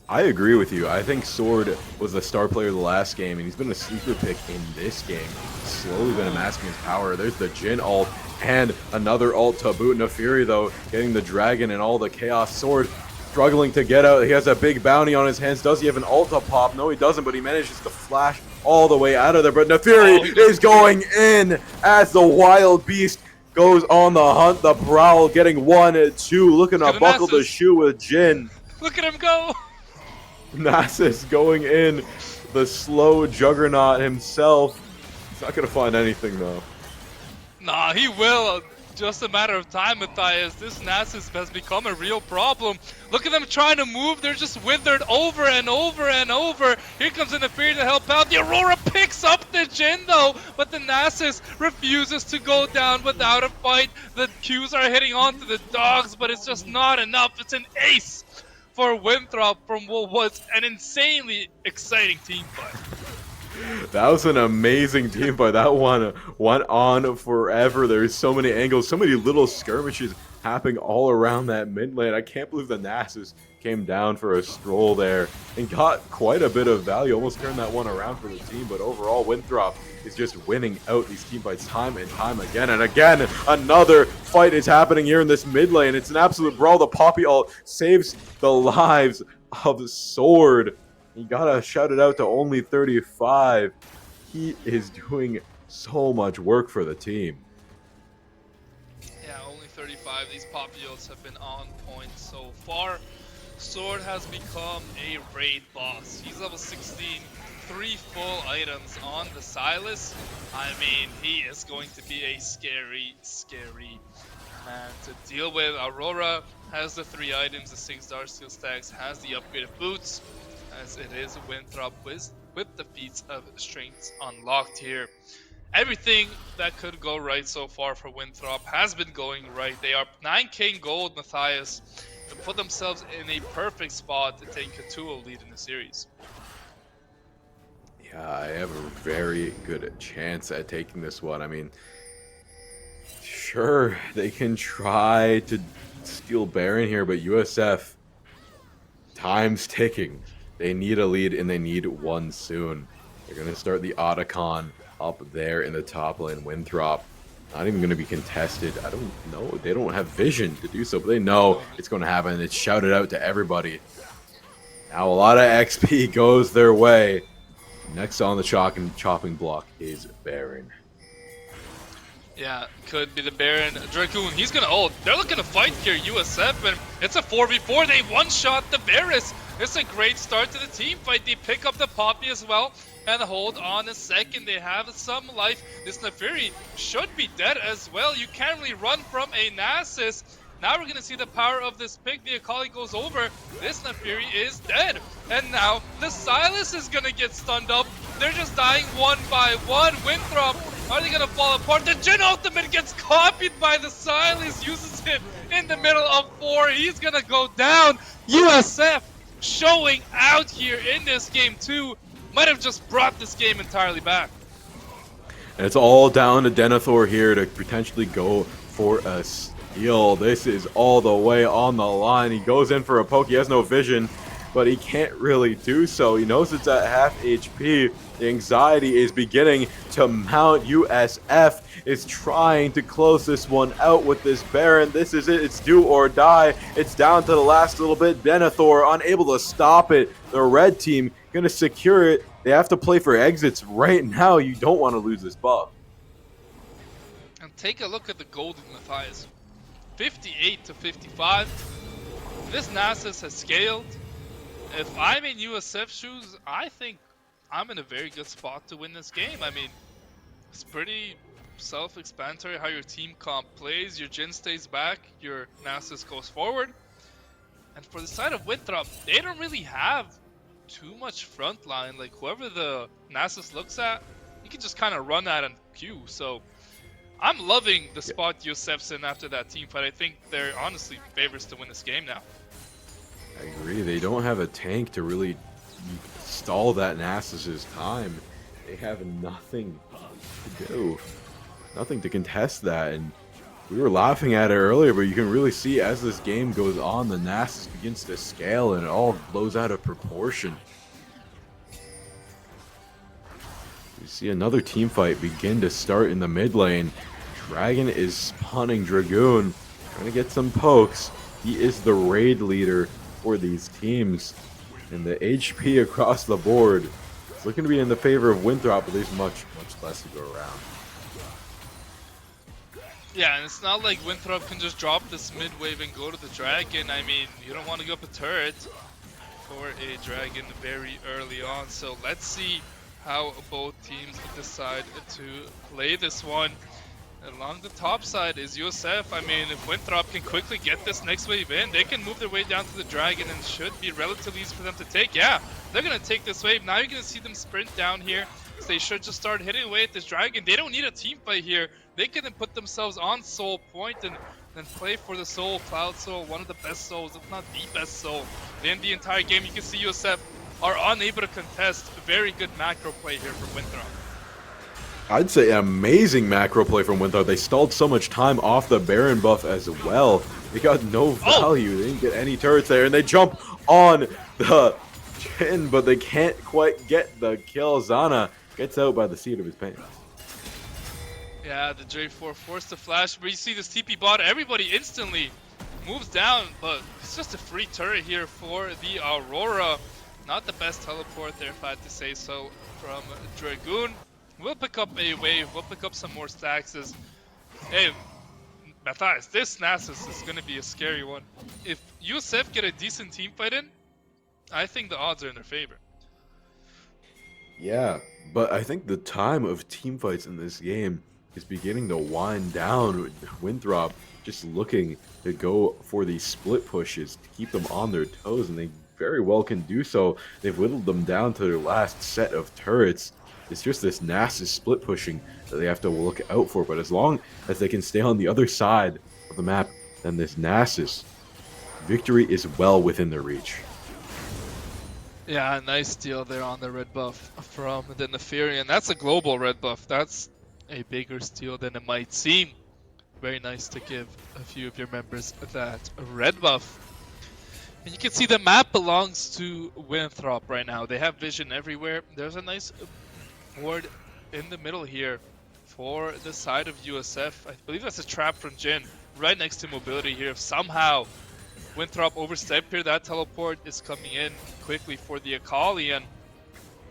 I agree with you. I think Sword was the star player of the last game, and he's been a sleeper pick in this game. Slowly been amassing his power. There's the Jhin ult, and another ult to boot. Nafiri, though, getting the Dragon and all the Chaos. Sword struggling to get out. He has a big bounty on his hands. Does he have an ult to pop? No, he doesn't, but he manages to flash all the way out of there. But Nafiri is going in as the Wild Beast goes on the hunt. The Prowl getting 1-2, looking to buckle the shoe with Jhin. Look at him go! Nasus going in, the slow juggernaut himself. He's not going to find anything, though. Nah, he will. Just a matter of time, Matthias. This Nasus has become a real problem. Look at them trying to move. They're just withered over and over and over. Here comes Nafiri to help out. The Aurora picks up the Jhin, though, but the Nasus refuses to go down without a fight. The Qs are hitting onto the dogs, but it's just not enough. It's an ace for Winthrop from what was an insanely exciting team fight. That was an amazing team fight. That one went on forever. There's so many angles, so many little skirmishes happening all around that mid lane. I can't believe the Nasus came down for a stroll there and got quite a bit of value. Almost turned that one around for the team, but overall Winthrop is just winning out these team fights time and time again. And again, another fight is happening here in this mid lane. It's an absolute brawl. The Poppy ult saves the lives of Sword. You gotta shout it out to only 35. He is doing so much work for the team. Yeah, only 35. These Poppy ults have been on point so far. Sword has become a raid boss. He's level 16, 3 full items on the Silas. I mean, he is going to be a scary, scary man to deal with. Aurora has the 3 items, the 6 Dark Steel stacks, has the upgraded boots, as it is Winthrop with the feats of strength unlocked here. Everything that could go right so far for Winthrop has been going right. They are 9k in gold, Matthias, to put themselves in a perfect spot to take a 2-0 lead in the series. Yeah, I have a very good chance at taking this one. I mean, sure, they can try to steal Baron here, but USF, time's ticking. They need a lead, and they need one soon. They're going to start the Otacon up there in the top lane. Winthrop, not even going to be contested. I don't know. They don't have vision to do so, but they know it's going to happen. It's shouted out to everybody. Now a lot of XP goes their way. Next on the chopping block is Baron. Yeah, could be the Baron. Dragoon, he's going to ult. They're looking to fight here, USF, and it's a 4v4. They one-shot the Varus. It's a great start to the team fight. They pick up the Poppy as well and hold on a second. They have some life. This Nafiri should be dead as well. You can't really run from a Nasus. Now we're going to see the power of this pick. The Akali goes over. This Nafiri is dead. And now the Silas is going to get stunned up. They're just dying one by one. Winthrop, are they going to fall apart? The Jhin ultimate gets copied by the Silas. Uses it in the middle of 4. He's going to go down. USF showing out here in this game too. Might have just brought this game entirely back. And it's all down to Denethor here to potentially go for a steal. This is all the way on the line. He goes in for a poke. He has no vision, but he can't really do so. He knows it's at half HP. The anxiety is beginning to mount. USF is trying to close this one out with this Baron. This is it. It's do or die. It's down to the last little bit. Denethor unable to stop it. The red team going to secure it. They have to play for exits right now. You don't want to lose this buff. And take a look at the golden Matthias. 58 to 55. This Nasus has scaled. If I'm in USF shoes, I think I'm in a very good spot to win this game. I mean, it's pretty self-explanatory how your team comp plays. Your Jhin stays back, your Nasus goes forward. And for the side of Winthrop, they don't really have too much front line. Like, whoever the Nasus looks at, you can just kind of run at and Q. So I'm loving the spot USF's in after that team fight. I think they're honestly favorites to win this game now. I agree. They don't have a tank to really stall that Nasus's time. they have nothing to do, nothing to contest that. And we were laughing at it earlier, but you can really see as this game goes on, the Nasus begins to scale and it all blows out of proportion. We see another team fight begin to start in the mid lane. Dragon is spawning Dragoon, trying to get some pokes. He is the raid leader for these teams. And the HP across the board is looking to be in the favor of Winthrop, but there's much less to go around. Yeah, and it's not like Winthrop can just drop this mid wave and go to the Dragon. I mean, you don't want to go up a turret for a Dragon very early on. So let's see how both teams decide to play this one. Along the top side is USF. I mean, if Winthrop can quickly get this next wave in, they can move their way down to the Dragon and should be relatively easy for them to take. Yeah, they're going to take this wave. Now you're going to see them sprint down here. So they should just start hitting away at this Dragon. They don't need a team fight here. They can then put themselves on Soul Point and then play for the Soul. Cloud Soul, one of the best Souls, if not the best Soul in the entire game. You can see USF are unable to contest. Very good macro play here from Winthrop. I'd say an amazing macro play from Winthrop. They stalled so much time off the Baron buff as well. They got no value. They didn't get any turrets there, and they jump on the Jhin, but they can't quite get the kill. Zana gets out by the seat of his pants. Yeah, the J4 forced to flash, but you see this TP bot, everybody instantly moves down, but it's just a free turret here for the Aurora. Not the best teleport there, if I had to say so, from Dragoon. We'll pick up a wave, we'll pick up some more stacks. Hey, Matthias, this Nasus is going to be a scary one. If USF get a decent team fight in, I think the odds are in their favor. Yeah, but I think the time of team fights in this game is beginning to wind down with Winthrop just looking to go for these split pushes to keep them on their toes, and they very well can do so. They've whittled them down to their last set of turrets. It's just this Nasus split pushing that they have to look out for, but as long as they can stay on the other side of the map, then this Nasus victory is well within their reach. Yeah, nice steal there on the red buff from the Nefarian. That's a global red buff. That's a bigger steal than it might seem. Very nice to give a few of your members that red buff. And you can see the map belongs to Winthrop right now. They have vision everywhere. There's a nice ward in the middle here for the side of USF. I believe that's a trap from Jhin right next to mobility here. If somehow Winthrop overstepped here, that teleport is coming in quickly for the Akali, and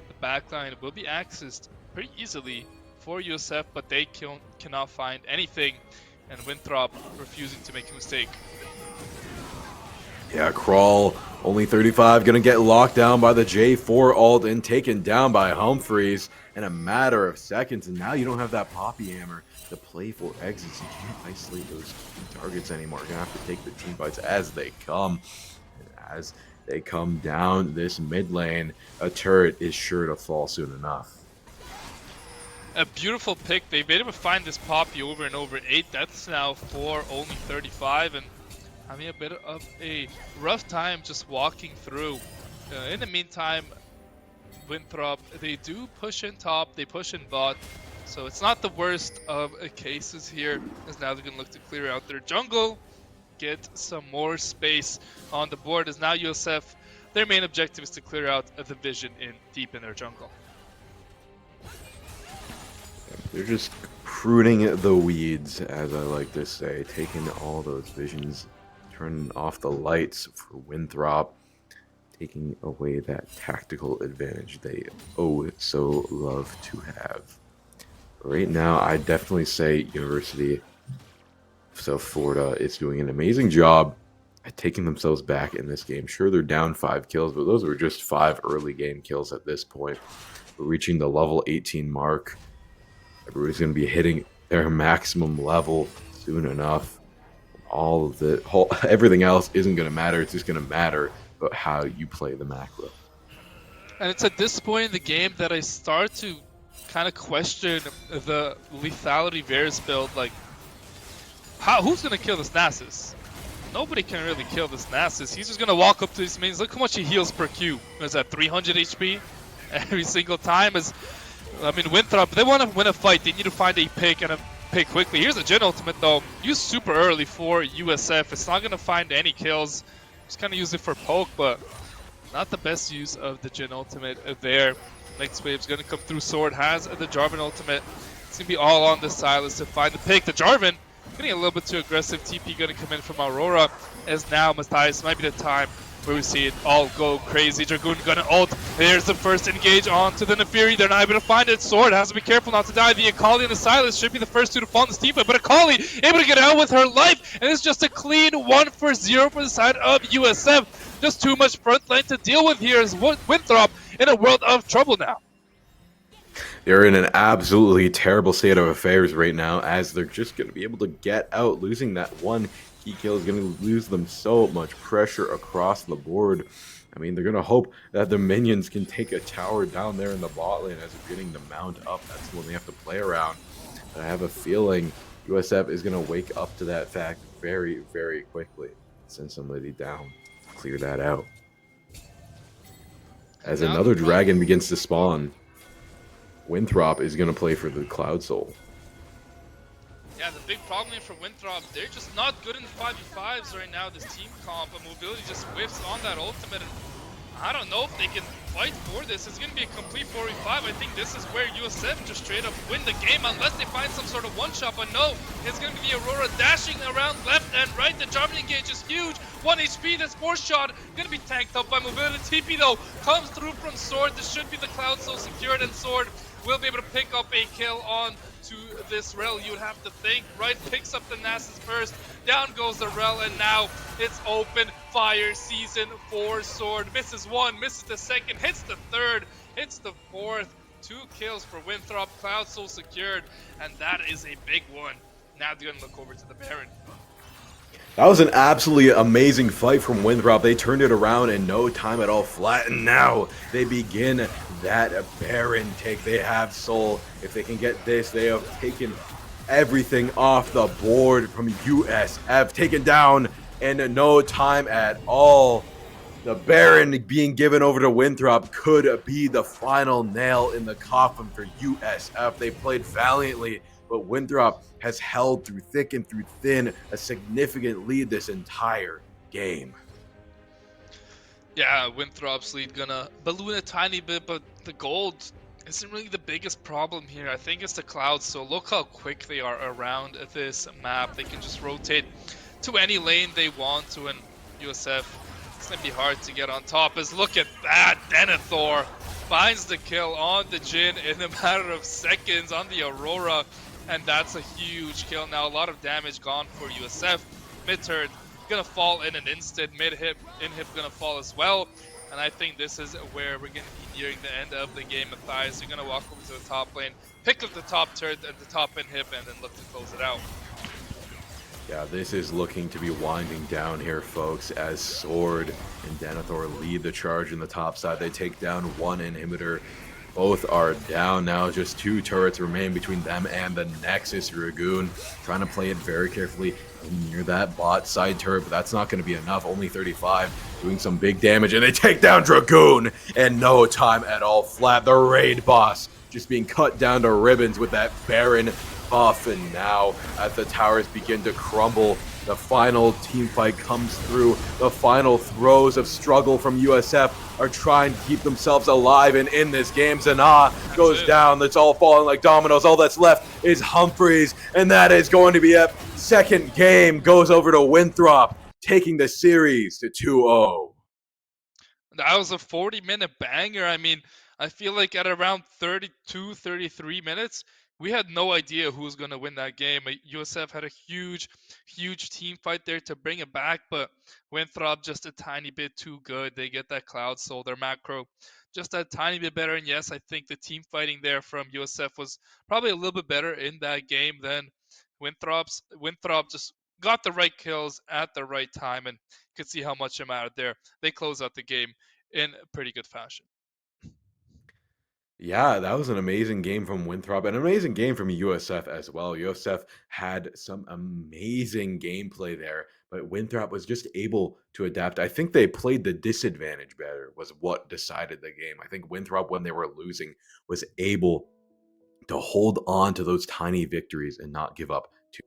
the backline will be accessed pretty easily for USF, but they cannot find anything, and Winthrop refusing to make a mistake. Yeah, CLOL, only 35, gonna get locked down by the J4 ult and taken down by Humphreys in a matter of seconds. And now you don't have that Poppy Hammer to play for exits. You can't isolate those key targets anymore. You're gonna have to take the team fights as they come. And as they come down this mid lane, a turret is sure to fall soon enough. A beautiful pick. They've been able to find this Poppy over and over. 8 deaths now for only 35, and having a bit of a rough time just walking through. In the meantime, Winthrop, they do push in top, they push in bot, so it's not the worst of cases here, as now they're going to look to clear out their jungle, get some more space on the board, as now USF, their main objective is to clear out the vision deep in their jungle. They're just pruning the weeds, as I like to say, taking all those visions, turning off the lights for Winthrop, taking away that tactical advantage they oh so love to have. Right now, I definitely say University of South Florida is doing an amazing job at taking themselves back in this game. Sure, they're down 5 kills, but those were just 5 early game kills at this point. We're reaching the level 18 mark. Everybody's going to be hitting their maximum level soon enough. All of everything else isn't going to matter. It's just going to matter about how you play the macro. And it's at this point in the game that I start to kind of question the lethality Varus build. Like, who's going to kill this Nasus? Nobody can really kill this Nasus. He's just going to walk up to his mains. Look how much he heals per Q. Is that 300 HP every single time? As I mean, Winthrop, they want to win a fight. They need to find a pick and a pick quickly. Here's a Jin ultimate, though. Used super early for USF. It's not going to find any kills. Just kind of use it for poke, but not the best use of the Jin ultimate there. Next wave's going to come through. Sword has the Jarvan ultimate. It's going to be all on the Silas to find the pick. The Jarvan getting a little bit too aggressive. TP going to come in from Aurora, as now Matthias might be the time where we see it all go crazy. Dragoon gonna ult. There's the first engage onto the Nefiri. They're not able to find it. Sword has to be careful not to die. The Akali and the Silas should be the first two to fall in this team fight, but Akali able to get out with her life, and it's just a clean 1-for-0 for the side of USF. Just too much front line to deal with here as Winthrop in a world of trouble now. They're in an absolutely terrible state of affairs right now, as they're just going to be able to get out. Losing that one key kill is going to lose them so much pressure across the board. I mean, they're going to hope that the minions can take a tower down there in the bot lane as they're getting the mount up. That's what they have to play around. But I have a feeling USF is going to wake up to that fact very, very quickly. Send somebody down. Clear that out. As another dragon begins to spawn, Winthrop is going to play for the Cloud Soul. Yeah, the big problem here for Winthrop, they're just not good in 5v5s right now, this team comp. Mobility just whiffs on that ultimate, and I don't know if they can fight for this. It's going to be a complete 4v5. I think this is where USF just straight up win the game, unless they find some sort of one-shot. But no, it's going to be Aurora dashing around left and right. The Jarvan engage is huge. 1 HP, that's 4 shot. Going to be tanked up by Mobility. TP, though, comes through from Sword. This should be the Cloud Soul secured, and Sword will be able to pick up a kill on to this Rel, you would have to think. Right, picks up the Nasus first, down goes the Rel, and now it's open fire season for Sword. Misses one, misses the second, hits the third, hits the fourth. 2 kills for Winthrop, Cloud Soul secured, and that is a big one. Now they're gonna look over to the Baron. That was an absolutely amazing fight from Winthrop. They turned it around in no time at all. Flat, and now they begin that Baron take. They have Soul. If they can get this, they have taken everything off the board from USF. Taken down in no time at all. The Baron being given over to Winthrop could be the final nail in the coffin for USF. They played valiantly, but Winthrop has held through thick and through thin a significant lead this entire game. Yeah, Winthrop's lead gonna balloon a tiny bit, but the gold isn't really the biggest problem here. I think it's the clouds, so look how quick they are around this map. They can just rotate to any lane they want to, and USF, it's gonna be hard to get on top. As look at that, Denethor finds the kill on the Jin in a matter of seconds on the Aurora, and that's a huge kill. Now a lot of damage gone for USF. Mid-turn gonna fall in an instant. Mid-hip, in-hip gonna fall as well. And I think this is where we're gonna be nearing the end of the game. Matthias, you're gonna walk over to the top lane, pick up the top turret and the top in-hip, and then look to close it out. Yeah, this is looking to be winding down here, folks, as Sword and Denethor lead the charge in the top side. They take down one inhibitor. Both are down now. Just 2 turrets remain between them and the Nexus Dragoon. Trying to play it very carefully near that bot side turret, but that's not going to be enough. Only 35, doing some big damage, and they take down Dragoon in no time at all. Flat, the raid boss just being cut down to ribbons with that Baron buff, and now as the towers begin to crumble, the final team fight comes through. The final throes of struggle from USF are trying to keep themselves alive and in this game. Zana goes down. It's all falling like dominoes. All that's left is Humphreys, and that is going to be a second game. Goes over to Winthrop, taking the series to 2-0. That was a 40-minute banger. I mean, I feel like at around 32, 33 minutes, we had no idea who was going to win that game. USF had a huge team fight there to bring it back, but Winthrop just a tiny bit too good. They get that Cloud Soul, their macro just a tiny bit better. And yes, I think the team fighting there from USF was probably a little bit better in that game than Winthrop's. Winthrop just got the right kills at the right time, and could see how much it mattered there. They close out the game in pretty good fashion. Yeah, that was an amazing game from Winthrop, and an amazing game from USF as well. USF had some amazing gameplay there, but Winthrop was just able to adapt. I think they played the disadvantage better, was what decided the game. I think Winthrop, when they were losing, was able to hold on to those tiny victories and not give up too.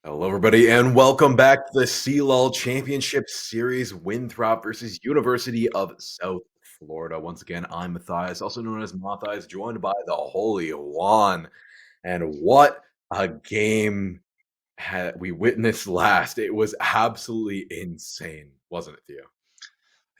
Hello, everybody, and welcome back to the CLOL Championship Series, Winthrop versus University of South Florida. Once again, I'm Matthias, also known as Matthias, joined by the Holy Juan. And what a game we witnessed last. It was absolutely insane, wasn't it, Theo?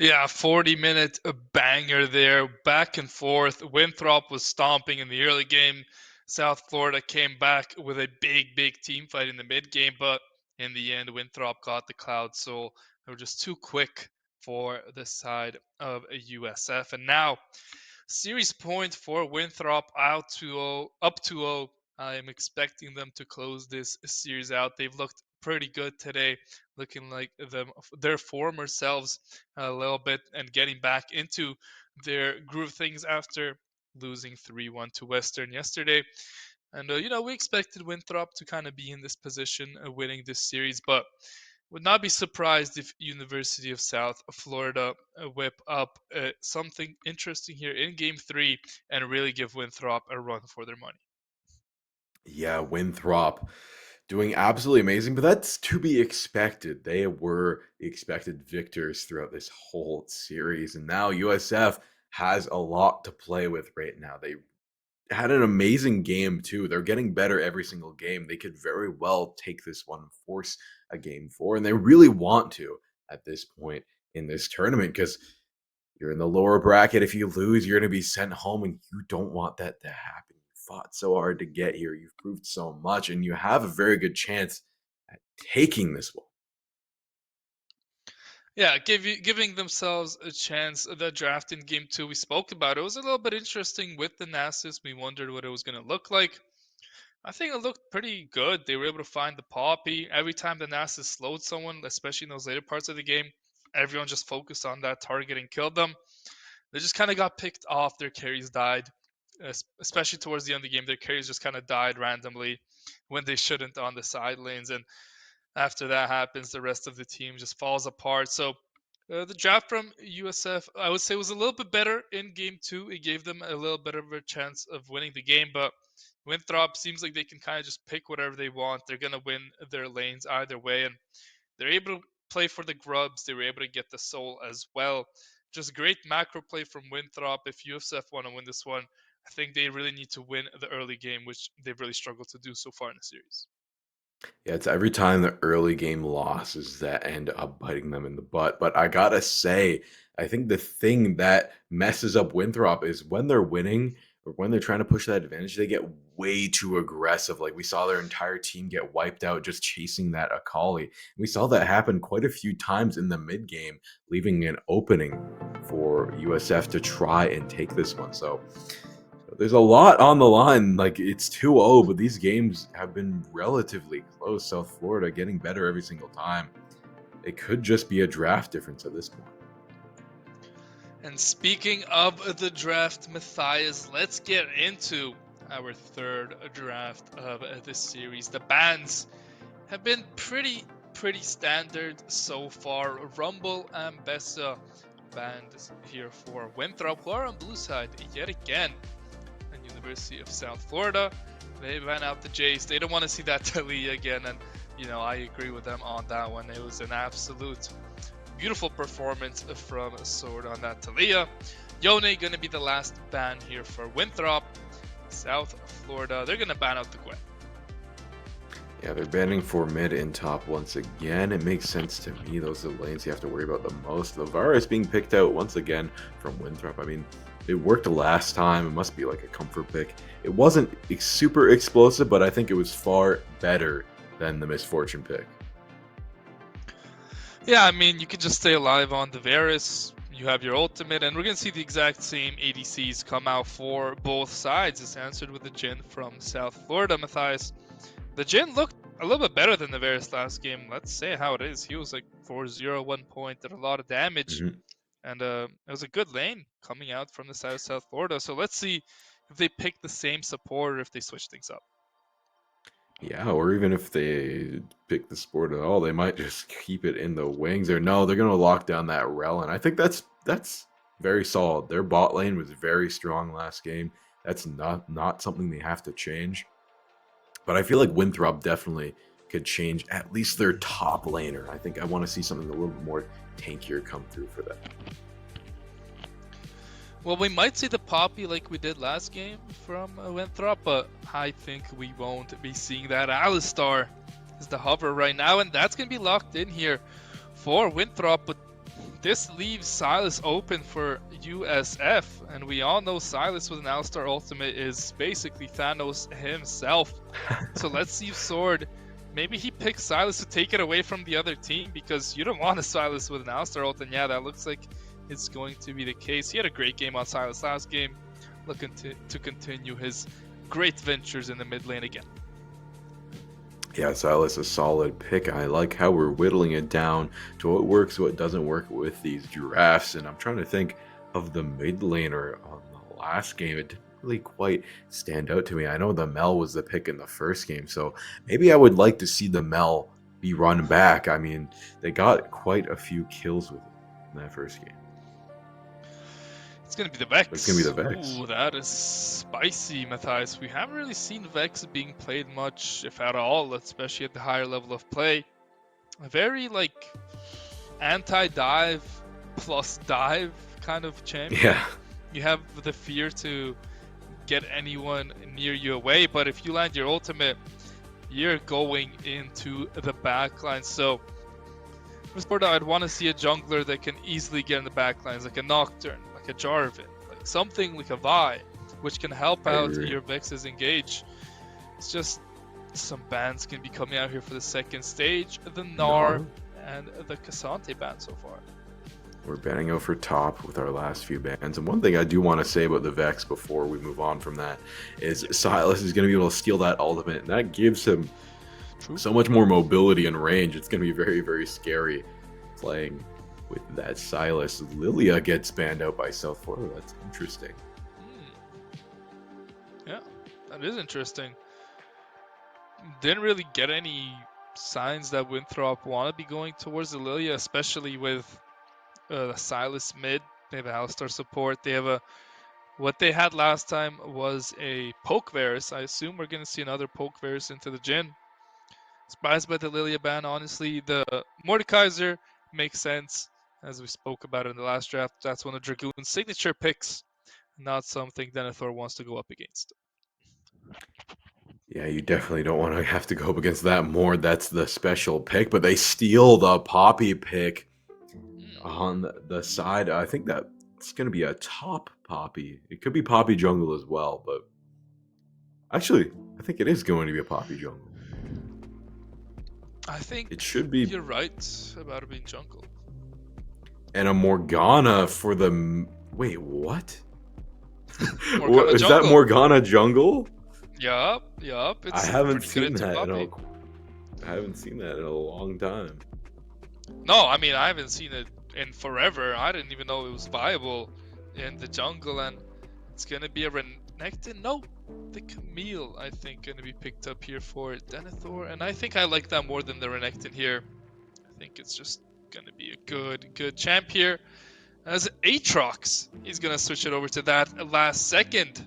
Yeah, 40-minute banger there, back and forth. Winthrop was stomping in the early game. South Florida came back with a big team fight in the mid game, but in the end, Winthrop got the Cloud Soul. They were just too quick for the side of USF. And now, series point for Winthrop out 2-0, up 2-0. I'm expecting them to close this series out. They've looked pretty good today, looking like their former selves a little bit and getting back into their groove things after losing 3-1 to Western yesterday. And we expected Winthrop to kind of be in this position, winning this series, but would not be surprised if University of South Florida whip up something interesting here in Game 3 and really give Winthrop a run for their money. Yeah, Winthrop doing absolutely amazing, but that's to be expected. They were expected victors throughout this whole series, and now USF has a lot to play with right now. They had an amazing game too. They're getting better every single game. They could very well take this one and force a game four, and they really want to at this point in this tournament because you're in the lower bracket. If you lose, you're going to be sent home, and you don't want that to happen. You fought so hard to get here. You've proved so much, and you have a very good chance at taking this one. Yeah, giving themselves a chance. The draft in Game 2 we spoke about, it was a little bit interesting with the Nasus. We wondered what it was going to look like. I think it looked pretty good. They were able to find the Poppy. Every time the Nasus slowed someone, especially in those later parts of the game, everyone just focused on that target and killed them. They just kind of got picked off. Their carries died, especially towards the end of the game. Their carries just kind of died randomly when they shouldn't on the side lanes. And after that happens, the rest of the team just falls apart. So the draft from USF, I would say, was a little bit better in Game 2. It gave them a little bit of a chance of winning the game, but Winthrop seems like they can kind of just pick whatever they want. They're going to win their lanes either way, and they're able to play for the grubs. They were able to get the soul as well. Just great macro play from Winthrop. If USF want to win this one, I think they really need to win the early game, which they've really struggled to do so far in the series. Yeah, it's every time the early game losses that end up biting them in the butt. But I gotta say, I think the thing that messes up Winthrop is when they're winning or when they're trying to push that advantage, they get way too aggressive. Like we saw their entire team get wiped out just chasing that Akali. We saw that happen quite a few times in the mid game, leaving an opening for USF to try and take this one. So there's a lot on the line. Like it's 2-0, but these games have been relatively close. South Florida getting better every single time. It could just be a draft difference at this point. And speaking of the draft, Matthias, let's get into our third draft of this series. The bans have been pretty standard so far. Rumble and Bessa banned here for Winthrop, who are on blue side yet again. And University of South Florida, they ran out the Jays. They don't want to see that Talia again, and I agree with them on that one. It was an absolute beautiful performance from Sword on that Talia. Yone gonna be the last ban here for Winthrop. South Florida, they're gonna ban out the Gwen. Yeah, they're banning for mid and top once again. It makes sense to me. Those are the lanes you have to worry about the most. The Varus being picked out once again from Winthrop. I mean, it worked last time. It must be like a comfort pick. It wasn't super explosive, but I think it was far better than the Misfortune pick. Yeah, I mean, you can just stay alive on the Varus. You have your ultimate, and we're going to see the exact same ADCs come out for both sides. It's answered with the Jin from South Florida, Matthias. The Jin looked a little bit better than the Varus last game. Let's say how it is. He was like 4-0 1 point, did a lot of damage, Mhm. and it was a good lane coming out from the side of South Florida. So let's see if they pick the same support or if they switch things up. Yeah, or even if they pick the sport at all, they might just keep it in the wings. Or no, they're gonna lock down that rel, and I think that's very solid. Their bot lane was very strong last game. That's not something they have to change. But I feel like Winthrop definitely could change at least their top laner. I think I want to see something a little bit more tankier come through for them. Well, we might see the Poppy like we did last game from Winthrop, but I think we won't be seeing that. Alistar is the hover right now, and that's going to be locked in here for Winthrop, but this leaves Silas open for USF, and we all know Silas with an Alistar ultimate is basically Thanos himself. So let's see if Sword, maybe he picks Silas to take it away from the other team, because you don't want a Silas with an Alistar ult, and yeah, that looks like it's going to be the case. He had a great game on Silas last game, looking to continue his great ventures in the mid lane again. Yeah, Silas, a solid pick. I like how we're whittling it down to what works, what doesn't work with these drafts. And I'm trying to think of the mid laner on the last game. It didn't really quite stand out to me. I know the Mel was the pick in the first game, so maybe I would like to see the Mel be run back. I mean, they got quite a few kills with it in that first game. It's going to be the Vex. It's going to be the Vex. Ooh, that is spicy, Matthias. We haven't really seen Vex being played much, if at all, especially at the higher level of play. A very, like, anti-dive plus dive kind of champion. Yeah. You have the fear to get anyone near you away, but if you land your ultimate, you're going into the backline. So, for Sparta, I'd want to see a jungler that can easily get in the backlines, like a Nocturne, like a Jarvan, like something like a Vi, which can help out your Vex's engage. It's just some bans can be coming out here for the second stage. The Gnar and the Cassante ban so far. We're banning out for top with our last few bans. And one thing I do want to say about the Vex before we move on from that is Silas is going to be able to steal that ultimate, and that gives him so much more mobility and range. It's going to be very, very scary playing with that Silas. Lilia gets banned out by South Florida. That's interesting. Yeah, that is interesting. Didn't really get any signs that Winthrop want to be going towards the Lilia, especially with the Silas mid. They have Alistar support. They have what they had last time was a Poke Varus. I assume we're going to see another Poke Varus into the Jhin. Surprised by the Lilia ban, honestly. The Mordekaiser makes sense, as we spoke about in the last draft. That's one of Dragoon's signature picks, not something Denethor wants to go up against. Yeah, you definitely don't want to have to go up against that Mord. That's the special pick, but they steal the Poppy pick on the side. I think that it's going to be a top Poppy. It could be Poppy jungle as well, but actually, I think it is going to be a Poppy jungle. I think it should be. You're right about it being jungle. And a Morgana for the. Wait, what? Morgana is that Morgana jungle? Yup. I haven't seen that I haven't seen that in a long time. No, I mean I haven't seen it in forever. I didn't even know it was viable in the jungle, and it's gonna be a Renekton. No, the Camille I think gonna be picked up here for Denethor, and I think I like that more than the Renekton here. I think it's just gonna be a good champ here. As Aatrox, he's gonna switch it over to that last second.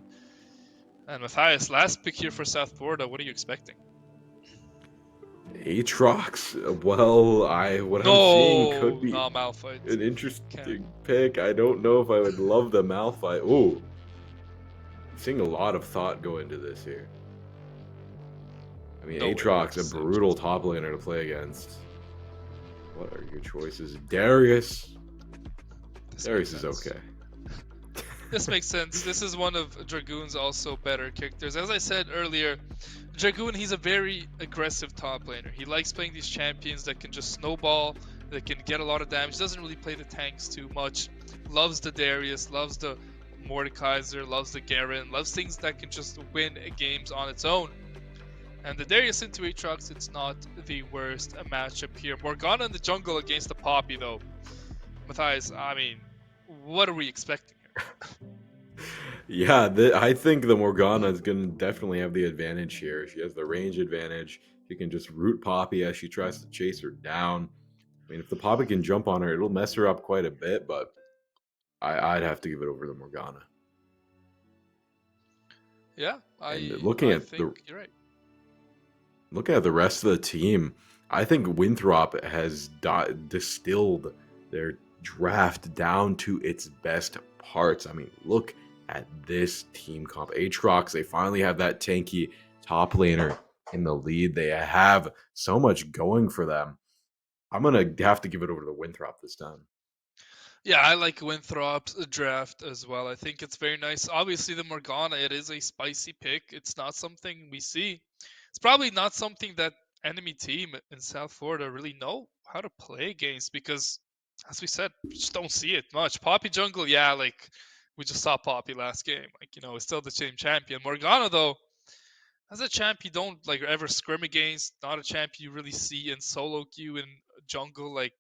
And Matthias, last pick here for South Florida. What are you expecting? Aatrox? Well, I'm seeing could be Malphite. an interesting pick. I don't know if I would love the Malphite. Ooh. Seeing a lot of thought go into this here. I mean, Aatrox, a brutal top laner to play against. What are your choices? Darius? Darius is okay. This makes sense. This is one of Dragoon's also better characters. As I said earlier, Dragoon, he's a very aggressive top laner. He likes playing these champions that can just snowball, that can get a lot of damage. Doesn't really play the tanks too much. Loves the Darius, loves the Mordekaiser, loves the Garen, loves things that can just win games on its own. And the Darius into Aatrox, it's not the worst matchup here. Morgana in the jungle against the Poppy, though. Matthias, I mean, what are we expecting here? Yeah, I think the Morgana is going to definitely have the advantage here. She has the range advantage. She can just root Poppy as she tries to chase her down. I mean, if the Poppy can jump on her, it'll mess her up quite a bit, but I'd have to give it over to Morgana. Yeah, looking at you're right. Looking at the rest of the team, I think Winthrop has distilled their draft down to its best parts. I mean, look at this team comp. Aatrox, they finally have that tanky top laner in the lead. They have so much going for them. I'm gonna have to give it over to Winthrop this time. Yeah, I like Winthrop's draft as well. I think it's very nice. Obviously, the Morgana, it is a spicy pick. It's not something we see. It's probably not something that enemy team in South Florida really know how to play against because, as we said, we just don't see it much. Poppy jungle, yeah, like we just saw Poppy last game. Like, it's still the same champion. Morgana, though, as a champ you don't like ever scrim against, not a champ you really see in solo queue in jungle. Like,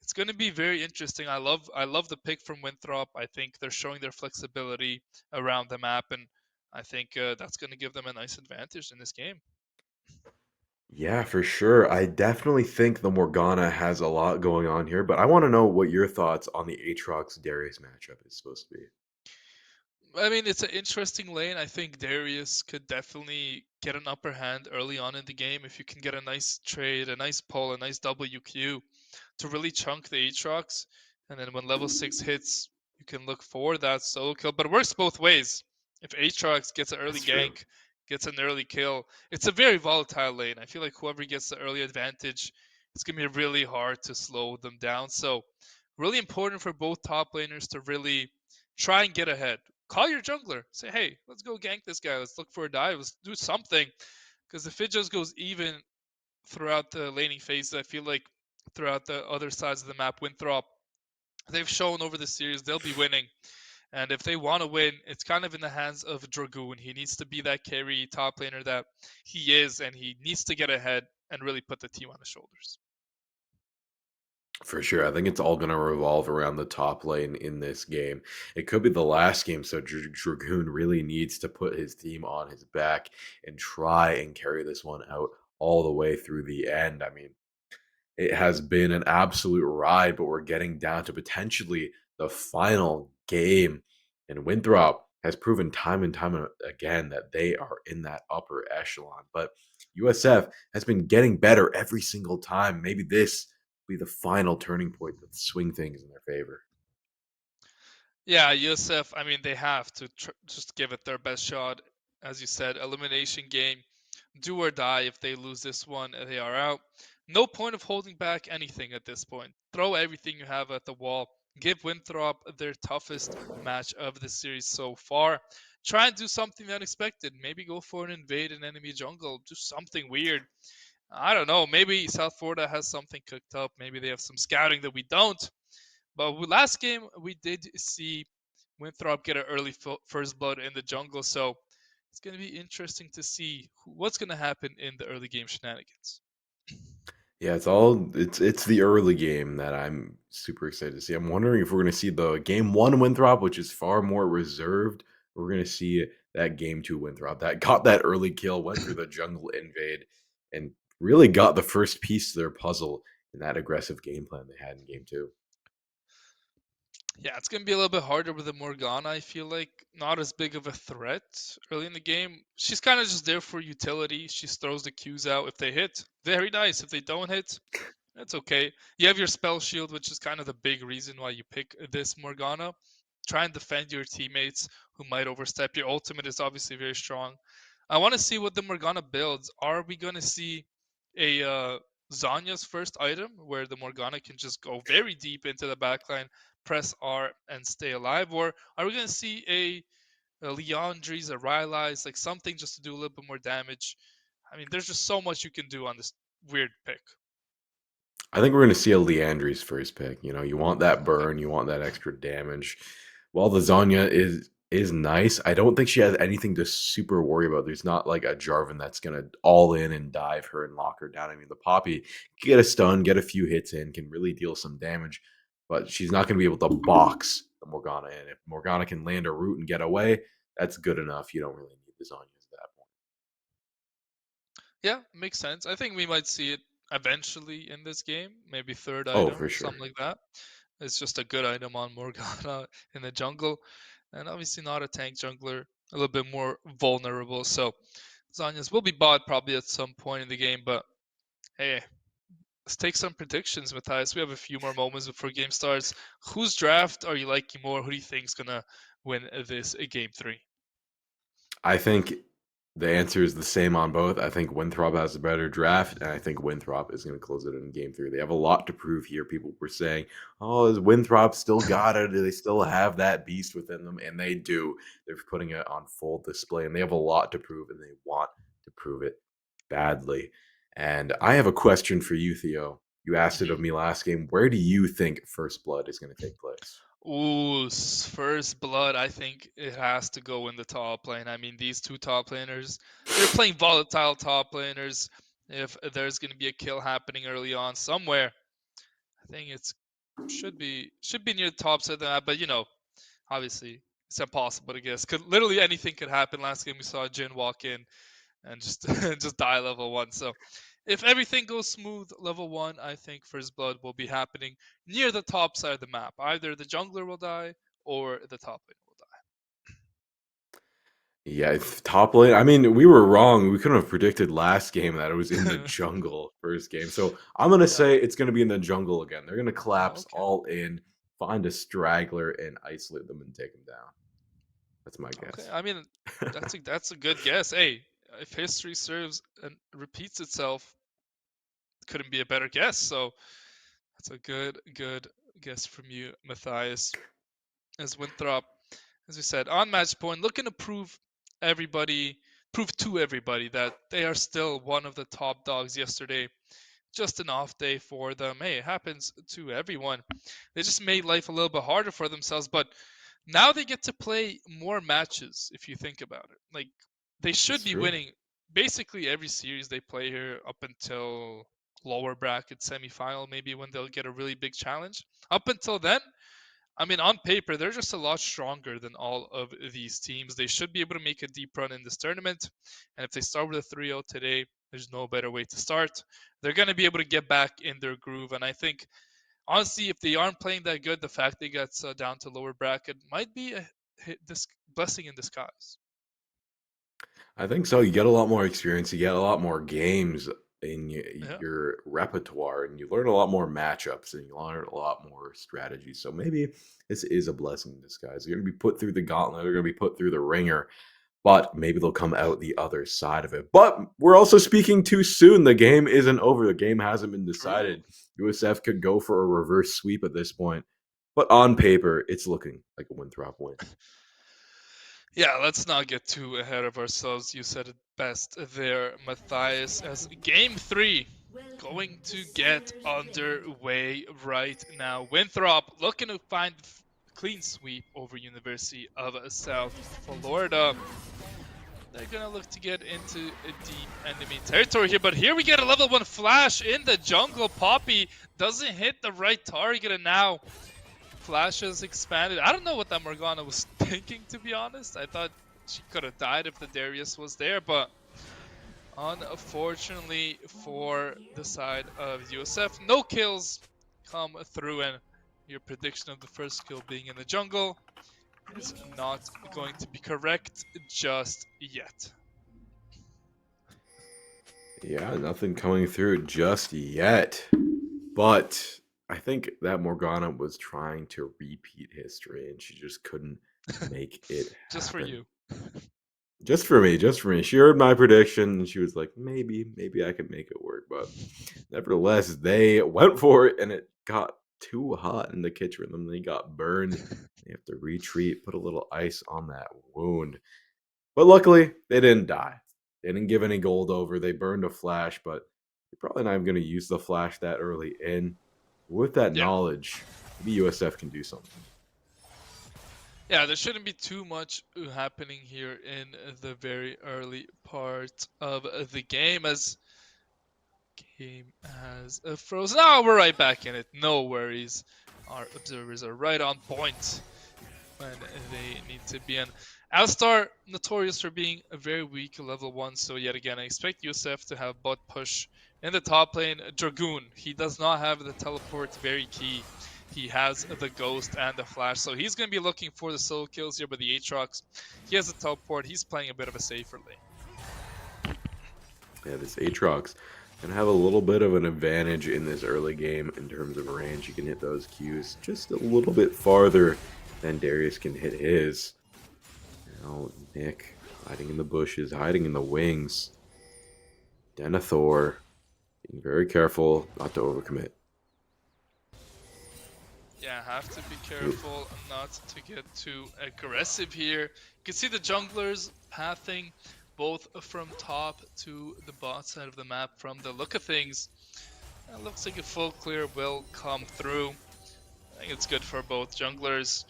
it's going to be very interesting. I love the pick from Winthrop. I think they're showing their flexibility around the map, and I think that's going to give them a nice advantage in this game. Yeah, for sure. I definitely think the Morgana has a lot going on here, but I want to know what your thoughts on the Aatrox Darius matchup is supposed to be. I mean, it's an interesting lane. I think Darius could definitely get an upper hand early on in the game if you can get a nice trade, a nice pull, a nice WQ to really chunk the Aatrox. And then when level 6 hits, you can look for that solo kill. But it works both ways. If Aatrox gets an early That's true. gank, gets an early kill, it's a very volatile lane. I feel like whoever gets the early advantage, it's going to be really hard to slow them down. So, really important for both top laners to really try and get ahead. Call your jungler. Say, hey, let's go gank this guy. Let's look for a dive. Let's do something. Because if it just goes even throughout the laning phase, I feel like throughout the other sides of the map, Winthrop, they've shown over the series they'll be winning. And if they want to win, it's kind of in the hands of Dragoon. He needs to be that carry top laner that he is, and he needs to get ahead and really put the team on his shoulders. For sure. I think it's all going to revolve around the top lane in this game. It could be the last game, so Dragoon really needs to put his team on his back and try and carry this one out all the way through the end. I mean, it has been an absolute ride, but we're getting down to potentially the final game. And Winthrop has proven time and time again that they are in that upper echelon. But USF has been getting better every single time. Maybe this will be the final turning point that swing things in their favor. Yeah, USF, I mean, they have to just give it their best shot. As you said, elimination game, do or die. If they lose this one, they are out. No point of holding back anything at this point. Throw everything you have at the wall. Give Winthrop their toughest match of the series so far. Try and do something unexpected. Maybe go for an invade an enemy jungle. Do something weird. I don't know. Maybe South Florida has something cooked up. Maybe they have some scouting that we don't. But last game, we did see Winthrop get an early first blood in the jungle. So it's going to be interesting to see what's going to happen in the early game shenanigans. Yeah, it's the early game that I'm super excited to see. I'm wondering if we're gonna see the game one Winthrop, which is far more reserved, or we're gonna see that game two Winthrop that got that early kill, went through the jungle invade, and really got the first piece to their puzzle in that aggressive game plan they had in game two. Yeah, it's going to be a little bit harder with the Morgana. I feel like not as big of a threat early in the game. She's kind of just there for utility. She throws the Qs out. If they hit, very nice. If they don't hit, that's okay. You have your spell shield, which is kind of the big reason why you pick this Morgana. Try and defend your teammates who might overstep. Your ultimate is obviously very strong. I want to see what the Morgana builds. Are we going to see a Zanya's first item where the Morgana can just go very deep into the backline, press R, and stay alive? Or are we going to see a Leandri's, a Rylai's, like something just to do a little bit more damage? I mean, there's just so much you can do on this weird pick. I think we're going to see a Leandri's first pick. You know, you want that Okay. burn, you want that extra damage. While the Zanya is nice, I don't think she has anything to super worry about. There's not like a Jarvan that's going to all in and dive her and lock her down. I mean, the Poppy can get a stun, get a few hits in, can really deal some damage, but she's not going to be able to box the Morgana in. If Morgana can land a root and get away, that's good enough. You don't really need the Zanyas at that point. Yeah, makes sense. I think we might see it eventually in this game. Maybe third Oh, item, for sure. something like that. It's just a good item on Morgana in the jungle. And obviously not a tank jungler, a little bit more vulnerable. So Zanya's will be bought probably at some point in the game, but hey, let's take some predictions, Matthias. We have a few more moments before game starts. Whose draft are you liking more? Who do you think's gonna win this game 3? I think the answer is the same on both. I think Winthrop has a better draft, and I think Winthrop is going to close it in game 3. They have a lot to prove here. People were saying, "Oh, is Winthrop still got it? Do they still have that beast within them?" And they do. They're putting it on full display, and they have a lot to prove, and they want to prove it badly. And I have a question for you, Theo. You asked it of me last game. Where do you think First Blood is going to take place? Ooh, first blood. I think it has to go in the top lane. I mean, these two top laners, they're playing volatile top laners. If there's going to be a kill happening early on somewhere, I think it's should be near the top side of that. But obviously, it's impossible to guess. Cause literally anything could happen. Last game we saw Jin walk in and just just die level 1. So if everything goes smooth, level 1, I think First Blood will be happening near the top side of the map. Either the jungler will die or the top lane will die. Yeah, it's top lane. I mean, we were wrong. We couldn't have predicted last game that it was in the jungle first game. So I'm gonna Yeah. say it's gonna be in the jungle again. They're gonna Oh, collapse okay. all in, find a straggler, and isolate them and take them down. That's my Okay. guess. I mean, that's a good guess. Hey, if history serves and repeats itself, couldn't be a better guess. So that's a good guess from you, Matthias. As Winthrop, as we said, on match point, looking to prove to everybody that they are still one of the top dogs yesterday. Just an off day for them. Hey, it happens to everyone. They just made life a little bit harder for themselves, but now they get to play more matches if you think about it. Like they should That's be true. winning basically every series they play here up until lower bracket semifinal, maybe when they'll get a really big challenge. Up until then, I mean, on paper, they're just a lot stronger than all of these teams. They should be able to make a deep run in this tournament. And if they start with a 3-0 today, there's no better way to start. They're going to be able to get back in their groove. And I think, honestly, if they aren't playing that good, the fact they got down to lower bracket might be this blessing in disguise. I think so. You get a lot more experience. You get a lot more games in Yeah. your repertoire, and you learn a lot more matchups, and you learn a lot more strategies. So maybe this is a blessing in disguise. You're going to be put through the gauntlet. They're going to be put through the ringer, but maybe they'll come out the other side of it. But we're also speaking too soon. The game isn't over. The game hasn't been True. decided. USF could go for a reverse sweep at this point, but on paper, it's looking like a Winthrop win. Yeah, let's not get too ahead of ourselves. You said it best there, Matthias, as game 3 going to get underway right now. Winthrop looking to find clean sweep over University of South Florida. They're going to look to get into a deep enemy territory here, but here we get a level 1 flash in the jungle. Poppy doesn't hit the right target, and now Flash has expanded. I don't know what that Morgana was thinking, to be honest. I thought she could have died if the Darius was there, but unfortunately for the side of USF, no kills come through, and your prediction of the first kill being in the jungle is not going to be correct just yet. Yeah, nothing coming through just yet. But I think that Morgana was trying to repeat history and she just couldn't make it Just for happen. you. Just for me, just for me. She heard my prediction and she was like, maybe I can make it work. But nevertheless, they went for it and it got too hot in the kitchen and they got burned. They have to retreat, put a little ice on that wound. But luckily, they didn't die. They didn't give any gold over. They burned a flash, but you're probably not even going to use the flash that early in. With that Yeah. knowledge, maybe USF can do something. Yeah, there shouldn't be too much happening here in the very early part of the game as game has frozen. Oh, we're right back in it. No worries. Our observers are right on point when they need to be in. Alistar, notorious for being a very weak level 1, so yet again, I expect USF to have bot push in the top lane. Dragoon, he does not have the teleport, very key. He has the ghost and the flash, so he's going to be looking for the solo kills here, but the Aatrox, he has the teleport. He's playing a bit of a safer lane. Yeah, this Aatrox gonna have a little bit of an advantage in this early game in terms of range. You can hit those Qs just a little bit farther than Darius can hit his. Now Nick hiding in the bushes, hiding in the wings. Denethor being very careful not to overcommit. Yeah, have to be careful not to get too aggressive here. You can see the junglers pathing both from top to the bot side of the map from the look of things. It looks like a full clear will come through. I think it's good for both junglers.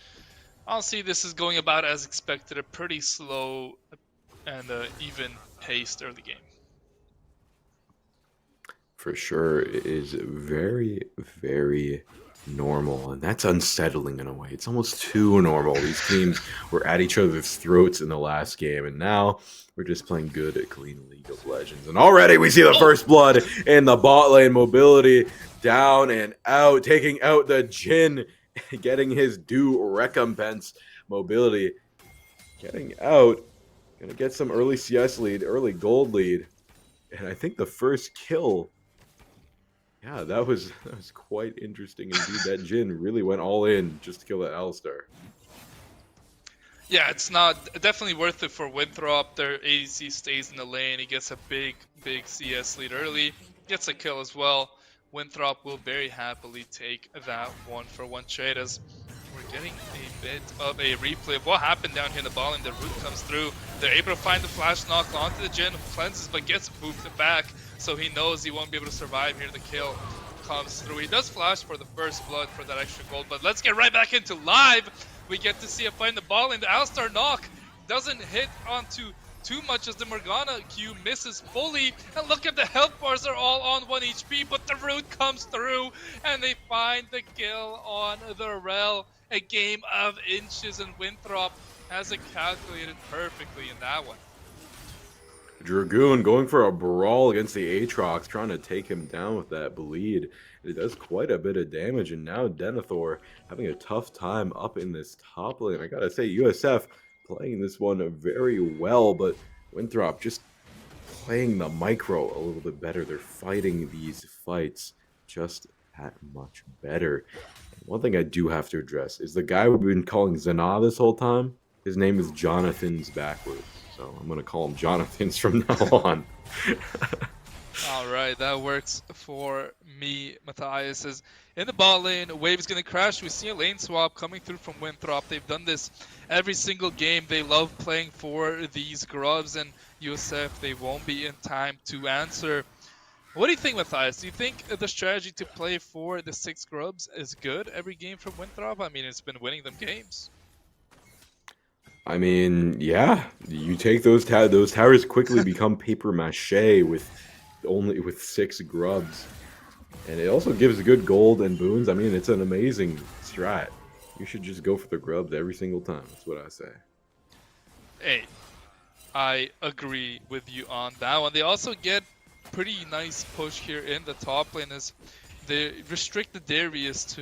I'll see this is going about as expected, a pretty slow and even paced early game. For sure, it is very, very normal, and that's unsettling in a way. It's almost too normal. These teams were at each other's throats in the last game, and now we're just playing good at clean League of Legends. And already we see the first blood in the bot lane. Mobility down and out, taking out the Jhin, getting his due recompense. Mobility getting out, gonna get some early CS lead, early gold lead, and I think the first kill. Yeah, that was quite interesting indeed. That Jhin really went all in just to kill that Alistar. Yeah, it's not definitely worth it for Winthrop. Their ADC stays in the lane. He gets a big CS lead early. Gets a kill as well. Winthrop will very happily take that 1-for-1 trade as we're getting a bit of a replay of what happened down here in the ball, and the root comes through. They're able to find the flash knock onto the Jhin, who cleanses but gets moved back, so he knows he won't be able to survive here. The kill comes through. He does flash for the first blood for that extra gold, but let's get right back into live. We get to see him find the ball, and the Alistar knock doesn't hit onto too much as the Morgana Q misses fully. And look at the health bars are all on 1 HP, but the root comes through and they find the kill on the Rel. A game of inches, and Winthrop has it calculated perfectly in that one. Dragoon going for a brawl against the Aatrox, trying to take him down with that bleed. It does quite a bit of damage, and now Denethor having a tough time up in this top lane. I gotta say, USF playing this one very well, but Winthrop just playing the micro a little bit better. They're fighting these fights just that much better. One thing I do have to address is the guy we've been calling Zana this whole time. His name is Jonathan's backwards, so I'm gonna call him Jonathan's from now on. All right, that works for me. Matthias is in the bot lane. Wave is going to crash. We see a lane swap coming through from Winthrop. They've done this every single game. They love playing for these grubs, and USF, they won't be in time to answer. What do you think, Matthias? Do you think the strategy to play for the 6 grubs is good every game from Winthrop? I mean, it's been winning them games. I mean, yeah, you take those towers quickly become paper mache with 6 grubs, and it also gives good gold and boons. I mean, it's an amazing strat. You should just go for the grubs every single time. That's what I say. Hey, I agree with you on that one. They also get pretty nice push here in the top lane as they restrict the Darius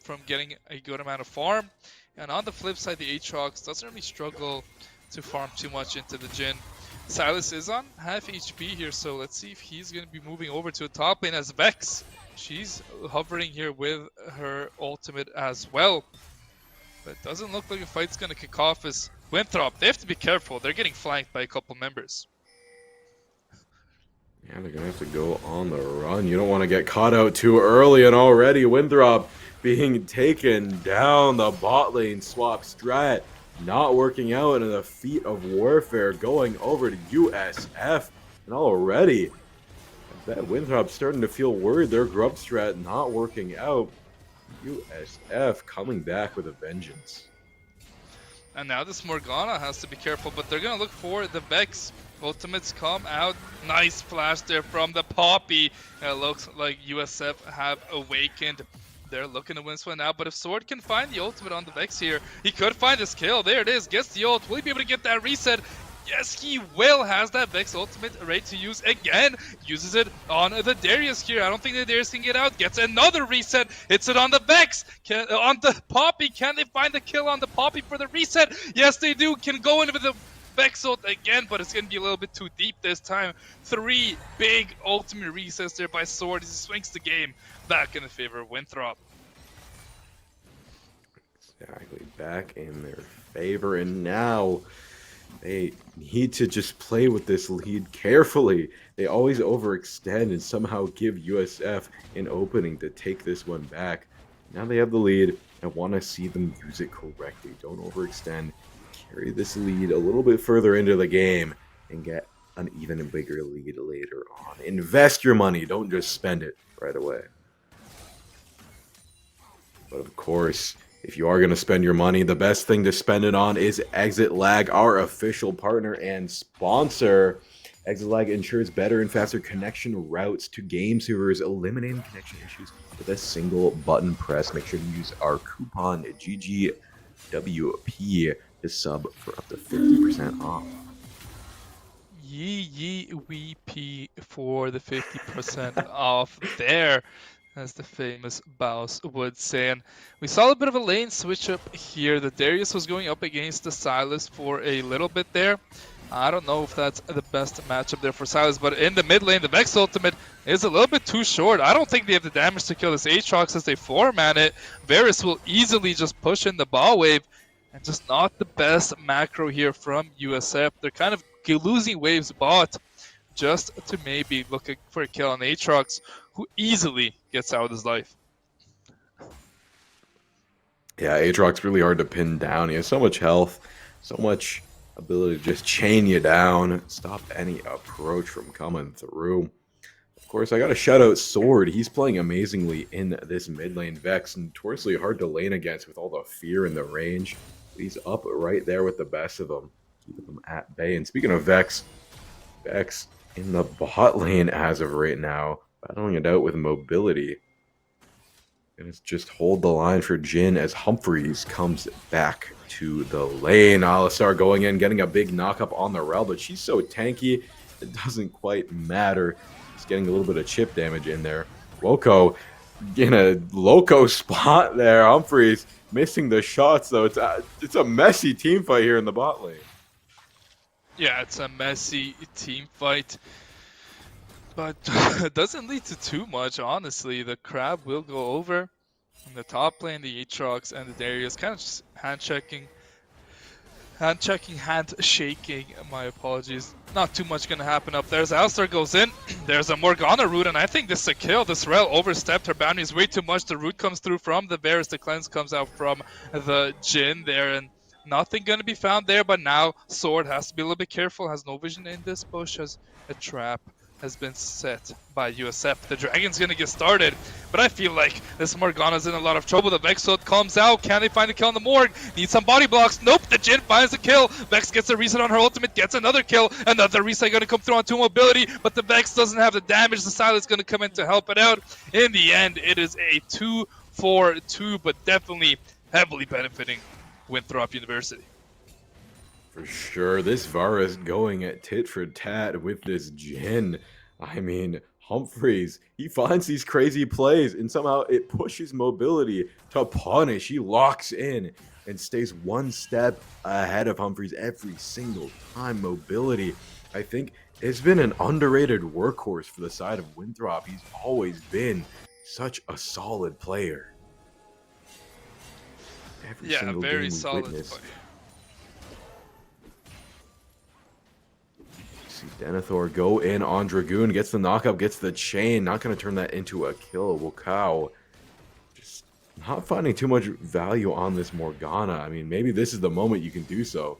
from getting a good amount of farm. And on the flip side, the Aatrox doesn't really struggle to farm too much into the Jhin. Silas is on half HP here, so let's see if he's going to be moving over to a top lane as Vex. She's hovering here with her ultimate as well. But it doesn't look like a fight's going to kick off as Winthrop. They have to be careful. They're getting flanked by a couple members. Yeah, they're going to have to go on the run. You don't want to get caught out too early, and already Winthrop being taken down. The bot lane swap strat not working out, and the feat of warfare going over to USF. And already, I bet Winthrop's starting to feel worried. Their grub strat not working out. USF coming back with a vengeance. And now this Morgana has to be careful, but they're going to look for the Vex. Ultimates come out. Nice flash there from the Poppy. And it looks like USF have awakened. They're looking to win this one now, but if Sword can find the ultimate on the Vex here, he could find his kill. There it is, gets the ult. Will he be able to get that reset? Yes, he will. Has that Vex ultimate ready to use again. Uses it on the Darius here. I don't think the Darius can get out. Gets another reset. Hits it on the Vex. On the Poppy. Can they find the kill on the Poppy for the reset? Yes, they do. Can go in with the Vexalt again, but it's going to be a little bit too deep this time. 3 big ultimate resets there by Sword as he swings the game back in the favor of Winthrop. Exactly, back in their favor, and now they need to just play with this lead carefully. They always overextend and somehow give USF an opening to take this one back. Now they have the lead. I want to see them use it correctly. Don't overextend. Carry this lead a little bit further into the game and get an even bigger lead later on. Invest your money. Don't just spend it right away. But of course, if you are going to spend your money, the best thing to spend it on is Exit Lag, our official partner and sponsor. Exit Lag ensures better and faster connection routes to game servers, eliminating connection issues with a single button press. Make sure to use our coupon GGWP to sub for up to 50% off. Yee weep for the 50% off there, as the famous Baus would say. And we saw a bit of a lane switch up here. The Darius was going up against the Silas for a little bit there. I don't know if that's the best matchup there for Silas, but in the mid lane, the Vex ultimate is a little bit too short. I don't think they have the damage to kill this Aatrox as they 4-man it. Varus will easily just push in the ball wave, and just not the best macro here from USF. They're kind of losing waves bot just to maybe look for a kill on Aatrox, who easily gets out of his life. Yeah, Aatrox really hard to pin down. He has so much health, so much ability to just chain you down, stop any approach from coming through. Of course, I got to shout out Sword. He's playing amazingly in this mid lane. Vex, notoriously hard to lane against with all the fear in the range. He's up right there with the best of them, keeping them at bay. And speaking of Vex, Vex in the bot lane as of right now, battling it out with mobility. Gonna just hold the line for Jhin as Humphreys comes back to the lane. Alistar going in, getting a big knock-up on the Rel, but she's so tanky, it doesn't quite matter. Just getting a little bit of chip damage in there. Woko in a loco spot there. Humphreys missing the shots, though. It's a messy team fight here in the bot lane. Yeah, it's a messy team fight, but it doesn't lead to too much, honestly. The Crab will go over in the top lane, the Aatrox and the Darius kind of just hand-shaking, my apologies. Not too much going to happen up there. As Alistar goes in, there's a Morgana root, and I think this is a kill. This Rel overstepped her boundaries way too much. The root comes through from the Varus, the cleanse comes out from the Jhin there, and nothing going to be found there, but now Sword has to be a little bit careful, has no vision in this bush as a trap has been set by USF. The Dragon's going to get started, but I feel like this Morgana's in a lot of trouble. The Vex ult comes out. Can they find a kill on the Morg? Need some body blocks. Nope, the Jhin finds a kill. Vex gets a reset on her ultimate, gets another kill. Another reset going to come through on 2 mobility, but the Vex doesn't have the damage. The Silence going to come in to help it out. In the end, it is a 2-4-2, but definitely heavily benefiting Winthrop University. For sure, this Varus going at tit for tat with this Jhin. I mean, Humphreys, he finds these crazy plays and somehow it pushes mobility to punish. He locks in and stays one step ahead of Humphreys every single time. Mobility, I think, has been an underrated workhorse for the side of Winthrop. He's always been such a solid player. Every single very game solid witnessed. player. See Denethor go in on Dragoon, gets the knockup, gets the chain. Not going to turn that into a kill. Wukao just not finding too much value on this Morgana. I mean, maybe this is the moment you can do so.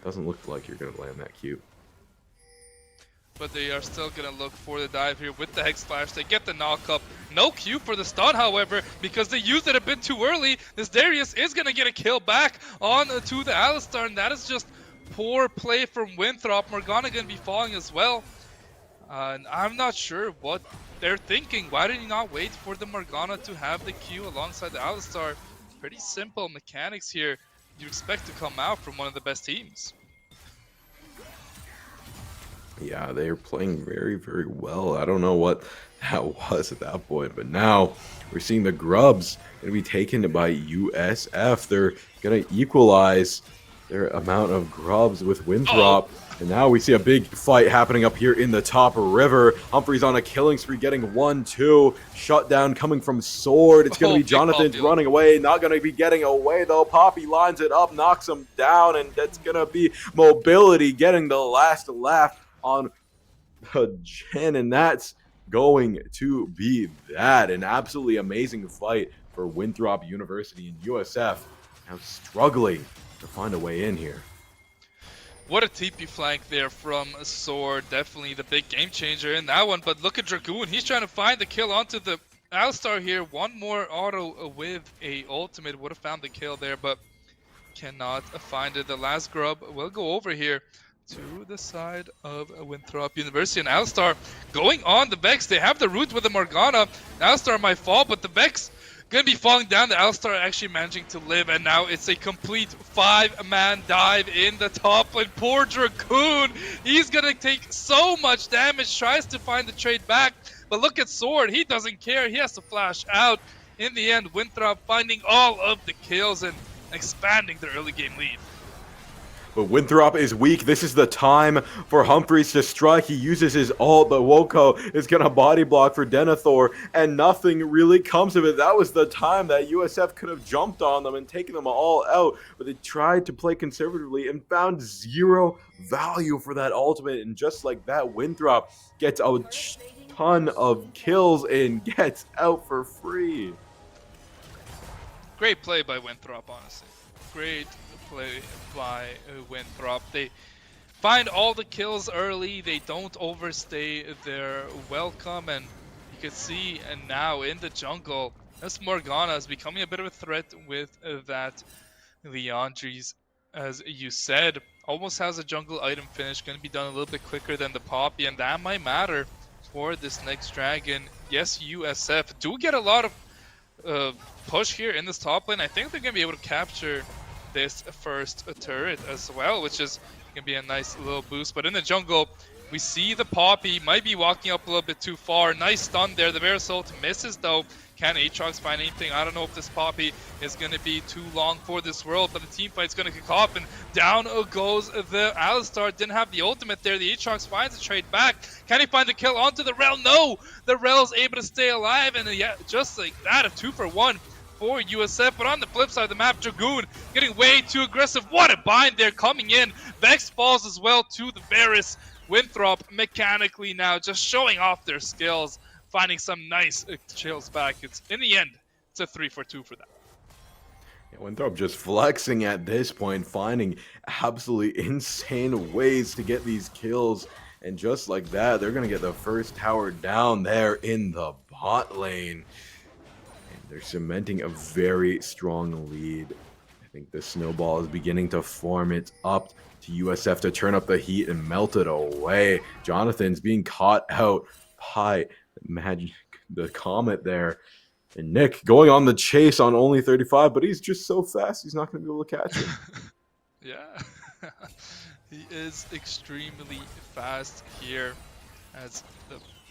Doesn't look like you're going to land that Q. But they are still going to look for the dive here with the Hex Flash. They get the knock-up. No Q for the stun, however, because they used it a bit too early. This Darius is going to get a kill back on to the Alistar, and that is just poor play from Winthrop. Morgana going to be falling as well. And I'm not sure what they're thinking. Why did you not wait for the Morgana to have the Q alongside the Alistar? Pretty simple mechanics here you expect to come out from one of the best teams. Yeah, they are playing very, very well. I don't know what that was at that point, but now we're seeing the Grubs going to be taken by USF. They're going to equalize their amount of grubs with Oh, Winthrop. And now we see a big fight happening up here in the top river. Humphrey's on a killing spree, getting 1-2. Shutdown coming from Sword. It's going to oh, be big Jonathan's Poppy ult. running away. Not going to be getting away, though. Poppy lines it up, knocks him down. And that's going to be Mobility getting the last laugh on Jen. And that's going to be that. An absolutely amazing fight for Winthrop University and USF. Now struggling to find a way in here. What a TP flank there from Sword. Definitely the big game changer in that one. But look at Dragoon. He's trying to find the kill onto the Alistar here. One more auto with a ultimate would have found the kill there, but cannot find it. The last grub will go over here to the side of Winthrop University. And Alistar going on the Vex. They have the root with the Morgana. Alistar might fall, but the Vex gonna be falling down. The Alistar actually managing to live, and now it's a complete 5-man dive in the top lane. Poor Dragoon, he's gonna take so much damage, tries to find the trade back, but look at Sword, he doesn't care, he has to flash out. In the end, Winthrop finding all of the kills and expanding their early game lead. But Winthrop is weak. This is the time for Humphreys to strike. He uses his ult, but Woko is going to body block for Denethor, and nothing really comes of it. That was the time that USF could have jumped on them and taken them all out, but they tried to play conservatively and found zero value for that ultimate. And just like that, Winthrop gets a ton of kills and gets out for free. Great play by Winthrop, honestly. Great play by Winthrop. They find all the kills early. They don't overstay their welcome, and you can see, and now in the jungle, this Morgana is becoming a bit of a threat with that Leandries, as you said. Almost has a jungle item finish, going to be done a little bit quicker than the Poppy, and that might matter for this next dragon. Yes, USF do get a lot of push here in this top lane. I think they're going to be able to capture this first turret as well, which is going to be a nice little boost. But in the jungle, we see the Poppy might be walking up a little bit too far. Nice stun there. The Varus ult misses though. Can Aatrox find anything? I don't know if this Poppy is going to be too long for this world, but the team fight's going to kick off, and down goes the Alistar. Didn't have the ultimate there. The Aatrox finds a trade back. Can he find the kill onto the Rel? No! The Rel's able to stay alive, and yeah, just like that, a 2-for-1 for USF. But on the flip side of the map, Dragoon getting way too aggressive. What a bind there coming in. Vex falls as well to the Varus. Winthrop mechanically now just showing off their skills, finding some nice chills back. It's in the end, it's a 3-for-2 for them. Yeah, Winthrop just flexing at this point, finding absolutely insane ways to get these kills. And just like that, they're going to get the first tower down there in the bot lane. And they're cementing a very strong lead. I think the snowball is beginning to form. It's up to USF to turn up the heat and melt it away. Jonathan's being caught out by the Comet there. And Nick going on the chase on only 35, but he's just so fast, he's not going to be able to catch him. Yeah, he is extremely fast here, as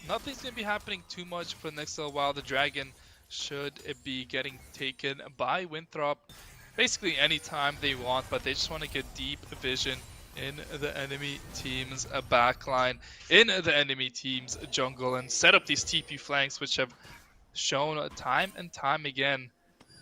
nothing's going to be happening too much for the next little while. The Dragon should be getting taken by Winthrop basically anytime they want, but they just want to get deep vision in the enemy team's backline, in the enemy team's jungle, and set up these TP flanks, which have shown time and time again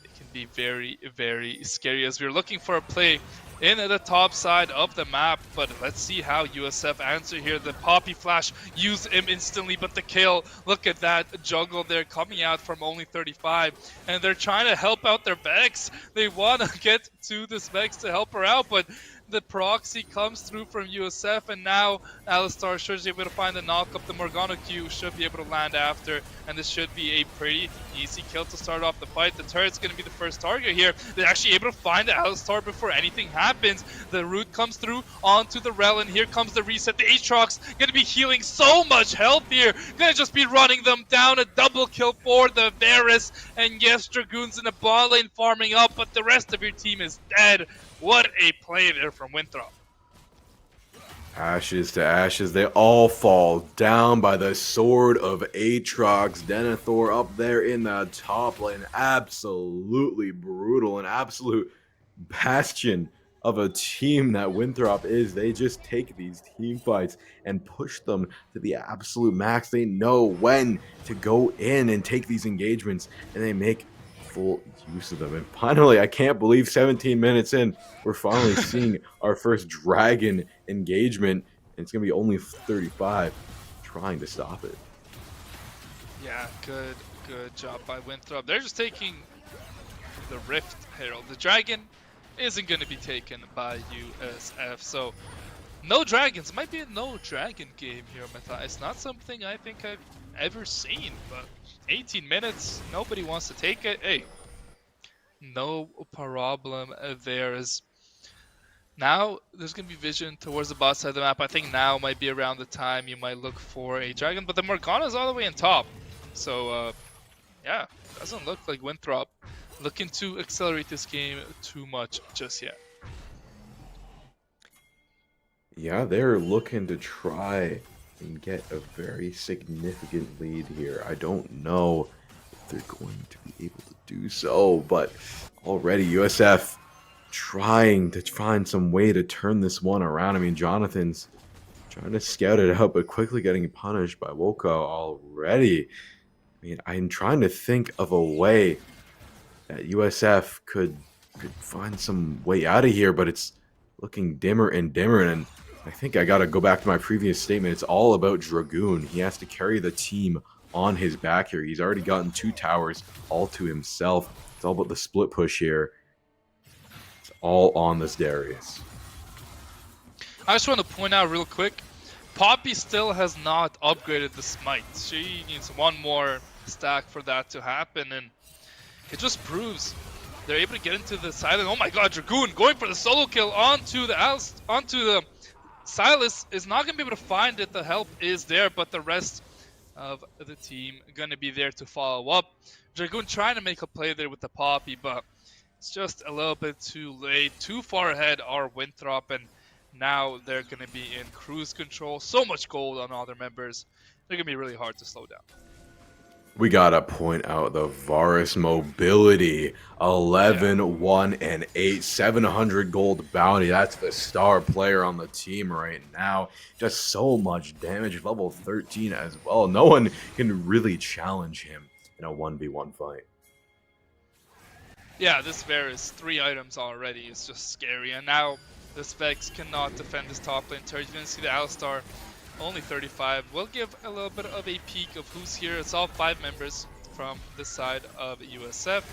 it can be very, very scary, as we're looking for a play in the top side of the map. But let's see how USF answer here. The Poppy Flash use him instantly, but the kill, look at that jungle there coming out from only 35, and they're trying to help out their Vex. They want to get to this Vex to help her out, but the proxy comes through from USF, and now Alistar should be able to find the knock up. The Morgana Q should be able to land after, and this should be a pretty easy kill to start off the fight. The turret's going to be the first target here. They're actually able to find the Alistar before anything happens. The root comes through onto the Rel, and here comes the reset. The Aatrox going to be healing so much health here. Going to just be running them down. A double kill for the Varus, and yes, Dragoon's in the bot lane farming up, but the rest of your team is dead. What a play there from Winthrop. Ashes to ashes, they all fall down by the sword of Aatrox. Denethor up there in the top lane, absolutely brutal, an absolute bastion of a team that Winthrop is. They just take these team fights and push them to the absolute max. They know when to go in and take these engagements, and they make full use of them. And finally, I can't believe 17 minutes in, we're finally seeing our first dragon engagement, and it's going to be only 35 trying to stop it. Yeah, good job by Winthrop. They're just taking the Rift Herald. The Dragon isn't going to be taken by USF, so no dragons. Might be a no dragon game here, Meta. It's not something I think I've ever seen, but 18 minutes, nobody wants to take it. Hey, no problem there. Is now there's going to be vision towards the bot side of the map. I think now might be around the time you might look for a dragon, but the Morgana's all the way on top. So, yeah, doesn't look like Winthrop looking to accelerate this game too much just yet. Yeah, they're looking to try and get a very significant lead here. I don't know if they're going to be able to do so, but already USF trying to find some way to turn this one around. I mean, Jonathan's trying to scout it out, but quickly getting punished by Woko already. I mean, I'm trying to think of a way that USF could find some way out of here, but it's looking dimmer and dimmer. And I think I got to go back to my previous statement. It's all about Dragoon. He has to carry the team on his back here. He's already gotten 2 towers all to himself. It's all about the split push here. It's all on this Darius. I just want to point out real quick, Poppy still has not upgraded the smite. She needs one more stack for that to happen, and it just proves they're able to get into the silent. Oh my god, Dragoon going for the solo kill onto the Silas is not going to be able to find it. The help is there, but the rest of the team going to be there to follow up. Dragoon trying to make a play there with the Poppy, but it's just a little bit too late. Too far ahead are Winthrop, and now they're going to be in cruise control. So much gold on all their members. They're going to be really hard to slow down. We gotta point out the Varus mobility. 11, 1, and 8. 700 gold bounty. That's the star player on the team right now. Just so much damage. Level 13 as well. No one can really challenge him in a 1v1 fight. Yeah, this Varus, 3 items already is just scary. And now this Vex cannot defend this top lane turret. You can see the Alistar. Only 35. We'll give a little bit of a peek of who's here. It's all 5 members from the side of USF.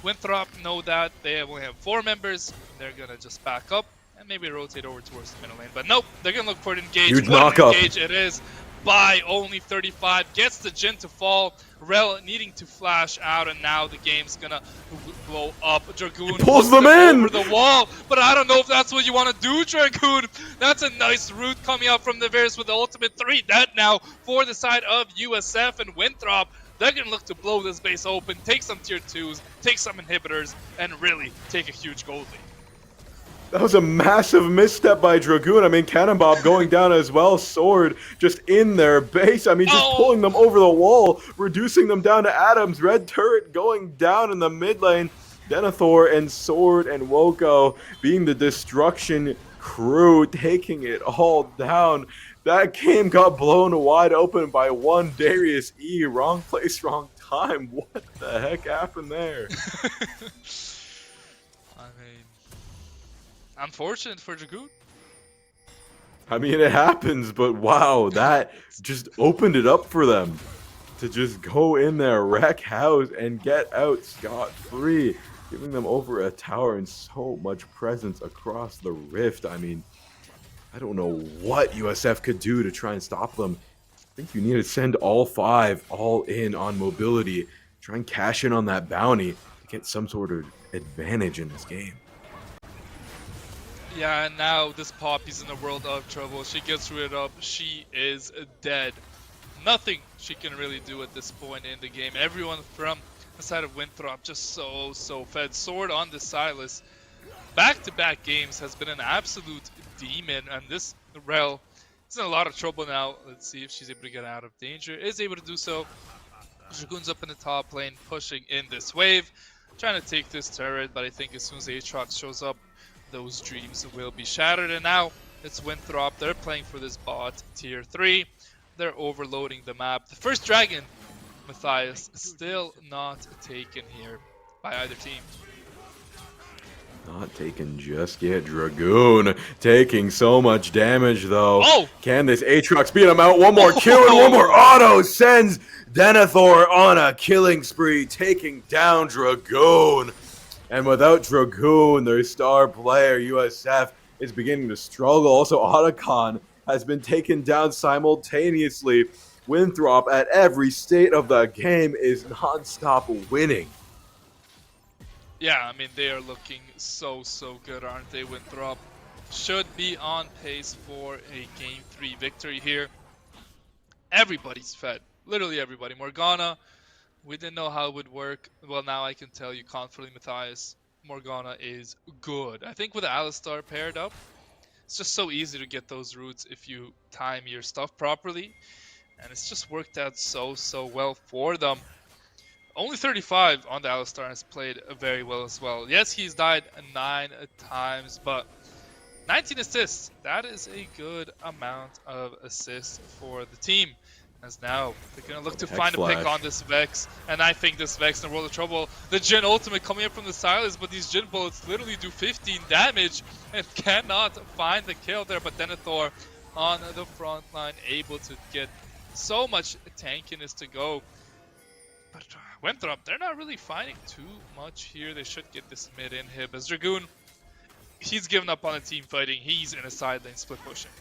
Winthrop know that they only have 4 members. They're gonna just back up and maybe rotate over towards the middle lane. But nope, they're gonna look for an engage. Huge What knockup. an engage it is by only 35. Gets the Jhin to fall. Rel needing to flash out, and now the game's gonna blow up. Dragoon pulls them in over the wall, but I don't know if that's what you want to do, Dragoon. That's a nice route coming out from the Varus with the ultimate 3 dead now for the side of USF and Winthrop. They're gonna look to blow this base open, take some tier 2s, take some inhibitors, and really take a huge gold lead. That was a massive misstep by Dragoon. I mean, Cannonbob going down as well. Sword just in their base. I mean, just pulling them over the wall, reducing them down to atoms. Red turret going down in the mid lane. Denethor and Sword and Woko being the destruction crew, taking it all down. That game got blown wide open by one Darius E. Wrong place, wrong time. What the heck happened there? Unfortunate for Dragoon. I mean, it happens, but wow, that just opened it up for them to just go in there, wreck house, and get out scot-free, giving them over a tower and so much presence across the rift. I mean, I don't know what USF could do to try and stop them. I think you need to send all 5 all in on mobility, try and cash in on that bounty to get some sort of advantage in this game. Yeah, and now this Poppy's in a world of trouble. She gets rid of, she is dead. Nothing she can really do at this point in the game. Everyone from the side of Winthrop just so fed. Sword on the Silas. Back-to-back games has been an absolute demon, and this Rel is in a lot of trouble now. Let's see if she's able to get out of danger. Is able to do so. Dragoon's up in the top lane, pushing in this wave. Trying to take this turret, but I think as soon as the Aatrox shows up, those dreams will be shattered. And now it's Winthrop. They're playing for this bot tier 3. They're overloading the map. The first dragon, Matthias, still not taken here by either team. Not taken just yet. Dragoon taking so much damage, though. Oh! Can this Aatrox beat him out? One more kill and one more Oh! auto sends Denethor on a killing spree, taking down Dragoon. And without Dragoon, their star player, USF, is beginning to struggle. Also, Otacon has been taken down simultaneously. Winthrop, at every state of the game, is non-stop winning. Yeah, I mean, they are looking so good, aren't they? Winthrop should be on pace for a Game 3 victory here. Everybody's fed. Literally everybody. Morgana, we didn't know how it would work. Well, now I can tell you confidently, Matthias, Morgana is good. I think with Alistar paired up, it's just so easy to get those roots if you time your stuff properly. And it's just worked out so well for them. Only 35 on the Alistar has played very well as well. Yes, he's died 9 times, but 19 assists. That is a good amount of assists for the team. As now they're gonna look to Hex find a pick Flash. on this Vex, and I think this Vex in a world of trouble. The Jhin ultimate coming up from the silence, but these Jhin bullets literally do 15 damage and cannot find the kill there. But Denethor on the front line, able to get so much tankiness to go. But Winthrop, they're not really finding too much here. They should get this mid inhib as Dragoon, he's given up on the team fighting. He's in a side lane split pushing.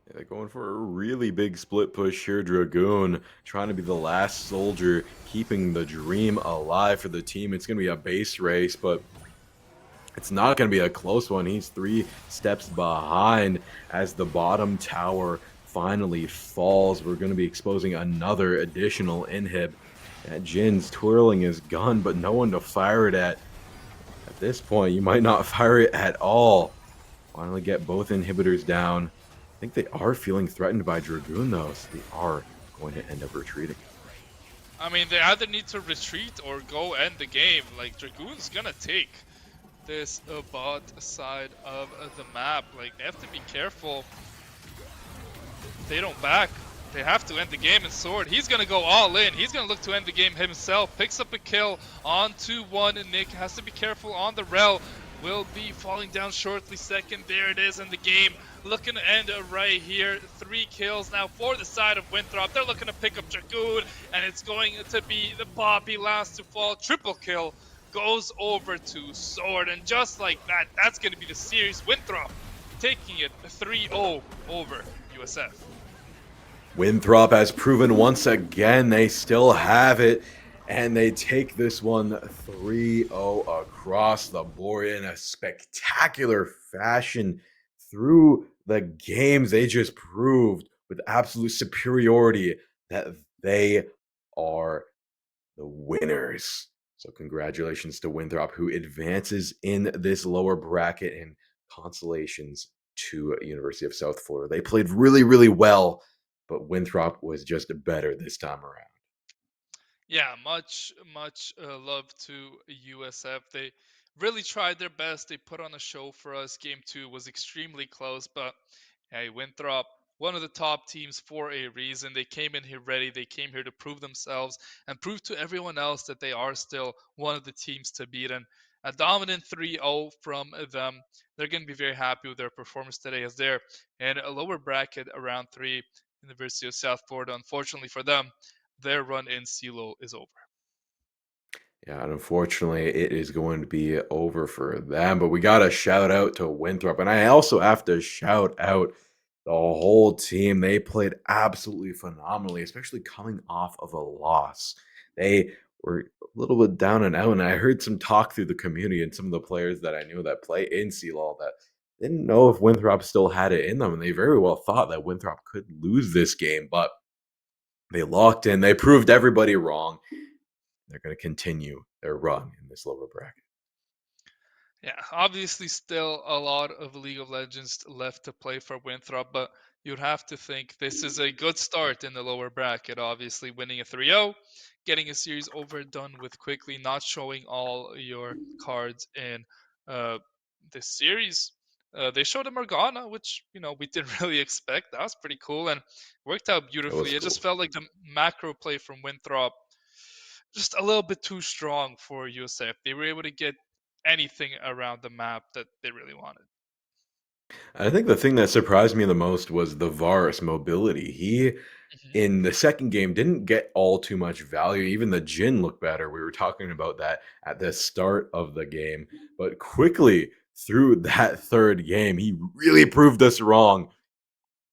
Yeah, they're going for a really big split push here. Dragoon trying to be the last soldier, keeping the dream alive for the team. It's going to be a base race, but it's not going to be a close one. He's 3 steps behind as the bottom tower finally falls. We're going to be exposing another additional inhib. And Jin's twirling his gun, but no one to fire it at. At this point, you might not fire it at all. Finally get both inhibitors down. I think they are feeling threatened by Dragoon, though, so they are going to end up retreating. I mean, they either need to retreat or go end the game. Like, Dragoon's gonna take this bot side of the map. Like, they have to be careful. If they don't back, they have to end the game in Sword. He's gonna go all in. He's gonna look to end the game himself. Picks up a kill onto one. Nick has to be careful on the Rel. Will be falling down shortly. Second, there it is in the game. Looking to end right here. 3 kills now for the side of Winthrop. They're looking to pick up Dragoon, and it's going to be the Poppy last to fall. Triple kill goes over to Sword, and just like that, that's going to be the series. Winthrop taking it 3-0 over USF. Winthrop has proven once again they still have it, and they take this one 3-0 across the board in a spectacular fashion. Through the games, they just proved with absolute superiority that they are the winners. So congratulations to Winthrop, who advances in this lower bracket, and consolations to University of South Florida. They played really well, but Winthrop was just better this time around. Yeah, much love to USF. They really tried their best. They put on a show for us. Game 2 was extremely close, but hey, Winthrop, one of the top teams for a reason. They came in here ready. They came here to prove themselves and prove to everyone else that they are still one of the teams to beat. And a dominant 3-0 from them. They're going to be very happy with their performance today, as they're in a lower bracket around 3, University of South Florida. Unfortunately for them, their run in CLOL is over. Yeah, and unfortunately, it is going to be over for them. But we got to shout out to Winthrop. And I also have to shout out the whole team. They played absolutely phenomenally, especially coming off of a loss. They were a little bit down and out. And I heard some talk through the community and some of the players that I knew that play in CLOL that didn't know if Winthrop still had it in them. And they very well thought that Winthrop could lose this game. But they locked in. They proved everybody wrong. They're going to continue their run in this lower bracket. Yeah, obviously still a lot of League of Legends left to play for Winthrop, but you'd have to think this is a good start in the lower bracket. Obviously winning a 3-0, getting a series over done with quickly, not showing all your cards in uh, this series. They showed a Morgana, which we didn't really expect. That was pretty cool and worked out That was beautifully. It just cool. felt like the macro play from Winthrop just a little bit too strong for USF. They were able to get anything around the map that they really wanted. I think the thing that surprised me the most was the Varus mobility. He, Mhm. in the second game, didn't get all too much value. Even the Jin looked better. We were talking about that at the start of the game. But quickly through that third game, he really proved us wrong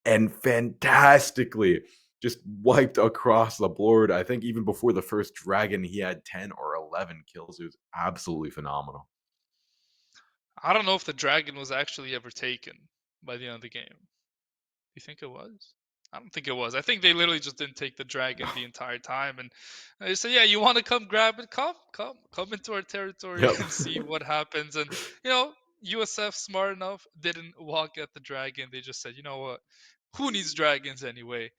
and fantastically just wiped across the board. I think even before the first dragon, he had 10 or 11 kills. It was absolutely phenomenal. I don't know if the dragon was actually ever taken by the end of the game. You think it was? I don't think it was. I think they literally just didn't take the dragon the entire time, and they said, "Yeah, you want to come grab it? Come into our territory Yep. and see what happens." And USF smart enough didn't walk at the dragon. They just said, "You know what? Who needs dragons anyway?"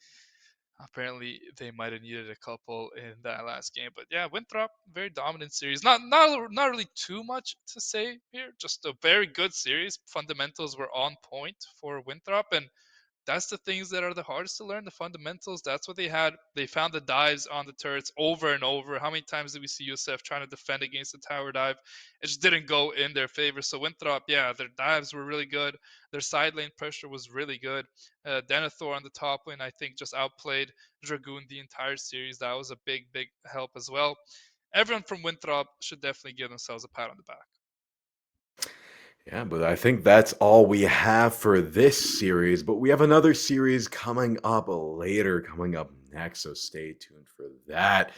Apparently, they might have needed a couple in that last game, but yeah, Winthrop very dominant series. Not really too much to say here. Just a very good series. Fundamentals were on point for Winthrop, and that's the things that are the hardest to learn, the fundamentals. That's what they had. They found the dives on the turrets over and over. How many times did we see USF trying to defend against the tower dive? It just didn't go in their favor. So Winthrop, yeah, their dives were really good. Their side lane pressure was really good. Denethor on the top lane, I think, just outplayed Dragoon the entire series. That was a big, big help as well. Everyone from Winthrop should definitely give themselves a pat on the back. Yeah, but I think that's all we have for this series. But we have another series coming up later, coming up next. So stay tuned for that.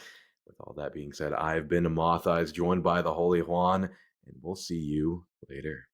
With all that being said, I've been Moth Eyes, joined by the Holy Juan, and we'll see you later.